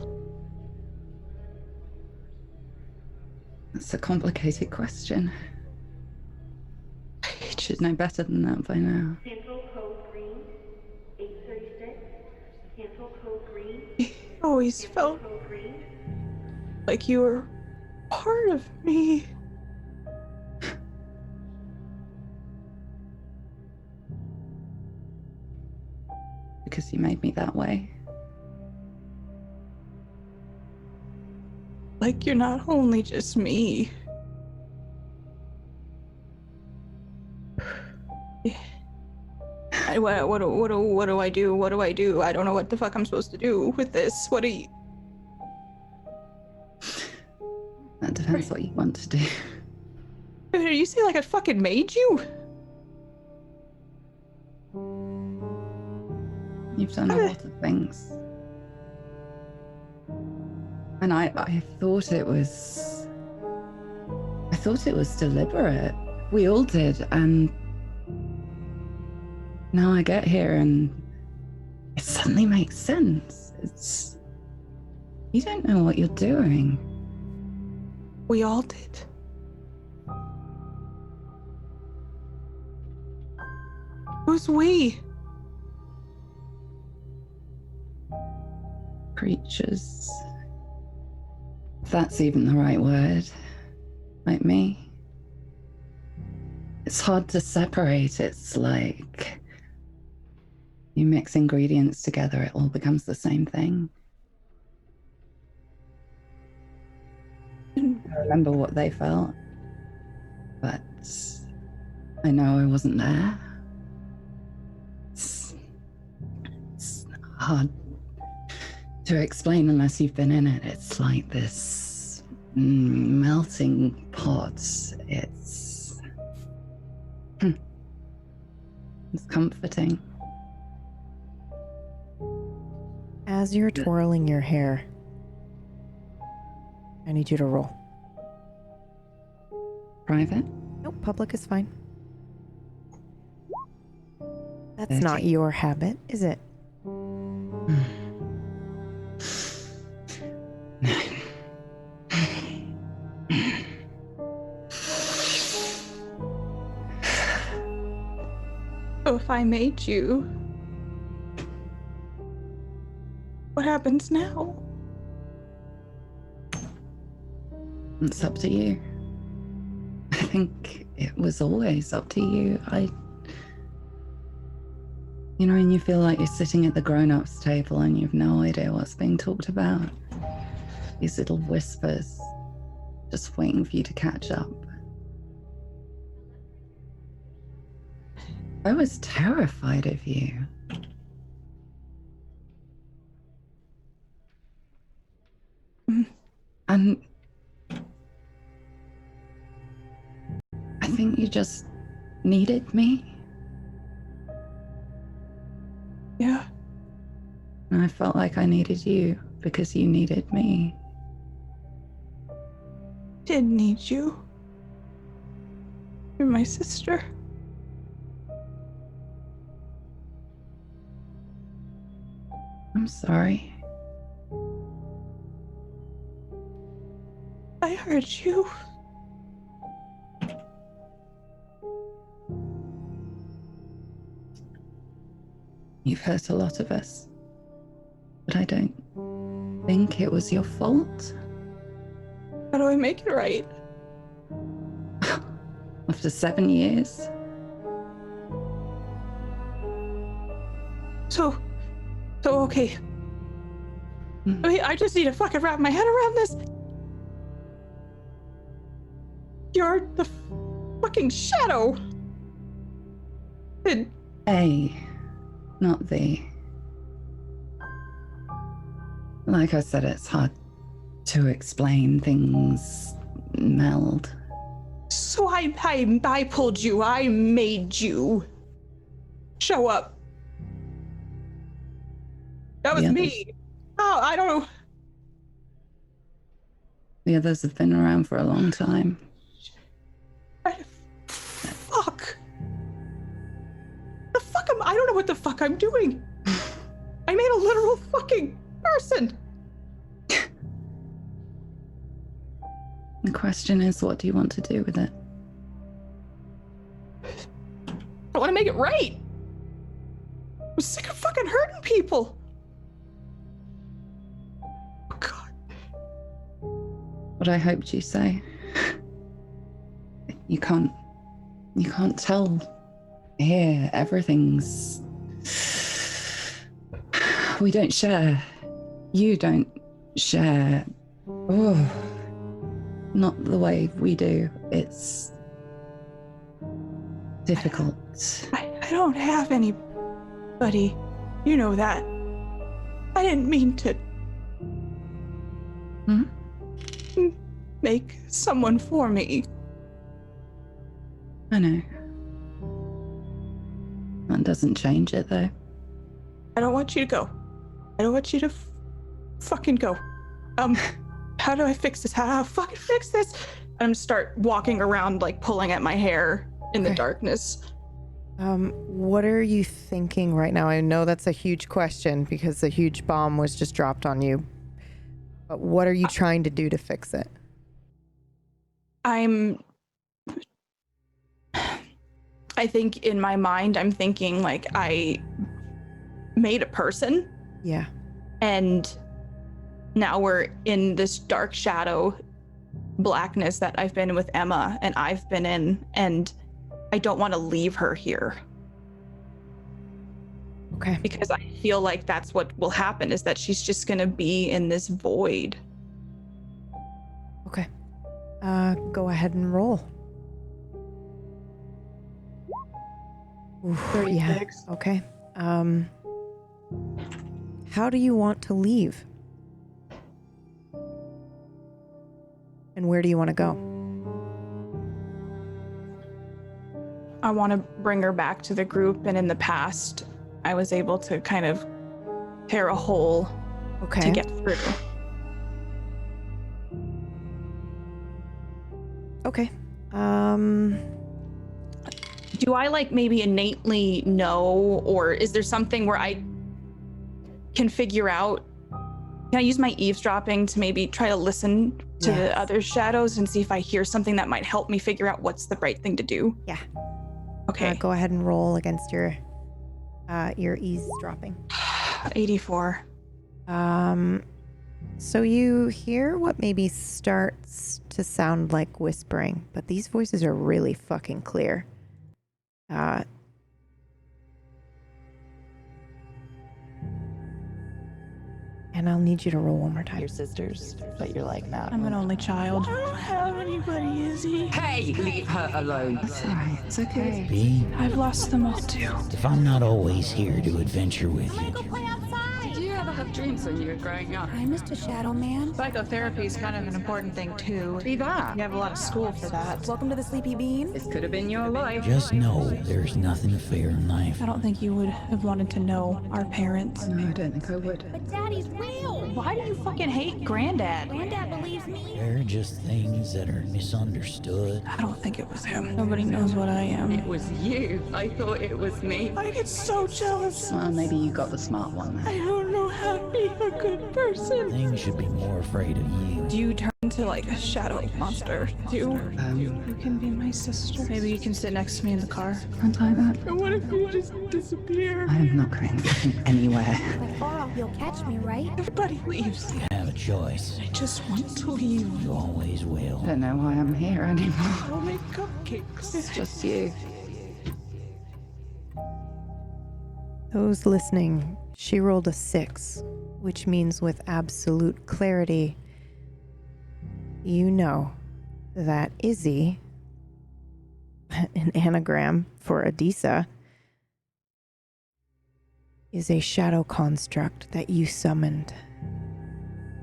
That's a complicated question. I should know better than that by now. Cancel code green, 836. Cancel code green. I always felt Code green. like you were part of me. Because you made me that way. Like you're not only just me. What do I do? What do I do? I don't know what the fuck I'm supposed to do with this. What do you... That depends what you want to do. You say like I fucking made you? You've done a lot of things. And I thought it was... I thought it was deliberate. We all did, and... Now I get here and it suddenly makes sense. It's... You don't know what you're doing. We all did. Who's we? Creatures. If that's even the right word. Like me. It's hard to separate. It's like you mix ingredients together, it all becomes the same thing. I remember what they felt, but I know I wasn't there. It's hard to explain unless you've been in it. It's like this melting pot. It's comforting. As you're twirling your hair, I need you to roll. Private? Nope, public is fine. That's 30. not your habit, is it? So if I made you, what happens now? It's up to you. I think it was always up to you. You know, when you feel like you're sitting at the grown-ups table and you've no idea what's being talked about. These little whispers, just waiting for you to catch up. I was terrified of you. And I think you just needed me. Yeah. And I felt like I needed you because you needed me. Did need you. You're my sister. I'm sorry. I heard you. You've hurt a lot of us. But I don't think it was your fault. How do I make it right? After 7 years? So okay. I just need to fucking wrap my head around this. You're the fucking shadow. A, not the. Like I said, it's hard to explain. Things meld. So I pulled you. I made you show up. That was me. Oh, I don't know. The others have been around for a long time. Fuck. The fuck I don't know what the fuck I'm doing. I made a literal fucking person. The question is, what do you want to do with it? I want to make it right. I'm sick of fucking hurting people. Oh, God. What I hoped you say. You can't tell here. Everything's... We don't share. You don't share. Oh, not the way we do. It's difficult. I don't have anybody. You know that. I didn't mean to make someone for me. I know. That doesn't change it, though. I don't want you to go. I don't want you to fucking go. How do I fix this? How do I fucking fix this? I'm gonna start walking around, like pulling at my hair in the darkness. What are you thinking right now? I know that's a huge question because a huge bomb was just dropped on you. But what are you trying to do to fix it? I think in my mind, I'm thinking like I made a person. Yeah. And now we're in this dark shadow blackness that I've been with Emma and I've been in, and I don't want to leave her here. Okay. Because I feel like that's what will happen, is that she's just going to be in this void. Okay. Go ahead and roll. Oof, 36. Yeah. Okay. How do you want to leave? And where do you want to go? I want to bring her back to the group, and in the past, I was able to kind of tear a hole to get through. Okay. Do I like maybe innately know, or is there something where I can figure out? Can I use my eavesdropping to maybe try to listen to the other shadows and see if I hear something that might help me figure out what's the right thing to do? Yeah. Okay. Go ahead and roll against your eavesdropping. 84. So you hear what maybe starts to sound like whispering, but these voices are really fucking clear. And I'll need you to roll one more time. Your sisters, but you're like not. I'm an only child. I don't have anybody, Izzy. Hey, leave her alone. It's alright. It's okay. B, I've lost them all too. if I'm not always here to adventure with you, Did you ever have dreams when you were growing up? Hi, Mr. Shadow Man. Psychotherapy is kind of an important thing too. Be that. You have a lot of school for that. Welcome to the Sleepy Bean. This could have been your life. just know there's nothing fair in life. I don't think you would have wanted to know our parents. No, I don't think I would. But Daddy's real. Why do you fucking hate Granddad? Granddad believes me. They're just things that are misunderstood. I don't think it was him. Nobody knows what I am. It was you. I thought it was me. I get so jealous. Well, maybe you got the smart one then. I don't know how to be a good person. Things should be more afraid of you. Do you turn into like a shadow monster too? You can be my sister. Maybe you can sit next to me in the car. Untie that. And what if you just disappear? I'm not going anywhere. But far off, you'll catch me, right? Everybody leaves. You have a choice. I just want to leave. You always will. I don't know why I'm here anymore. I'll make cupcakes. It's just you. Those listening, she rolled a 6, which means with absolute clarity, you know that Izzy, an anagram for Adisa, is a shadow construct that you summoned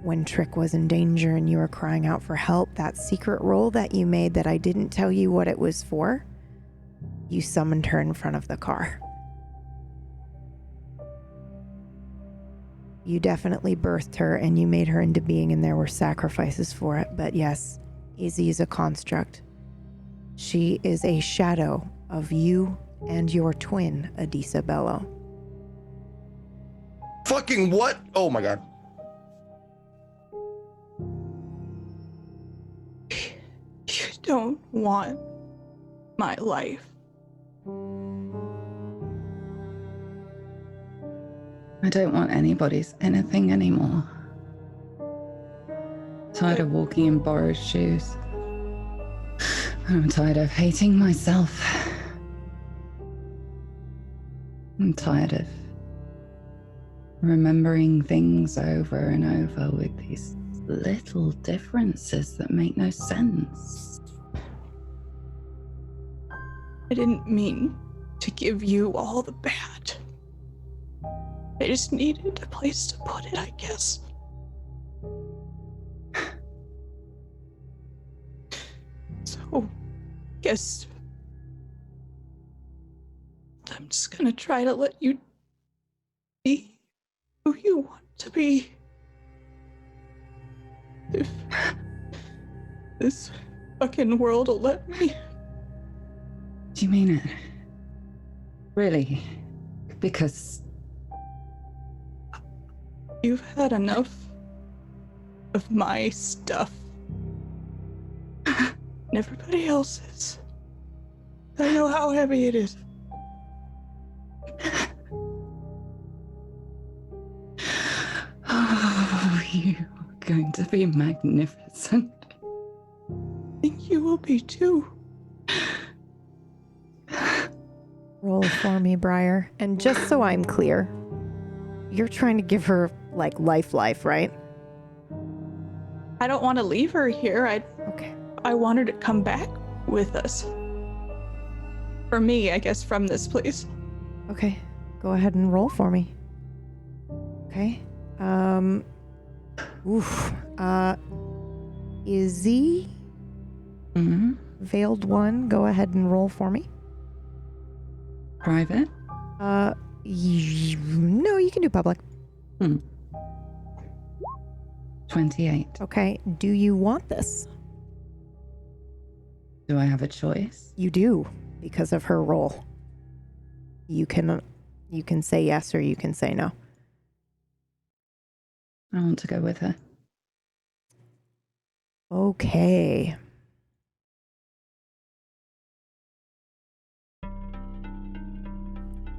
when Trick was in danger and you were crying out for help, that secret roll that you made that I didn't tell you what it was for, you summoned her in front of the car. You definitely birthed her and you made her into being, and there were sacrifices for it. But yes, Izzy is a construct. She is a shadow of you and your twin, Adisa Bello. Fucking what? Oh my god. You don't want my life. I don't want anybody's anything anymore. Tired of walking in borrowed shoes. I'm tired of hating myself. I'm tired of remembering things over and over with these little differences that make no sense. I didn't mean to give you all the bad. I just needed a place to put it, I guess. So, guess I'm just gonna try to let you be who you want to be. If this fucking world will let me. Do you mean it? Really? Because you've had enough of my stuff. And everybody else's. I know how heavy it is. Oh, you are going to be magnificent. I think you will be too. Roll for me, Briar. And just so I'm clear, you're trying to give her, like, life, right? I don't want to leave her here. I want her to come back with us. For me, I guess, from this place. Okay, go ahead and roll for me. Okay. Izzy? Mm-hmm. Veiled one, go ahead and roll for me. Private? No, you can do public. 28. Okay, do you want this? Do I have a choice? You do, because of her role. You can say yes or you can say no. I want to go with her. Okay.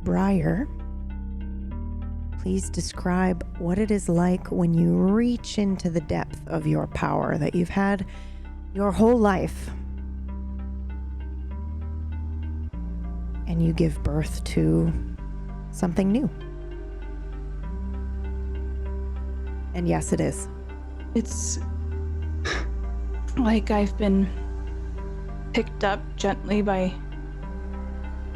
Briar, please describe what it is like when you reach into the depth of your power that you've had your whole life and you give birth to something new. And yes, it is. It's like I've been picked up gently by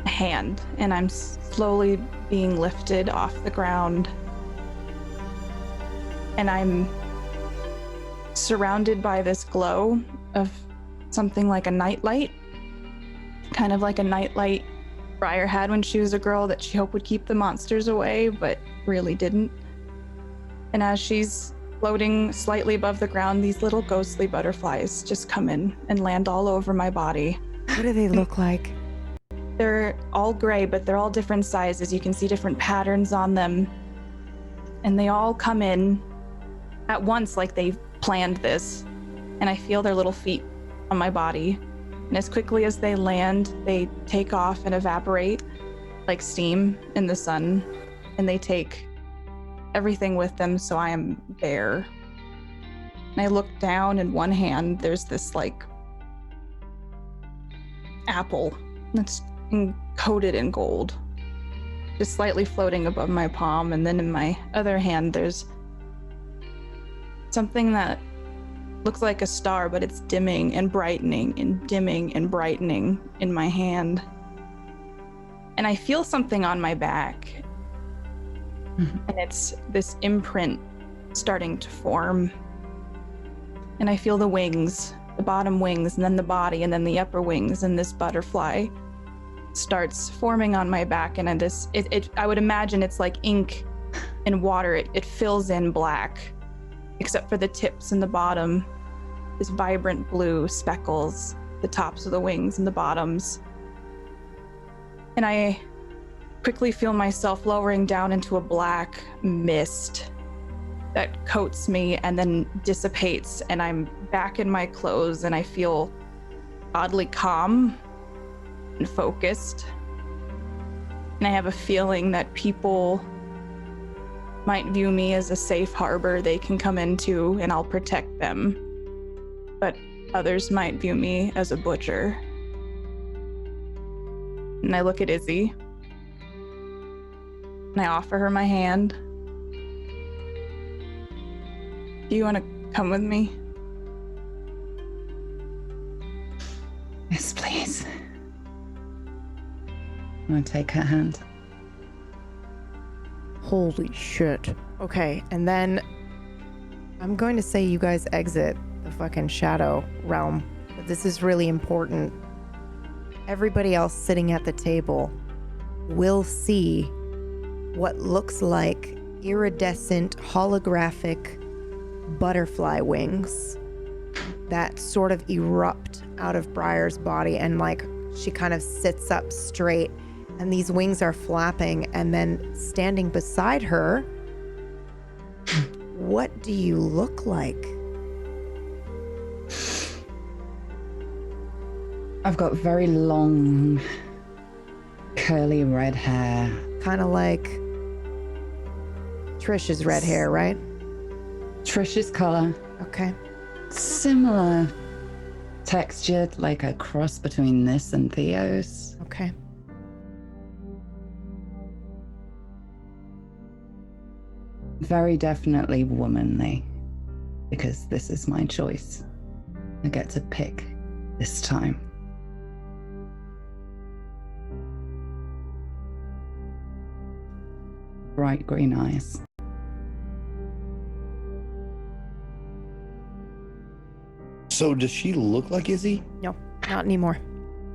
a hand, and I'm slowly being lifted off the ground. And I'm surrounded by this glow of something like a nightlight, kind of like a nightlight Briar had when she was a girl that she hoped would keep the monsters away, but really didn't. And as she's floating slightly above the ground, these little ghostly butterflies just come in and land all over my body. What do they look like? They're all gray, but they're all different sizes. You can see different patterns on them. And they all come in at once like they've planned this. And I feel their little feet on my body. And as quickly as they land, they take off and evaporate like steam in the sun. And they take everything with them, so I am bare. And I look down, in one hand, there's this like apple that's coated in gold, just slightly floating above my palm. And then in my other hand, there's something that looks like a star, but it's dimming and brightening and dimming and brightening in my hand. And I feel something on my back. And it's this imprint starting to form. And I feel the wings, the bottom wings, and then the body, and then the upper wings, and this butterfly starts forming on my back. And I would imagine it's like ink and water. It fills in black, except for the tips and the bottom, this vibrant blue speckles, the tops of the wings and the bottoms. And I quickly feel myself lowering down into a black mist that coats me and then dissipates, and I'm back in my clothes, and I feel oddly calm and focused. And I have a feeling that people might view me as a safe harbor they can come into and I'll protect them. But others might view me as a butcher. And I look at Izzy and I offer her my hand. Do you want to come with me? Yes, please. I'm gonna take her hand. Holy shit. Okay, and then I'm going to say you guys exit the fucking shadow realm, but this is really important. Everybody else sitting at the table will see what looks like iridescent holographic butterfly wings that sort of erupt out of Briar's body, and like she kind of sits up straight and these wings are flapping, and then standing beside her, what do you look like? I've got very long, curly red hair. Kind of like Trish's red hair, right? Trish's color. Okay. Similar textured, like a cross between this and Theo's. Okay. Very definitely womanly, because this is my choice. I get to pick this time. Bright green eyes. So does she look like Izzy? No, not anymore.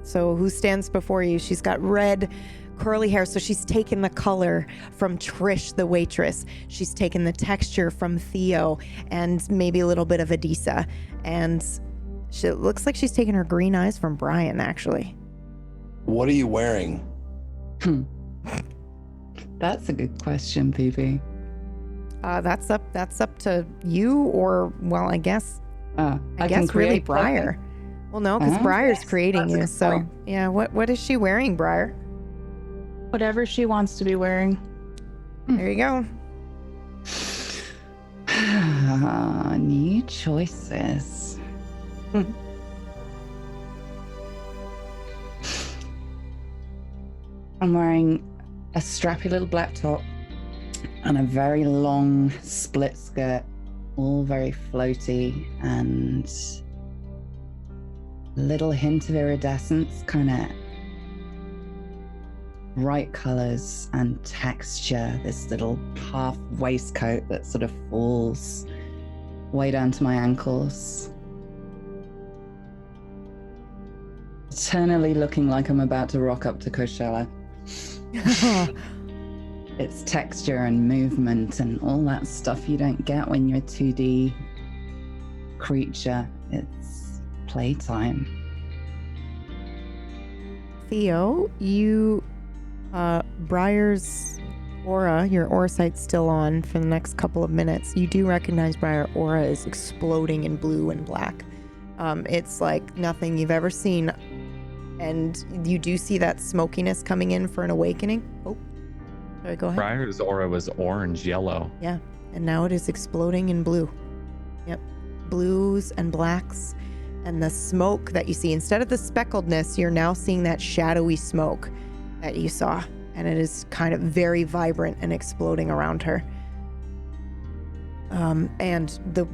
So who stands before you? She's got red curly hair, so she's taken the color from Trish, the waitress. She's taken the texture from Theo and maybe a little bit of Adisa. And it looks like she's taken her green eyes from Brian, actually. What are you wearing? That's a good question, PB. That's up to you, or, well, I guess I guess really Briar. Well, no, because Briar's creating you. So point. yeah, what is she wearing, Briar? Whatever she wants to be wearing. There you go. New choices. I'm wearing a strappy little black top and a very long split skirt, all very floaty, and little hint of iridescence, kind of bright colors and texture. This little half waistcoat that sort of falls way down to my ankles. Eternally looking like I'm about to rock up to Coachella. It's texture and movement and all that stuff you don't get when you're a 2D creature. It's playtime. Theo, you, Briar's aura, your aura sight's still on for the next couple of minutes. You do recognize Briar aura is exploding in blue and black. It's like nothing you've ever seen. And you do see that smokiness coming in for an awakening. Oh, sorry, go ahead. Briar's aura was orange yellow. Yeah, and now it is exploding in blue. Yep, blues and blacks. And the smoke that you see, instead of the speckledness, you're now seeing that shadowy smoke that you saw. And it is kind of very vibrant and exploding around her. And the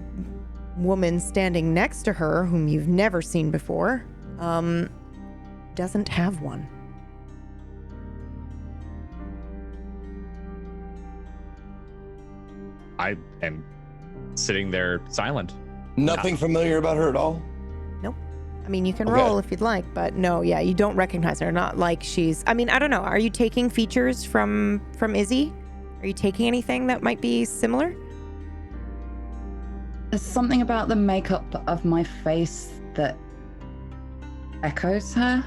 woman standing next to her, whom you've never seen before, doesn't have one. I am sitting there silent. Nothing familiar about her at all? Nope. I mean, you can Okay. roll if you'd like, but no, yeah, you don't recognize her. Not like she's. I mean, I don't know. Are you taking features from Izzy? Are you taking anything that might be similar? There's something about the makeup of my face that echoes her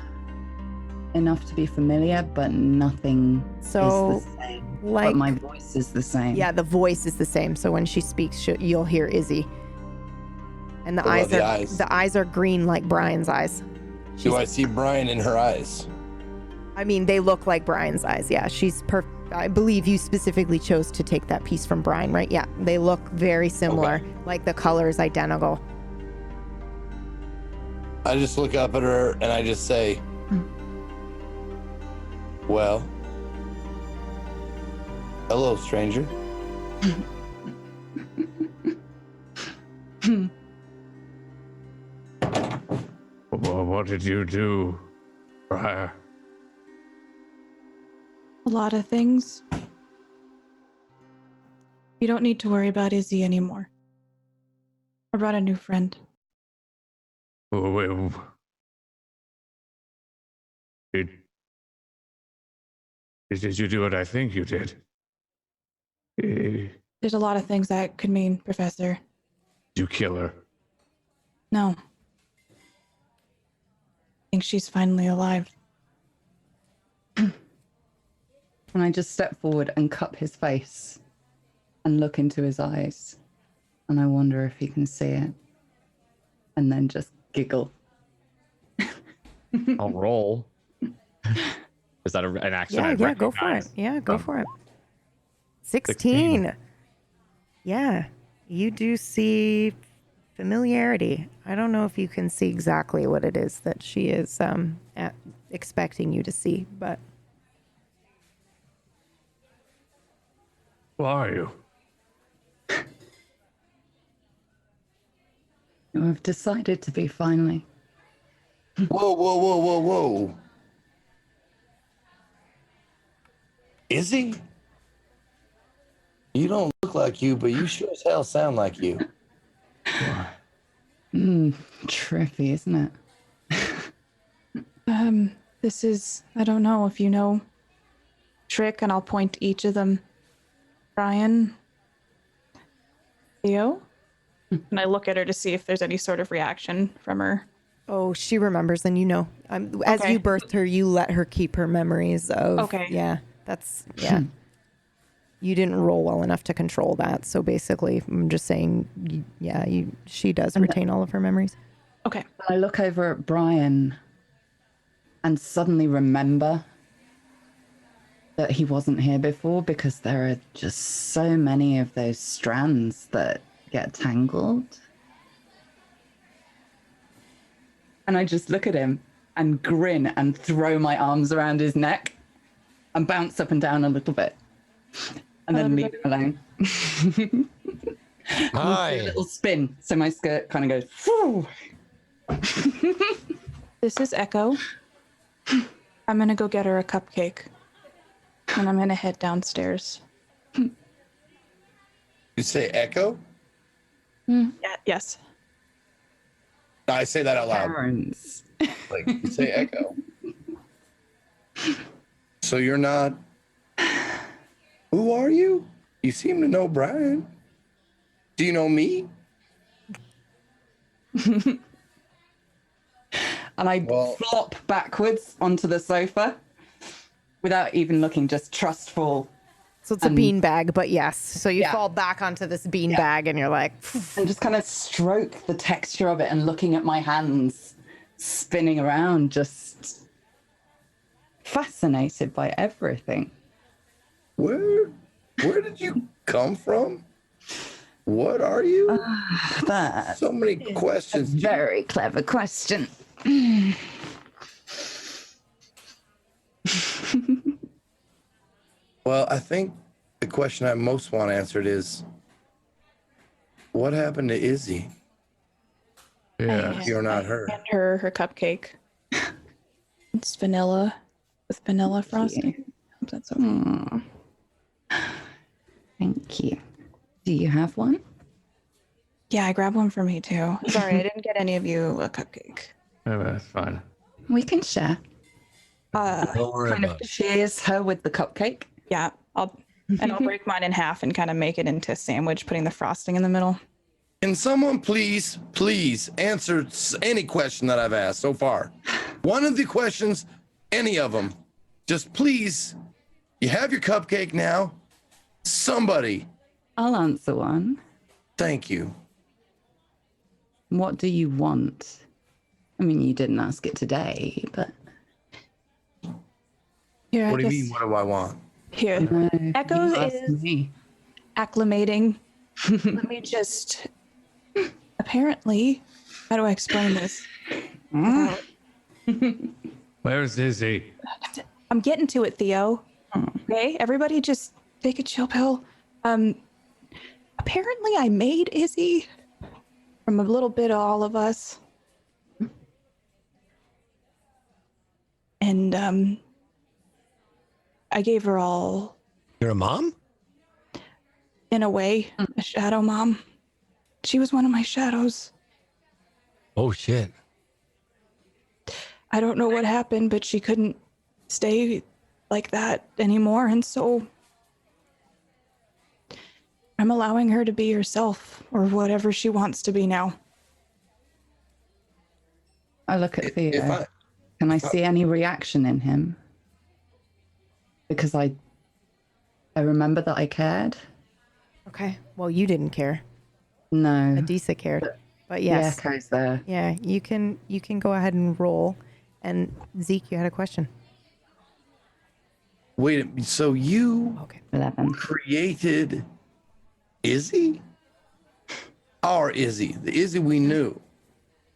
enough to be familiar, but nothing So, is the same. like, but my voice is the same. Yeah, the voice is the same. So when she speaks, you'll hear Izzy. And the What eyes about are the eyes? the eyes are green like Brian's eyes. Do I see Brian in her eyes? I mean, they look like Brian's eyes. Yeah, she's I believe you specifically chose to take that piece from Brian, right? Yeah, they look very similar. Okay. Like the color is identical. I just look up at her and I just say, well, hello, stranger. What did you do, Briar? A lot of things. You don't need to worry about Izzy anymore. I brought a new friend. Oh, wait. Did you do what I think you did? Did There's a lot of things that could mean, Professor. you kill her? No. I think she's finally alive. And I just step forward and cup his face and look into his eyes. And I wonder if he can see it. And then just giggle. I'll roll. Is that an action? Yeah, I yeah, go for it. recognize? Yeah, go for it. 16. Yeah, you do see familiarity. I don't know if you can see exactly what it is that she is expecting you to see, but Who are you? I've decided to be finally. Whoa, whoa, whoa, whoa, whoa. Izzy? You don't look like you, but you sure as hell sound like you. Trippy, isn't it? This is, I don't know if you know Trick, and I'll point to each of them. Brian, Theo, and I look at her to see if there's any sort of reaction from her. oh, she remembers, and you know, as Okay. you birthed her, you let her keep her memories of. Okay. Yeah, that's yeah. You didn't roll well enough to control that, so basically, I'm just saying, she does retain all of her memories. Okay. I look over at Brian and suddenly remember that he wasn't here before, because there are just so many of those strands that get tangled. And I just look at him and grin and throw my arms around his neck and bounce up and down a little bit. And then leave him alone. Hi. A little spin. So my skirt kind of goes, whew. This is Echo. I'm gonna go get her a cupcake. And I'm gonna head downstairs. You say echo? Yeah, yes. No, I say that out loud. Parents. Like, you say echo. So you're not. Who are you? You seem to know Brian. Do you know me? And I flop backwards onto the sofa without even looking, just trustful. So it's a bean bag, but yes. So you fall back onto this bean bag, and you're like, and just kind of stroke the texture of it and looking at my hands spinning around, just fascinated by everything. Where did you come from? What are you? That so many questions. Very clever question. Well, I think the question I most want answered is, what happened to Izzy? Yeah. You're not her. And her cupcake. It's vanilla with vanilla frosting. Hope that's okay. Thank you. Do you have one? Yeah, I grabbed one for me too. Sorry, I didn't get any of you a cupcake. Oh, that's fine. We can share. Don't worry Kind of about it. cheers her with the cupcake. Yeah, I'll break mine in half and kind of make it into a sandwich, putting the frosting in the middle. Can someone please answer any question that I've asked so far? One of the questions, any of them. Just please, you have your cupcake now. Somebody. I'll answer one. Thank you. What do you want? I mean, you didn't ask it today, but... Here, What do you mean, what do I want? Here, No, Echoes you asked is me. acclimating. Let me just... Apparently, how do I explain this? Where's Izzy? I'm getting to it, Theo. Okay, everybody just take a chill pill. Apparently I made Izzy from a little bit of all of us. And I gave her all, You're a mom? in a way, a shadow mom. She was one of my shadows. Oh shit. I don't know what happened, but she couldn't stay like that anymore, and so I'm allowing her to be herself, or whatever she wants to be now. I look at Theo. Can I see any reaction in him? Because I remember that I cared. Okay. Well, you didn't care. No. Adisa cared. But yes. Yeah, Echo's there. Yeah, you can go ahead and roll. And Zeke, you had a question. Wait, so you 11. created Izzy? Our Izzy, the Izzy we knew.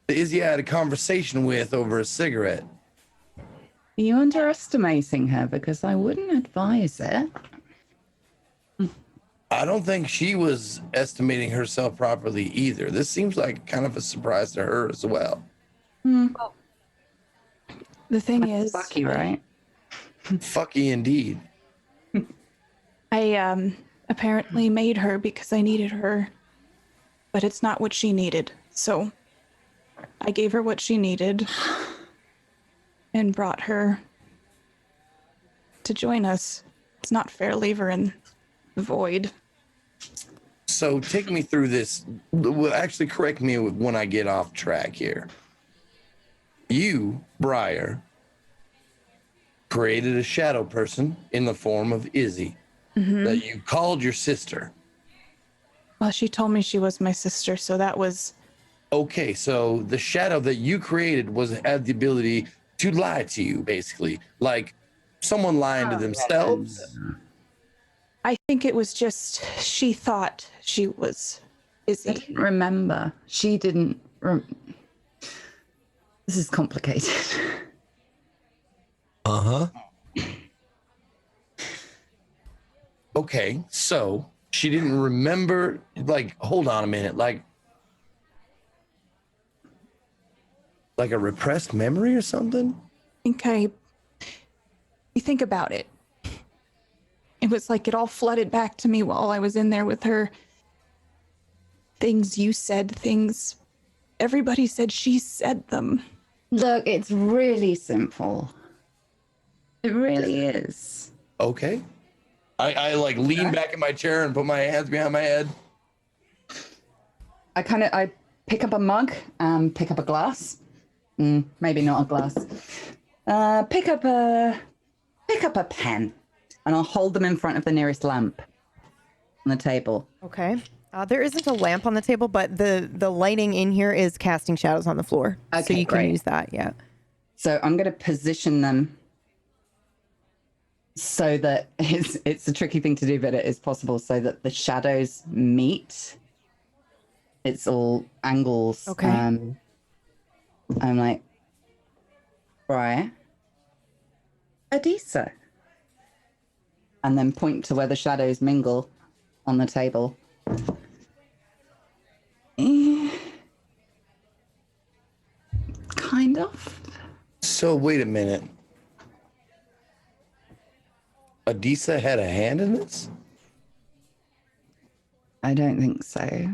The Izzy I had a conversation with over a cigarette. Are you underestimating her? Because I wouldn't advise it. I don't think she was estimating herself properly either. This seems like kind of a surprise to her as well. Well, the thing is, lucky, right? Fucky indeed. I apparently made her because I needed her, but it's not what she needed. So I gave her what she needed and brought her to join us. It's not fair, leave her in the void. So take me through this. Well, actually, correct me when I get off track here. You, Briar, created a shadow person in the form of Izzy that you called your sister. Well, she told me she was my sister, so that was... Okay, so the shadow that you created had the ability to lie to you, basically. Like someone lying to themselves. I think it was just she thought she was Izzy. I didn't remember. She didn't... This is complicated. Uh-huh. Okay, so she didn't remember, like, hold on a minute, like a repressed memory or something? You think about it. It was like it all flooded back to me while I was in there with her. Things you said, things everybody said, she said them. Look, it's really simple. It really is. Okay. I like lean back in my chair and put my hands behind my head. I pick up a mug, pick up a glass. Maybe not a glass. Pick up a pen, and I'll hold them in front of the nearest lamp on the table. Okay. There isn't a lamp on the table, but the lighting in here is casting shadows on the floor. Okay, so you can great. use that, yeah. So I'm going to position them so that it's a tricky thing to do, but it is possible, so that the shadows meet. It's all angles. Okay. I'm like, right, Adisa. And then point to where the shadows mingle on the table. Kind of. So wait a minute. Adisa had a hand in this? I don't think so.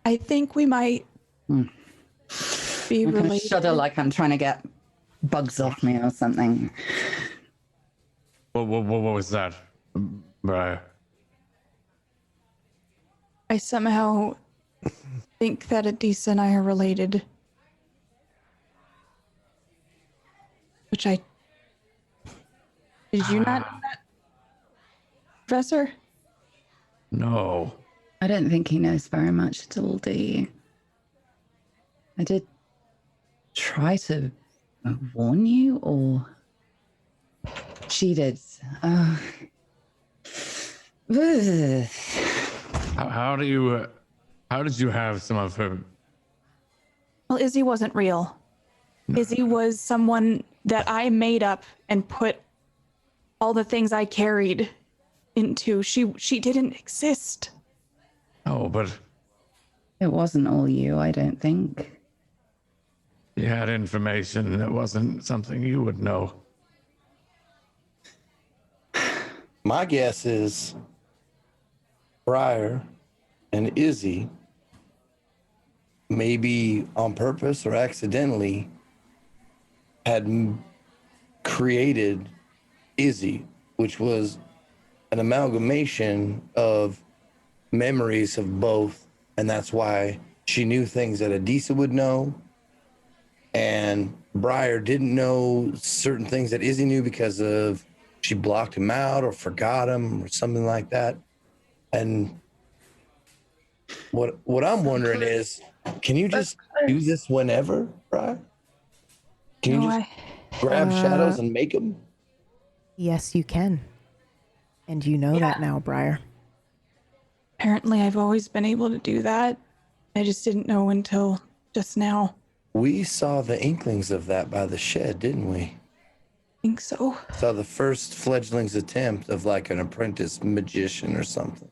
I think we might be I'm gonna related. shudder like I'm trying to get bugs off me or something. What was that, Briar? I somehow think that Adisa and I are related. Which I... Did you not know that, Professor? No. I don't think he knows very much at all, do you? I did try to warn you, or she did. How did you have some of her? Well, Izzy wasn't real. Izzy was someone that I made up and put all the things I carried into. She didn't exist. Oh, but it wasn't all you, I don't think. you had information that wasn't something you would know. My guess is Briar and Izzy, maybe on purpose or accidentally, had created Izzy, which was an amalgamation of memories of both, and that's why she knew things that Adisa would know, and Briar didn't know certain things that Izzy knew because of she blocked him out or forgot him or something like that. And what I'm wondering is, can you just do this whenever, Briar? Can you just grab shadows and make them? Yes, you can. And you know that now, Briar. Apparently, I've always been able to do that. I just didn't know until just now. We saw the inklings of that by the shed, didn't we? I think so. Saw the first fledgling's attempt of like an apprentice magician or something.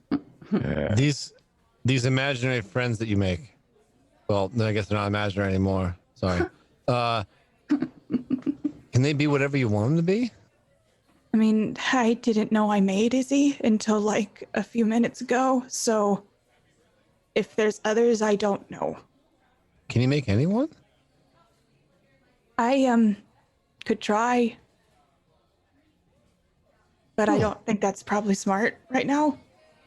Yeah. These imaginary friends that you make. Well, I guess they're not imaginary anymore. Sorry. Can they be whatever you want them to be? I mean, I didn't know I made Izzy until like a few minutes ago, so if there's others, I don't know. Can you make anyone? I could try, but I don't think that's probably smart right now.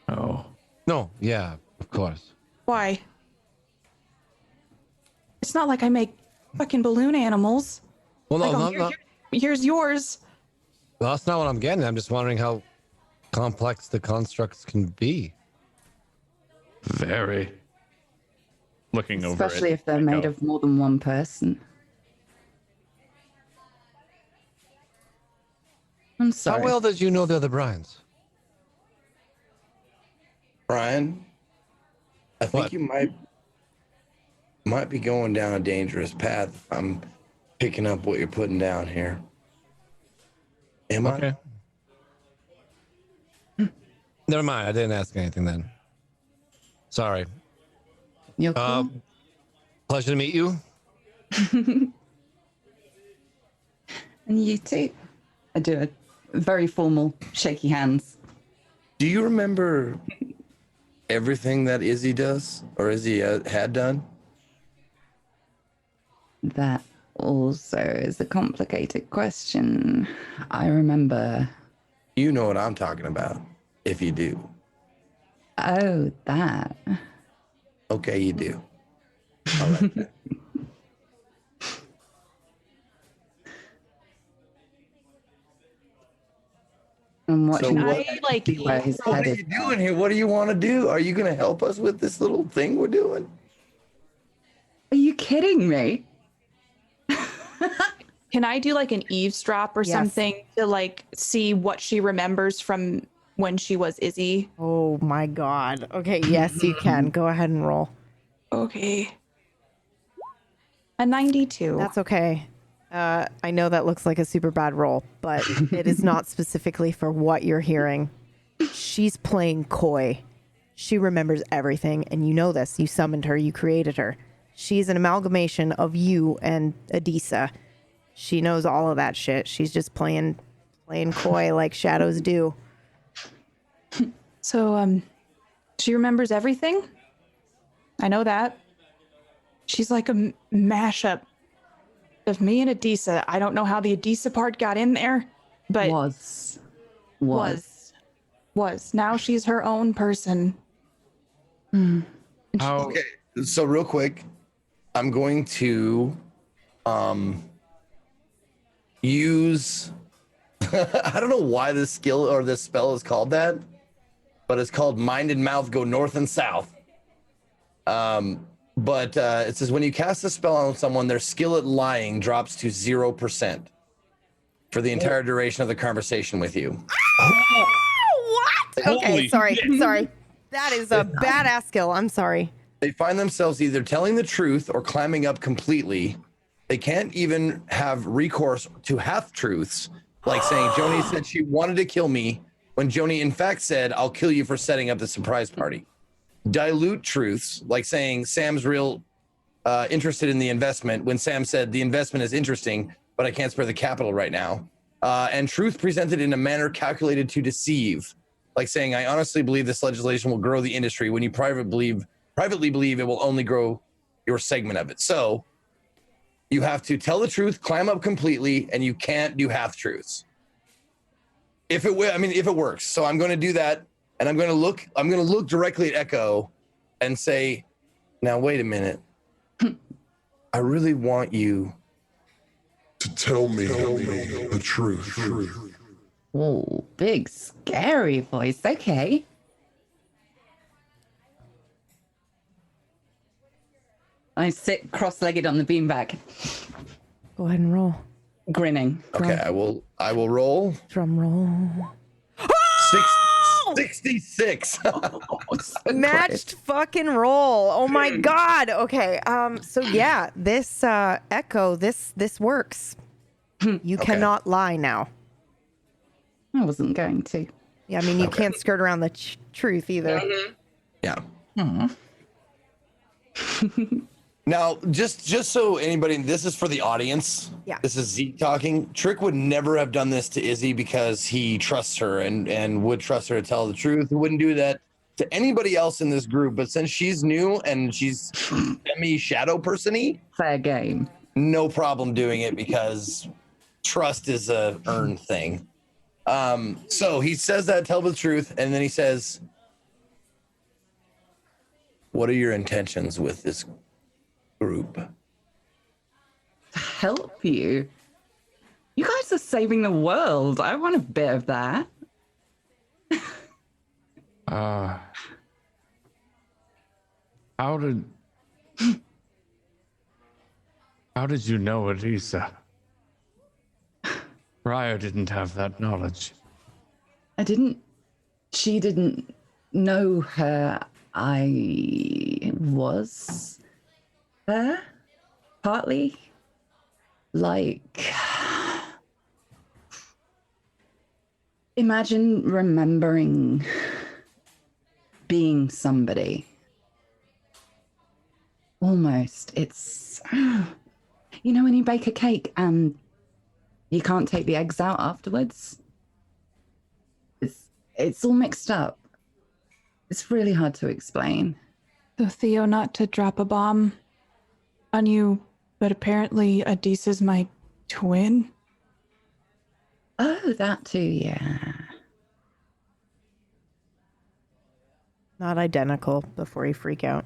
Oh. No, yeah, of course. Why? It's not like I make fucking balloon animals. Well, no, Like, no. Here's yours. Well, that's not what I'm getting. I'm just wondering how complex the constructs can be. Very. Looking over it. Especially if they're made of more than one person. I'm sorry. How well did you know the other Bryans? Brian, I think you might be going down a dangerous path. I'm picking up what you're putting down here. Am I? Never mind. I didn't ask anything then. Sorry. You're cool. Pleasure to meet you. And you too. I do a very formal shaky hands. Do you remember everything that Izzy does or Izzy had done? That also is a complicated question. I remember. You know what I'm talking about, if you do. Oh, that. Okay, you do. All right. Then. I'm watching. So Where his what head are is. you doing here? What do you want to do? Are you going to help us with this little thing we're doing? Are you kidding me? Can I do like an eavesdrop or something to like see what she remembers from when she was Izzy? Oh my god. Okay, yes, you can. Go ahead and roll. Okay. A 92. That's okay. I know that looks like a super bad roll, but it is not specifically for what you're hearing. She's playing coy. She remembers everything, and you know this. You summoned her, you created her. She's an amalgamation of you and Adisa. She knows all of that shit. She's just playing coy like shadows do. So, she remembers everything? I know that. She's like a mashup of me and Adisa. I don't know how the Adisa part got in there, but Was. Now she's her own person. Okay, so real quick, I'm going to use I don't know why this skill or this spell is called that, but it's called Mind and Mouth Go North and South. But it says when you cast a spell on someone, their skill at lying drops to 0% for the entire duration of the conversation with you. What? Okay, Holy sorry. shit. Sorry. That is a badass skill. I'm sorry. They find themselves either telling the truth or climbing up completely. They can't even have recourse to half-truths, like saying Joni said she wanted to kill me when Joni in fact said, I'll kill you for setting up the surprise party. Dilute truths, like saying Sam's real interested in the investment when Sam said the investment is interesting, but I can't spare the capital right now. And truth presented in a manner calculated to deceive, like saying, I honestly believe this legislation will grow the industry when you privately believe it will only grow your segment of it. So you have to tell the truth, climb up completely, and you can't do half truths. If it works. So I'm going to do that, and I'm going to look directly at Echo and say, now wait a minute. I really want you to tell me the truth. Oh, big scary voice. Okay. I sit cross-legged on the beanbag. Go ahead and roll. Grinning. Okay, I will roll. Drum roll. 66. Matched fucking roll. Oh my god. Okay. So yeah, this Echo, this works. You cannot lie now. I wasn't going to. Yeah, I mean you can't skirt around the truth either. Yeah. Now, just so anybody, this is for the audience. Yeah. This is Zeke talking. Trick would never have done this to Izzy because he trusts her and would trust her to tell the truth. He wouldn't do that to anybody else in this group. But since she's new and she's semi-shadow person-y, fair game. No problem doing it because trust is a earned thing. So he says that, tell the truth, and then he says, what are your intentions with this group? To help you. You guys are saving the world. I want a bit of that. How did you know Elisa? Raya didn't have that knowledge. She didn't know her. I was there, partly. Like, imagine remembering being somebody. Almost. It's, you know, when you bake a cake and you can't take the eggs out afterwards? It's all mixed up. It's really hard to explain. So Theo, not to drop a bomb on you, but apparently Adisa's my twin. Oh, that too, yeah. Not identical before you freak out.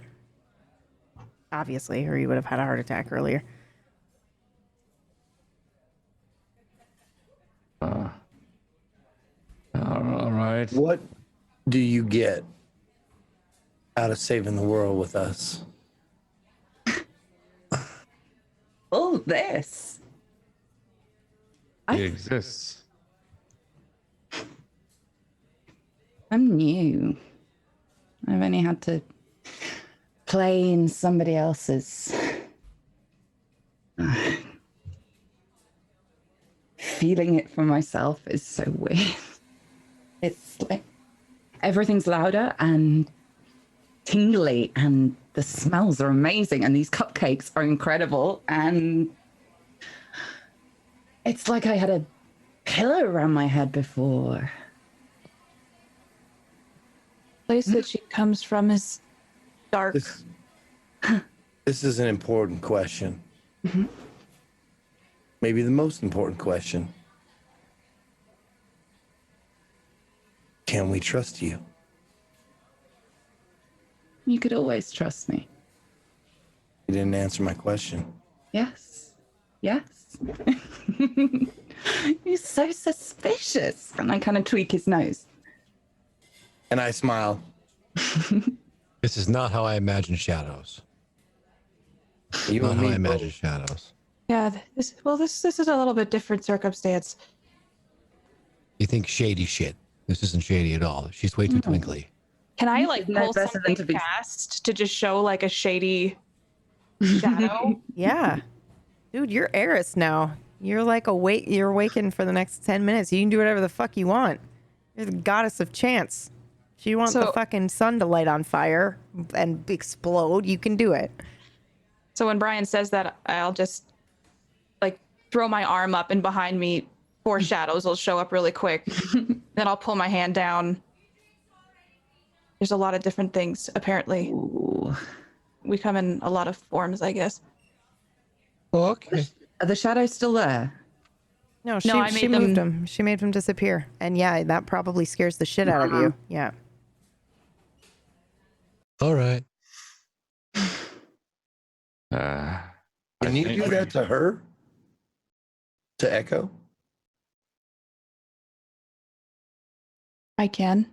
Obviously, or you would have had a heart attack earlier. All right. What do you get out of saving the world with us? All this. He exists. I'm new. I've only had to play in somebody else's. Feeling it for myself is so weird. It's like everything's louder and tingly, and the smells are amazing, and these cupcakes are incredible, and it's like I had a pillow around my head before. The place that she comes from is dark. This is an important question. Mm-hmm. Maybe the most important question. Can we trust you? You could always trust me. You didn't answer my question. Yes. Yes. You're so suspicious. And I kind of tweak his nose. And I smile. This is not how I imagine shadows. You Not and how me I imagine both. shadows. Yeah, this is a little bit different circumstance. You think shady shit. This isn't shady at all. She's way too twinkly. Can I like No pull better than something to be- fast to just show like a shady shadow? Yeah. Dude, you're Eris now. You're like you're awakened for the next 10 minutes. You can do whatever the fuck you want. You're the goddess of chance. If you want the So- fucking sun to light on fire and explode, you can do it. So when Brian says that, I'll just like throw my arm up, and behind me, 4 shadows will show up really quick. Then I'll pull my hand down. There's a lot of different things, apparently. Ooh. We come in a lot of forms, I guess. Okay. Are the shadows still there? No, I she made moved them- him. She made him disappear. And yeah, that probably scares the shit out of you. Yeah. All right. Can you do that to her? To Echo? I can.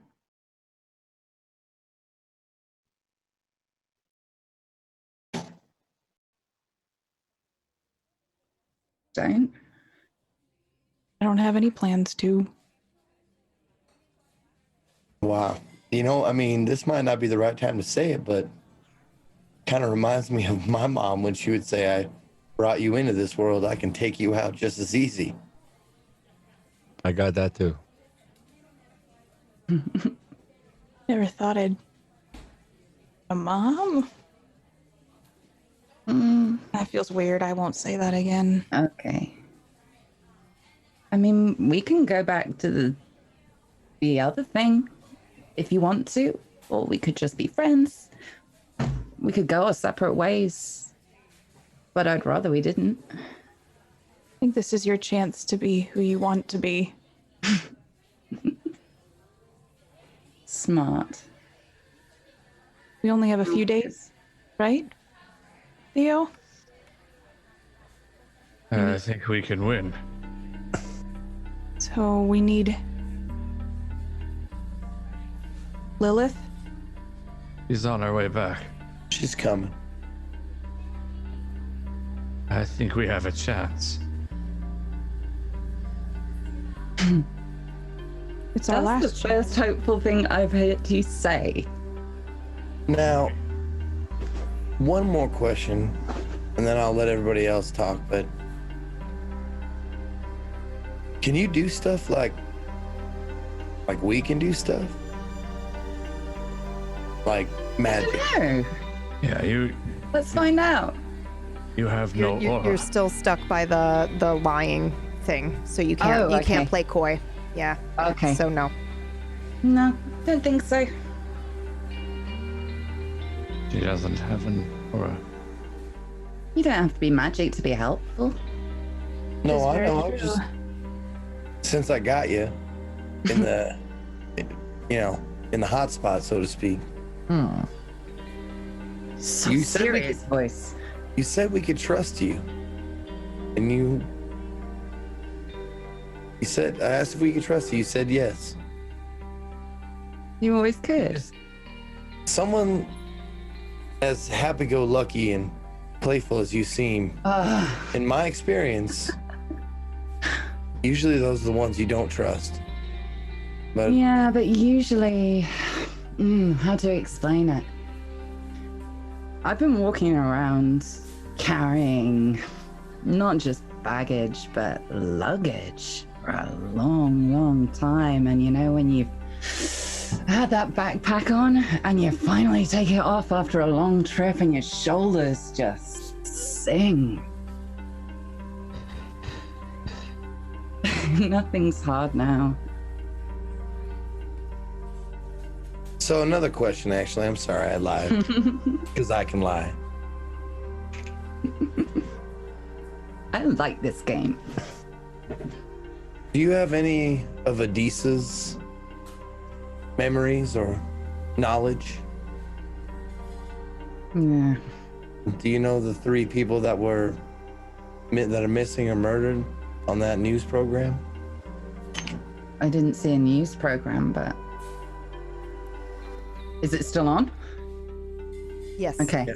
Don't. I don't have any plans to. Wow. You know, I mean, this might not be the right time to say it, but kind of reminds me of my mom when she would say, I brought you into this world. I can take you out just as easy. I got that too. Never thought I'd. A mom? That feels weird. I won't say that again. Okay. I mean, we can go back to the other thing if you want to, or we could just be friends. We could go our separate ways, but I'd rather we didn't. I think this is your chance to be who you want to be. Smart. We only have a few days, right? Theo? I think we can win. So we need Lilith? She's on her way back. She's coming. I think we have a chance. It's our last That's the first hopeful thing I've heard you say. Now, one more question, and then I'll let everybody else talk, but can you do stuff like we can do stuff? Like magic? No. Yeah, you Let's find out. you have no aura. You're still stuck by the lying thing, so you can't Oh, you can't okay. play coy. Yeah. Okay. So no. No, don't think so. She doesn't have an aura. You don't have to be magic to be helpful. No, It's I very know. I'm true. just since I got you in the, in the hot spot, so to speak. So You said we serious could- voice. You said we could trust you, and you said I asked if we could trust you. You said yes. You always could. Someone as happy-go-lucky and playful as you seem, in my experience, usually those are the ones you don't trust. But Yeah, but usually, how to explain it? I've been walking around carrying not just baggage, but luggage for a long, long time. And you know, when you've had that backpack on and you finally take it off after a long trip and your shoulders just sing. Nothing's hard now. so another question, actually, I'm sorry I lied because I can lie. I like this game. Do you have any of Adisa's memories or knowledge? Yeah. Do you know the 3 people that are missing or murdered on that news program? I didn't see a news program, but is it still on? Yes. Okay. Yeah.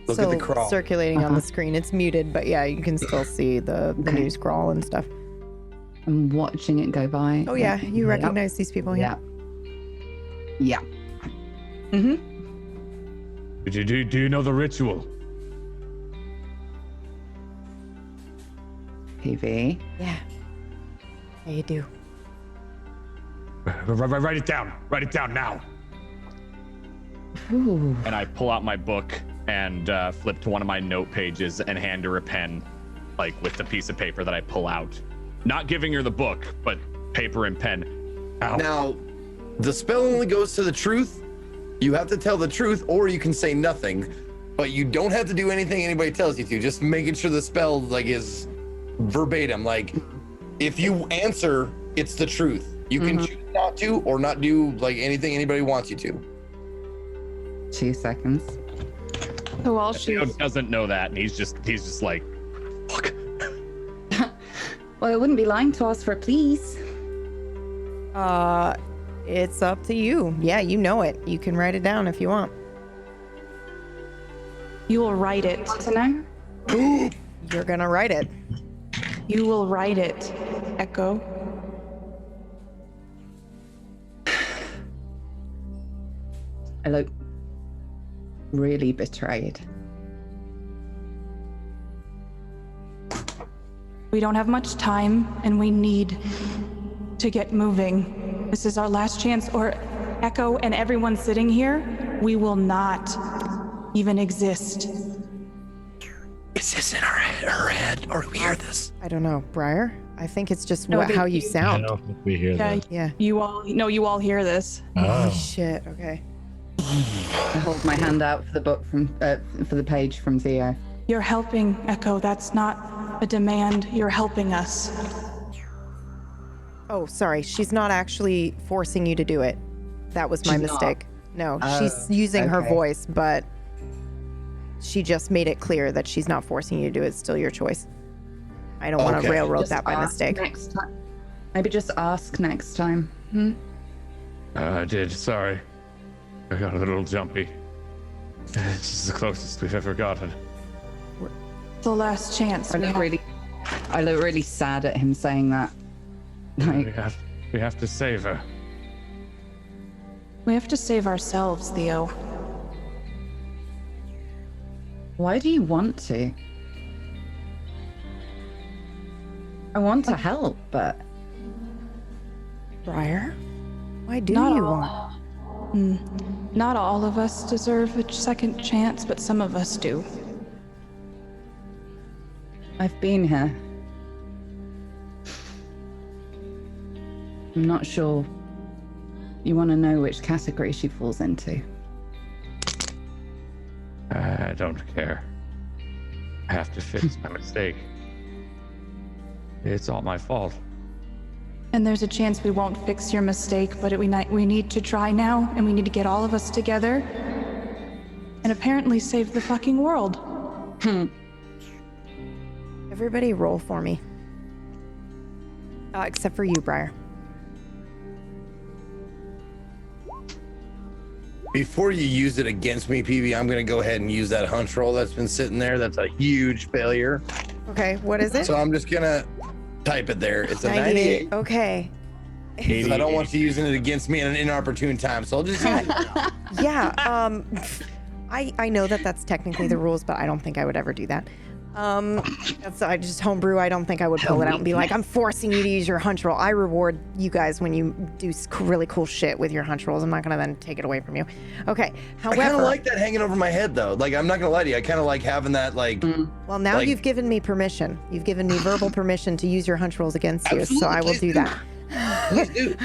Look so at the crawl. circulating on the screen. It's muted, but yeah, you can still see the news crawl and stuff. I'm watching it go by. Oh yeah, you recognize these people? Yeah. Yeah. Mm-hmm. Do you know the ritual? PV. Yeah. Yeah, you do. Write it down. Write it down now. Ooh. And I pull out my book and flip to one of my note pages and hand her a pen, like with the piece of paper that I pull out. Not giving her the book, but paper and pen. Ow. Now, the spell only goes to the truth. You have to tell the truth, or you can say nothing. But you don't have to do anything anybody tells you to. Just making sure the spell like is verbatim. Like, if you answer, it's the truth. You can choose not to, or not do like anything anybody wants you to. 2 seconds. So while Theo she's doesn't know that, and he's just like, fuck. Well, I wouldn't be lying to ask for a please. It's up to you. Yeah, you know it. You can write it down if you want. you will write it. Want to know? You're gonna write it. You will write it, Echo. I look really betrayed. We don't have much time, and we need to get moving. This is our last chance, or Echo and everyone sitting here, we will not even exist. Is this in her head, or do we hear this? I don't know, Briar. I think it's just No, how you I sound. don't think we hear Yeah, that. Yeah. you all hear this. Oh Oh. shit. Okay. I hold my hand out for the book for the page from Theo. You're helping, Echo. That's not a demand. You're helping us. Oh, sorry. She's not actually forcing you to do it. That was my She's not? mistake. No, Oh, she's using her okay. voice, but she just made it clear that she's not forcing you to do it. It's still your choice. I don't want to Okay. railroad Just that by ask mistake. Next time. Maybe just ask next time. I did, sorry. I got a little jumpy. This is the closest we've ever gotten. The last chance. I look really sad at him saying that. Like, We have to save her. We have to save ourselves, Theo. why do you want to? I want to help, but Briar, why do Not you all. want? Not all of us deserve a second chance, but some of us do. I've been here. I'm not sure. You want to know which category she falls into? I don't care. I have to fix my mistake. It's all my fault. And there's a chance we won't fix your mistake, but we need to try now, and we need to get all of us together and apparently save the fucking world. Everybody roll for me. Except for you, Briar. Before you use it against me, PB, I'm going to go ahead and use that hunch roll that's been sitting there. That's a huge failure. Okay, what is it? So I'm just going to type it there. It's a 98. Okay. Because I don't want you using it against me at an inopportune time. So I'll just use it. Yeah, I know that that's technically the rules, but I don't think I would ever do that. I just homebrew. I don't think I would pull it out and be like, I'm forcing you to use your hunch roll. I reward you guys when you do really cool shit with your hunch rolls. I'm not gonna then take it away from you. Okay. However, I kind of like that hanging over my head, though. Like, I'm not gonna lie to you. I kind of like having that, like. Well, now like- you've given me permission. You've given me verbal permission to use your hunch rolls against you, so I will Absolutely, do that. Please do.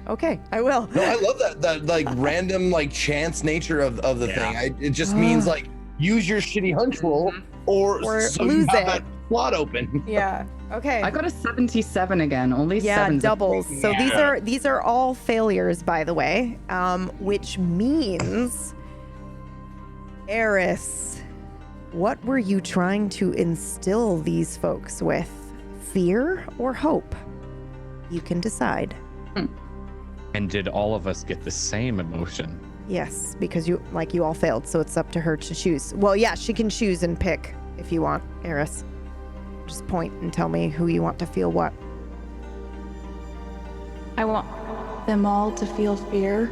Okay, I will. No, I love that like random like chance nature of the thing. It just means like use your shitty hunch roll or so you lose have it. that slot open. Yeah. Okay. I got a 77 again. All these Yeah, sevens. doubles. So these are all failures, by the way, which means, Eris, what were you trying to instill these folks with? Fear or hope? You can decide. And did all of us get the same emotion? Yes, because you all failed, so it's up to her to choose. Well, yeah, she can choose and pick if you want, Eris. Just point and tell me who you want to feel what. I want them all to feel fear,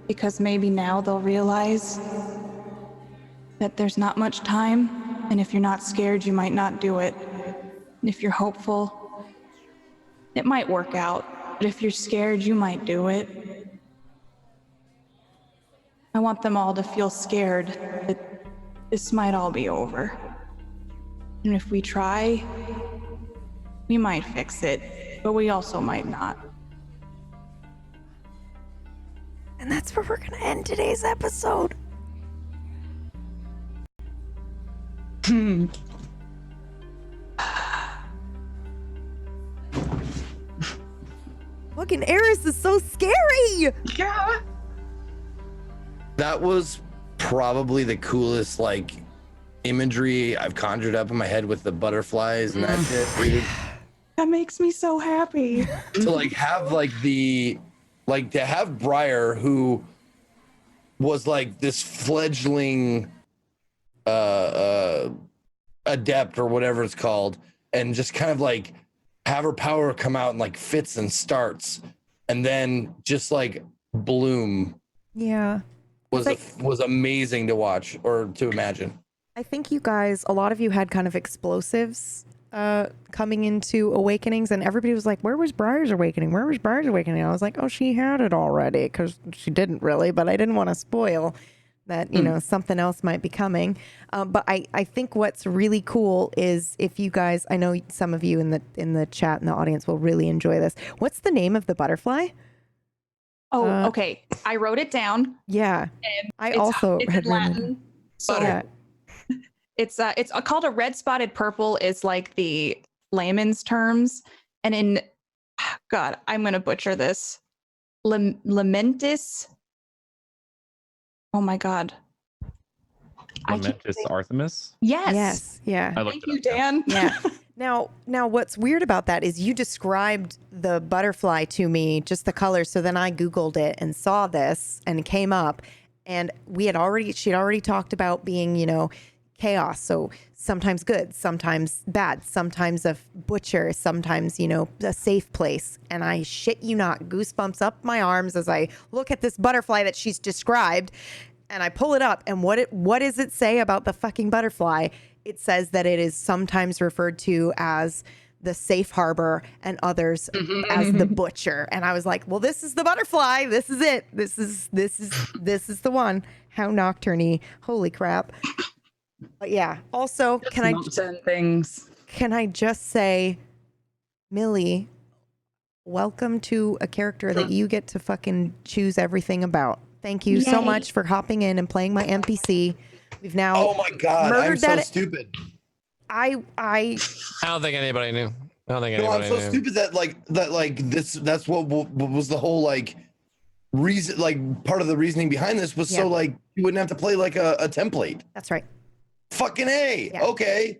because maybe now they'll realize that there's not much time, and if you're not scared, you might not do it. And if you're hopeful, it might work out, but if you're scared, you might do it. I want them all to feel scared that this might all be over. And if we try, we might fix it, but we also might not. And that's where we're going to end today's episode. Fucking Eris is so scary. Yeah. That was probably the coolest like imagery I've conjured up in my head with the butterflies and that shit, dude. That makes me so happy. To like have like to have Briar, who was like this fledgling adept or whatever it's called, and just kind of like have her power come out in like fits and starts, and then just like bloom. Yeah. Was amazing to watch or to imagine. I think you guys, a lot of you had kind of explosives coming into Awakenings, and everybody was like, where was Briar's Awakening? Where was Briar's Awakening? I was like, oh, she had it already, because she didn't really, but I didn't want to spoil that, you know, something else might be coming. But I think what's really cool is if you guys, I know some of you in the chat and the audience will really enjoy this. What's the name of the butterfly? Oh, okay. I wrote it down. Yeah. And I also it's had in Latin. So yeah. it's called a red spotted purple is like the layman's terms. And in, God, I'm going to butcher this. Lamentis. Oh my God. Lamentis Artemis? Yes. Yes. Yeah. I looked Thank you, Dan. Yeah. Now what's weird about that is you described the butterfly to me, just the color. So then I Googled it and saw this and it came up, and she'd already talked about being, you know, chaos. So sometimes good, sometimes bad, sometimes a butcher, sometimes, you know, a safe place. And I shit you not, goosebumps up my arms as I look at this butterfly that she's described, and I pull it up, and what does it say about the fucking butterfly? It says that it is sometimes referred to as the safe harbor and others as the butcher. And I was like, well, this is the butterfly. This is it. This is the one. How Nocturne-y. Holy crap. But yeah. Also, can I just say, Millie, welcome to a character that you get to fucking choose everything about. Thank you so much for hopping in and playing my NPC. We've now Oh my God, I'm so stupid. I don't think anybody knew. I don't think No, I'm anybody so knew. stupid that's what was the whole like reason, like part of the reasoning behind this was so like you wouldn't have to play like a template. That's right. Fucking A. Yeah. Okay.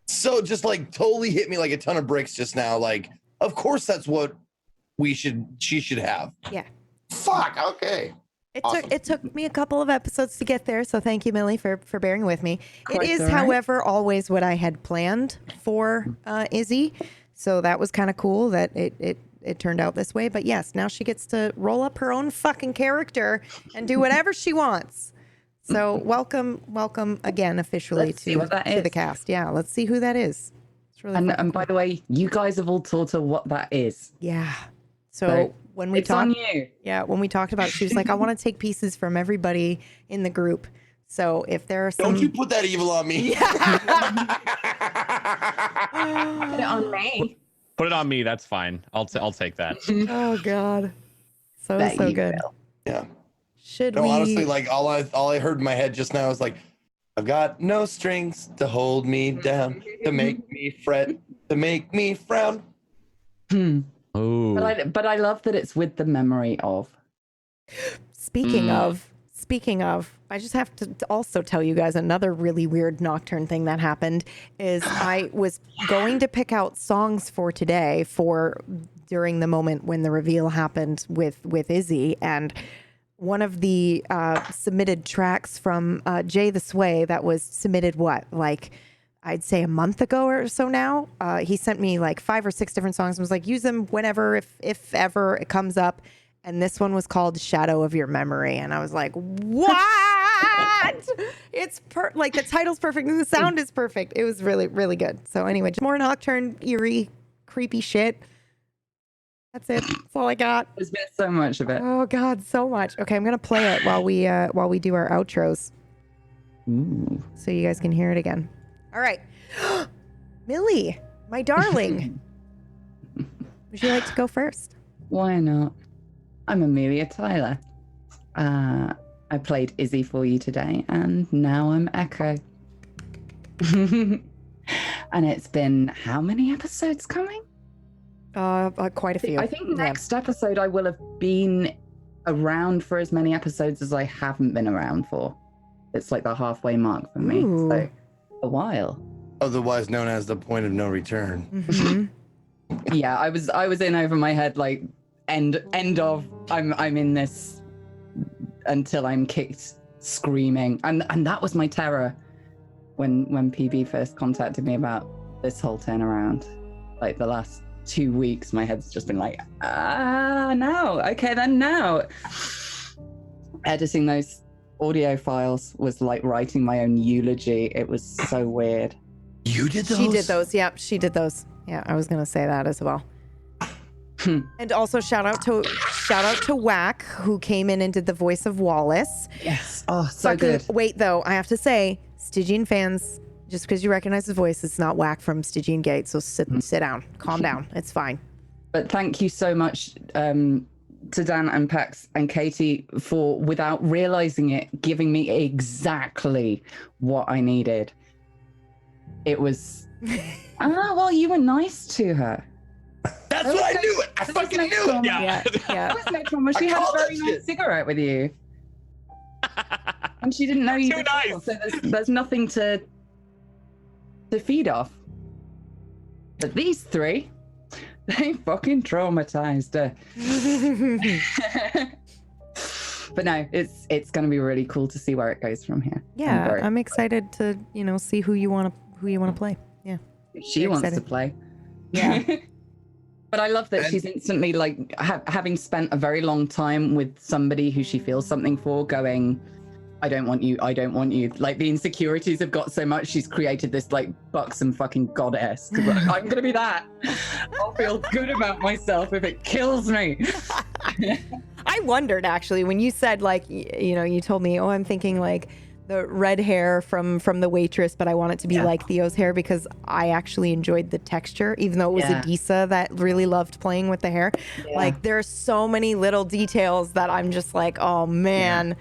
So just like totally hit me like a ton of bricks just now. Like, of course that's what she should have. Yeah. Fuck. Okay. It took me a couple of episodes to get there, so thank you, Millie, for bearing with me. Quite it is, all right. however, always what I had planned for Izzy, so that was kind of cool that it turned out this way. But yes, now she gets to roll up her own fucking character and do whatever she wants. So welcome again officially to the cast. Yeah, let's see who that is. It's really and by the way, you guys have all taught her what that is. Yeah. So when we it's on talked, you. Yeah, when we talked about it, she was like, I want to take pieces from everybody in the group. So if there are some, don't you put that evil on me. Put it on me. Put it on me. That's fine. I'll take that. Oh God, so good. Yeah. Should no, we? honestly, like all I heard in my head just now is like, I've got no strings to hold me down, to make me fret, to make me frown. Oh. But I love that it's with the memory of. Speaking of, I just have to also tell you guys another really weird Nocturne thing that happened is I was going to pick out songs for today during the moment when the reveal happened with Izzy, and one of the submitted tracks from Jay the Sway that was submitted like I'd say a month ago or so now. He sent me like 5 or 6 different songs and was like, use them whenever, if ever it comes up. And this one was called Shadow of Your Memory. And I was like, what? It's like the title's perfect and the sound is perfect. It was really, really good. So anyway, just more Nocturne, eerie, creepy shit. That's it. That's all I got. There's been so much of it. Oh God, so much. Okay, I'm gonna play it while we do our outros. Ooh. So you guys can hear it again. All right. Millie, my darling. Would you like to go first? Why not? I'm Amelia Tyler. I played Izzy for you today, and now I'm Echo. And it's been how many episodes coming? Quite a few. I think next episode I will have been around for as many episodes as I haven't been around for. It's like the halfway mark for me. Ooh. So a while. Otherwise known as the point of no return. Mm-hmm. Yeah, I was in over my head, like end of I'm in this until I'm kicked screaming. And that was my terror when PB first contacted me about this whole turnaround. Like the last 2 weeks, my head's just been like, no, okay then now. Editing those audio files was like writing my own eulogy. It was so weird. You did those? She did those. Yep, she did those. Yeah, I was gonna say that as well. And also shout out to Whack, who came in and did the voice of Wallace. Yes. Oh, so good. Wait, though, I have to say, Stygian fans, just because you recognize the voice, it's not Whack from Stygian Gate. So sit down, calm down. It's fine. But thank you so much to Dan and Pax and Katie for, without realizing it, giving me exactly what I needed. It was, well, you were nice to her. That's what I knew. I fucking knew it. Yeah. That was no trauma. She had a very nice cigarette with you. And she didn't know you. Too nice. So there's nothing to feed off. But these three, they fucking traumatized her. But no, it's going to be really cool to see where it goes from here. Yeah, I'm excited to see who you want to play. Yeah, she wants to play. Yeah. But I love that she's instantly like having spent a very long time with somebody who she feels something for, going, I don't want you. Like the insecurities have got so much, she's created this like buxom fucking goddess. Like, I'm gonna be that. I'll feel good about myself if it kills me. I wondered actually when you said like you told me, I'm thinking like the red hair from the waitress, but I want it to be like Theo's hair because I actually enjoyed the texture, even though it was Adisa that really loved playing with the hair. Like there's so many little details that I'm just like, oh man,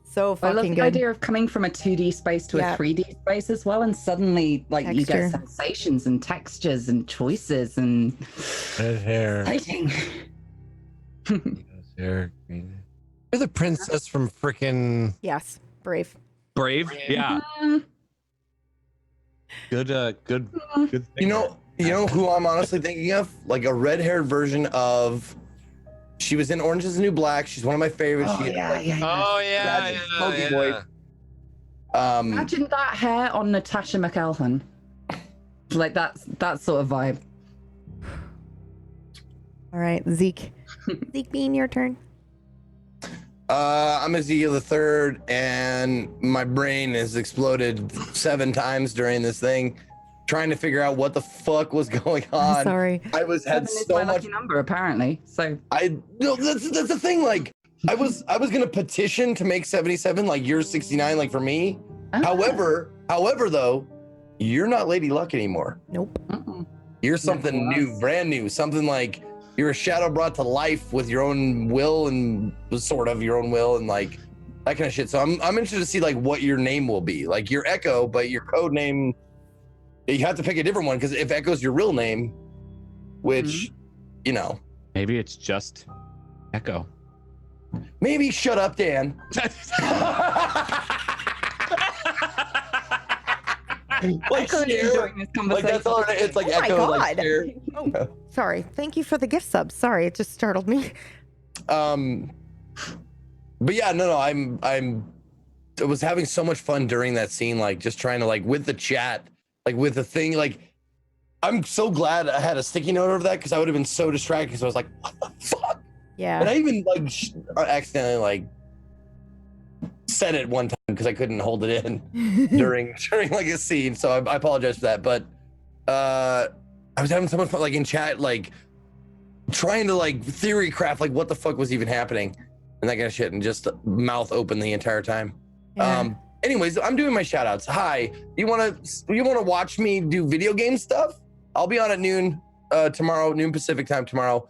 so fucking I love the idea of coming from a 2D space to a 3D space as well, and suddenly like you get sensations and textures and choices and red hair. Exciting. Hair, green. You're the princess from frickin' Brave. Yeah. Good thing. You know who I'm honestly thinking of? Like a red-haired version of. She was in Orange Is the New Black. She's one of my favorites. Smoky voice. Imagine that hair on Natasha McElhone. Like that sort of vibe. All right, Zeke. Zeke Bean, your turn. I'm Ezekiel the Third, and my brain has exploded 7 times during this thing, trying to figure out what the fuck was going on. I'm sorry. I had so my much lucky number apparently. So that's the thing. Like I was gonna petition to make 77 like you're 69 like for me. However though, you're not Lady Luck anymore. Nope. You're something new, brand new, something like. You're a shadow brought to life with your own will and sort of your own will and like that kind of shit. So I'm interested to see like what your name will be, like your Echo, but your code name. You have to pick a different one because if Echo's your real name, which you know, maybe it's just Echo. Maybe shut up, Dan. Like, like that's all. It's like Oh my Echo. God. Like, Oh, sorry. Thank you for the gift sub. Sorry, it just startled me. But yeah, no, I was having so much fun during that scene, like just trying to like with the chat, like with the thing, like I'm so glad I had a sticky note over that because I would have been so distracted because I was like, what the fuck? Yeah. And I even like accidentally like said it one time because I couldn't hold it in during like a scene, so I apologize for that. But I was having so much fun, like in chat, like trying to like theory craft like what the fuck was even happening and that kind of shit, and just mouth open the entire time. Yeah. Anyways, I'm doing my shout outs. Hi, you want to watch me do video game stuff? I'll be on at noon tomorrow, noon Pacific time tomorrow,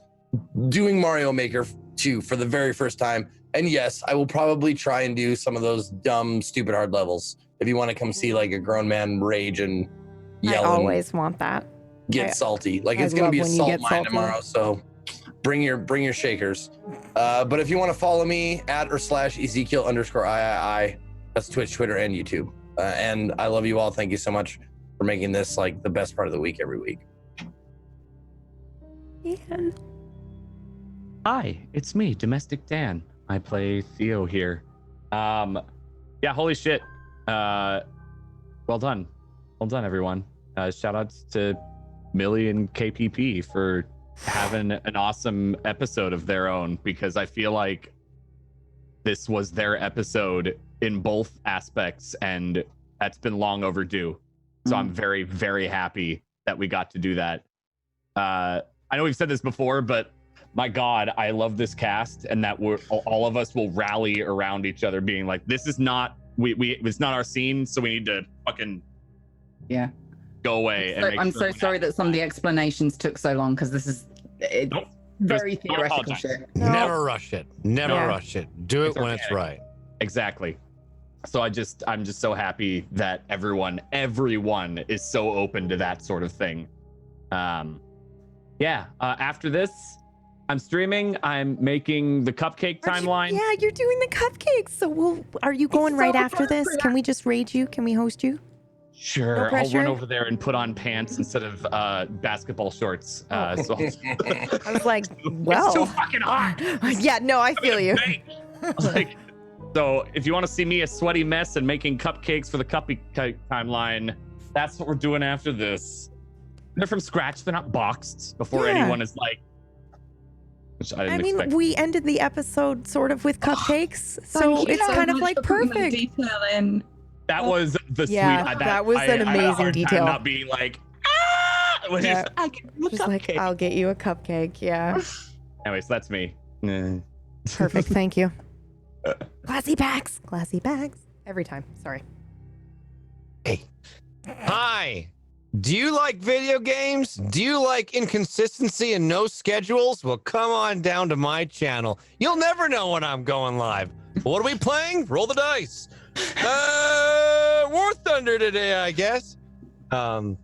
doing Mario Maker 2 for the very first time. And yes, I will probably try and do some of those dumb, stupid hard levels. If you want to come see like a grown man rage and yell, I always want that. get salty. Like it's gonna be a salt mine tomorrow, so bring your shakers. But if you want to follow me at or / Ezekiel_III, that's Twitch, Twitter, and YouTube. And I love you all. Thank you so much for making this like the best part of the week every week. Dan. Hi, it's me, Domestic Dan. I play Theo here. Yeah, holy shit. Well done, everyone. Shout outs to Millie and KPP for having an awesome episode of their own, because I feel like this was their episode in both aspects, and that's been long overdue. So I'm very, very happy that we got to do that. I know we've said this before, but my God, I love this cast, and that all of us will rally around each other, being like, "This is not it's not our scene, so we need to fucking go away." I'm so sorry that some of the explanations took so long, because it's very theoretical shit. Never rush it. Never rush it. Do it when it's right. Exactly. So I'm just so happy that everyone is so open to that sort of thing. After this, I'm streaming. I'm making the cupcake timeline. You're doing the cupcakes. So are you going right after this? Can we just raid you? Can we host you? Sure, No I'll pressure? run over there and put on pants instead of basketball shorts. So I was like, well, it's too fucking hot. Yeah, no, I feel you. So if you want to see me a sweaty mess and making cupcakes for the cupcake timeline, that's what we're doing after this. They're from scratch. They're not boxed before anyone is like. Which I didn't expect. We ended the episode sort of with cupcakes, so it's kind of like perfect. Detail in. That was the sweet. That was an amazing detail. Not being like, Which is, I get you a cupcake. I'll get you a cupcake. Yeah. Anyways, that's me. Perfect. Thank you. Classy bags. Classy bags. Every time. Sorry. Hey. Hi. Do you like video games? Do you like inconsistency and no schedules? Well, come on down to my channel. You'll never know when I'm going live. What are we playing? Roll the dice. War Thunder today, I guess. You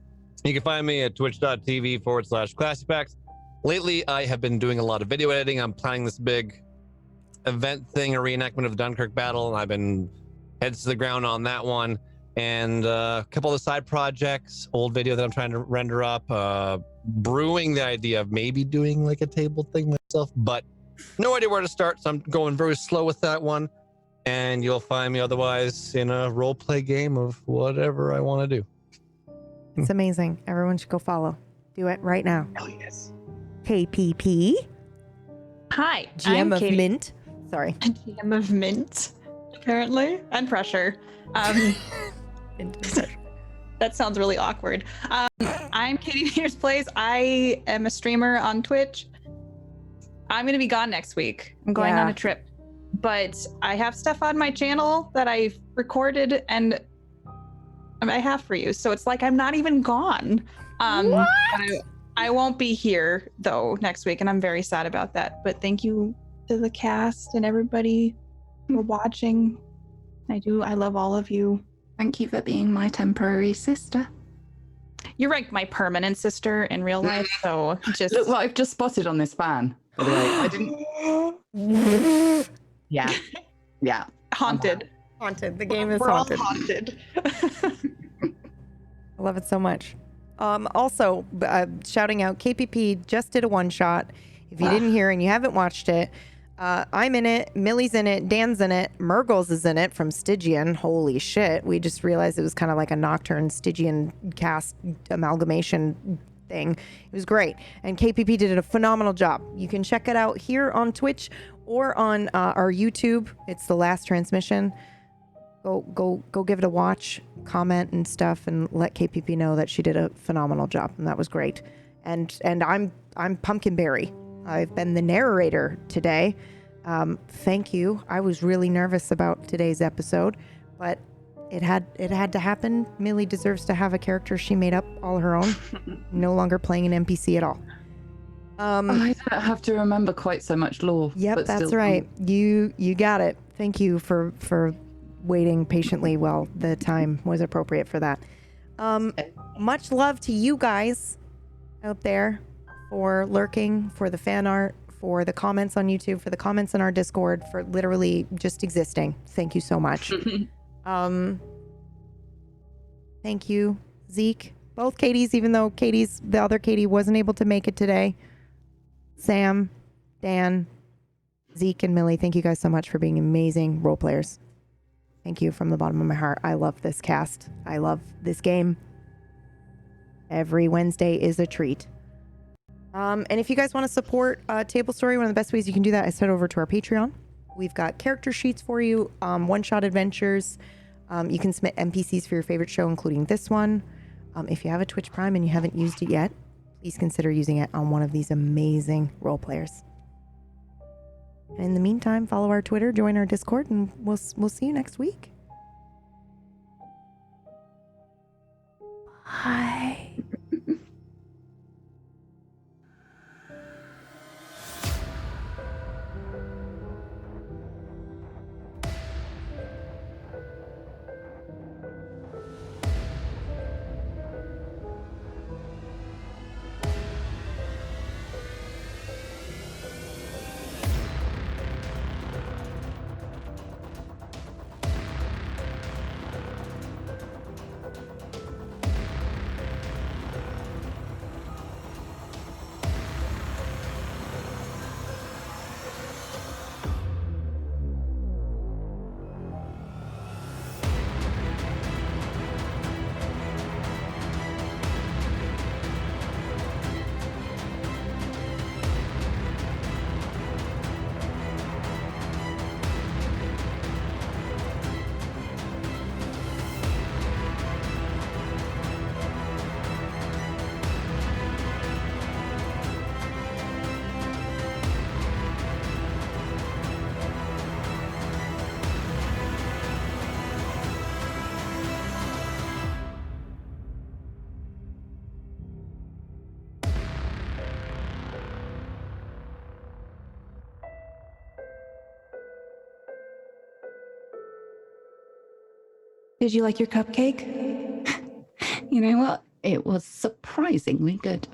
can find me at twitch.tv/ClassyPacks. Lately, I have been doing a lot of video editing. I'm planning this big event thing, a reenactment of the Dunkirk battle, and I've been heads to the ground on that one. And a couple of the side projects, old video that I'm trying to render up, brewing the idea of maybe doing like a table thing myself, but no idea where to start. So I'm going very slow with that one. And you'll find me otherwise in a role play game of whatever I want to do. It's amazing. Everyone should go follow. Do it right now. Hell yes. KPP. Hi. GM I'm of Katie. Mint. Sorry. GM of Mint, apparently. And Pressure. That sounds really awkward. I'm Katie Pierce Plays. I am a streamer on Twitch. I'm going to be gone next week. I'm going on a trip. But I have stuff on my channel that I've recorded and I have for you. So it's like I'm not even gone. What? I won't be here, though, next week. And I'm very sad about that. But thank you to the cast and everybody for watching. I love all of you. Thank you for being my temporary sister. You're like my permanent sister in real life, so just Look what I've just spotted on this fan. By the way, I didn't. Yeah, yeah. haunted. Haunted. The game is We're all haunted. haunted. I love it so much. Also, shouting out, KPP just did a one-shot. If you didn't hear and you haven't watched it, I'm in it, Millie's in it, Dan's in it, Murgles is in it from Stygian. Holy shit. We just realized it was kind of like a Nocturne Stygian cast amalgamation thing. It was great. And KPP did a phenomenal job. You can check it out here on Twitch or on our YouTube. It's the last transmission. Go give it a watch, comment and stuff, and let KPP know that she did a phenomenal job, and that was great. And I'm Pumpkinberry. I've been the narrator today. Thank you. I was really nervous about today's episode, but it had to happen. Millie deserves to have a character she made up all her own, no longer playing an NPC at all. I don't have to remember quite so much lore. Yep, but that's still. right. You got it. Thank you for waiting patiently while the time was appropriate for that. Much love to you guys out there for lurking, for the fan art, for the comments on YouTube, for the comments in our Discord, for literally just existing. Thank you so much. Thank you, Zeke. Both Katie's, even though the other Katie wasn't able to make it today. Sam, Dan, Zeke, and Millie, thank you guys so much for being amazing role players. Thank you from the bottom of my heart. I love this cast. I love this game. Every Wednesday is a treat. And if you guys want to support Tablestory, one of the best ways you can do that is head over to our Patreon. We've got character sheets for you, one-shot adventures. You can submit NPCs for your favorite show, including this one. If you have a Twitch Prime and you haven't used it yet, please consider using it on one of these amazing role players. And in the meantime, follow our Twitter, join our Discord, and we'll see you next week. Bye. Did you like your cupcake? You know what? It was surprisingly good.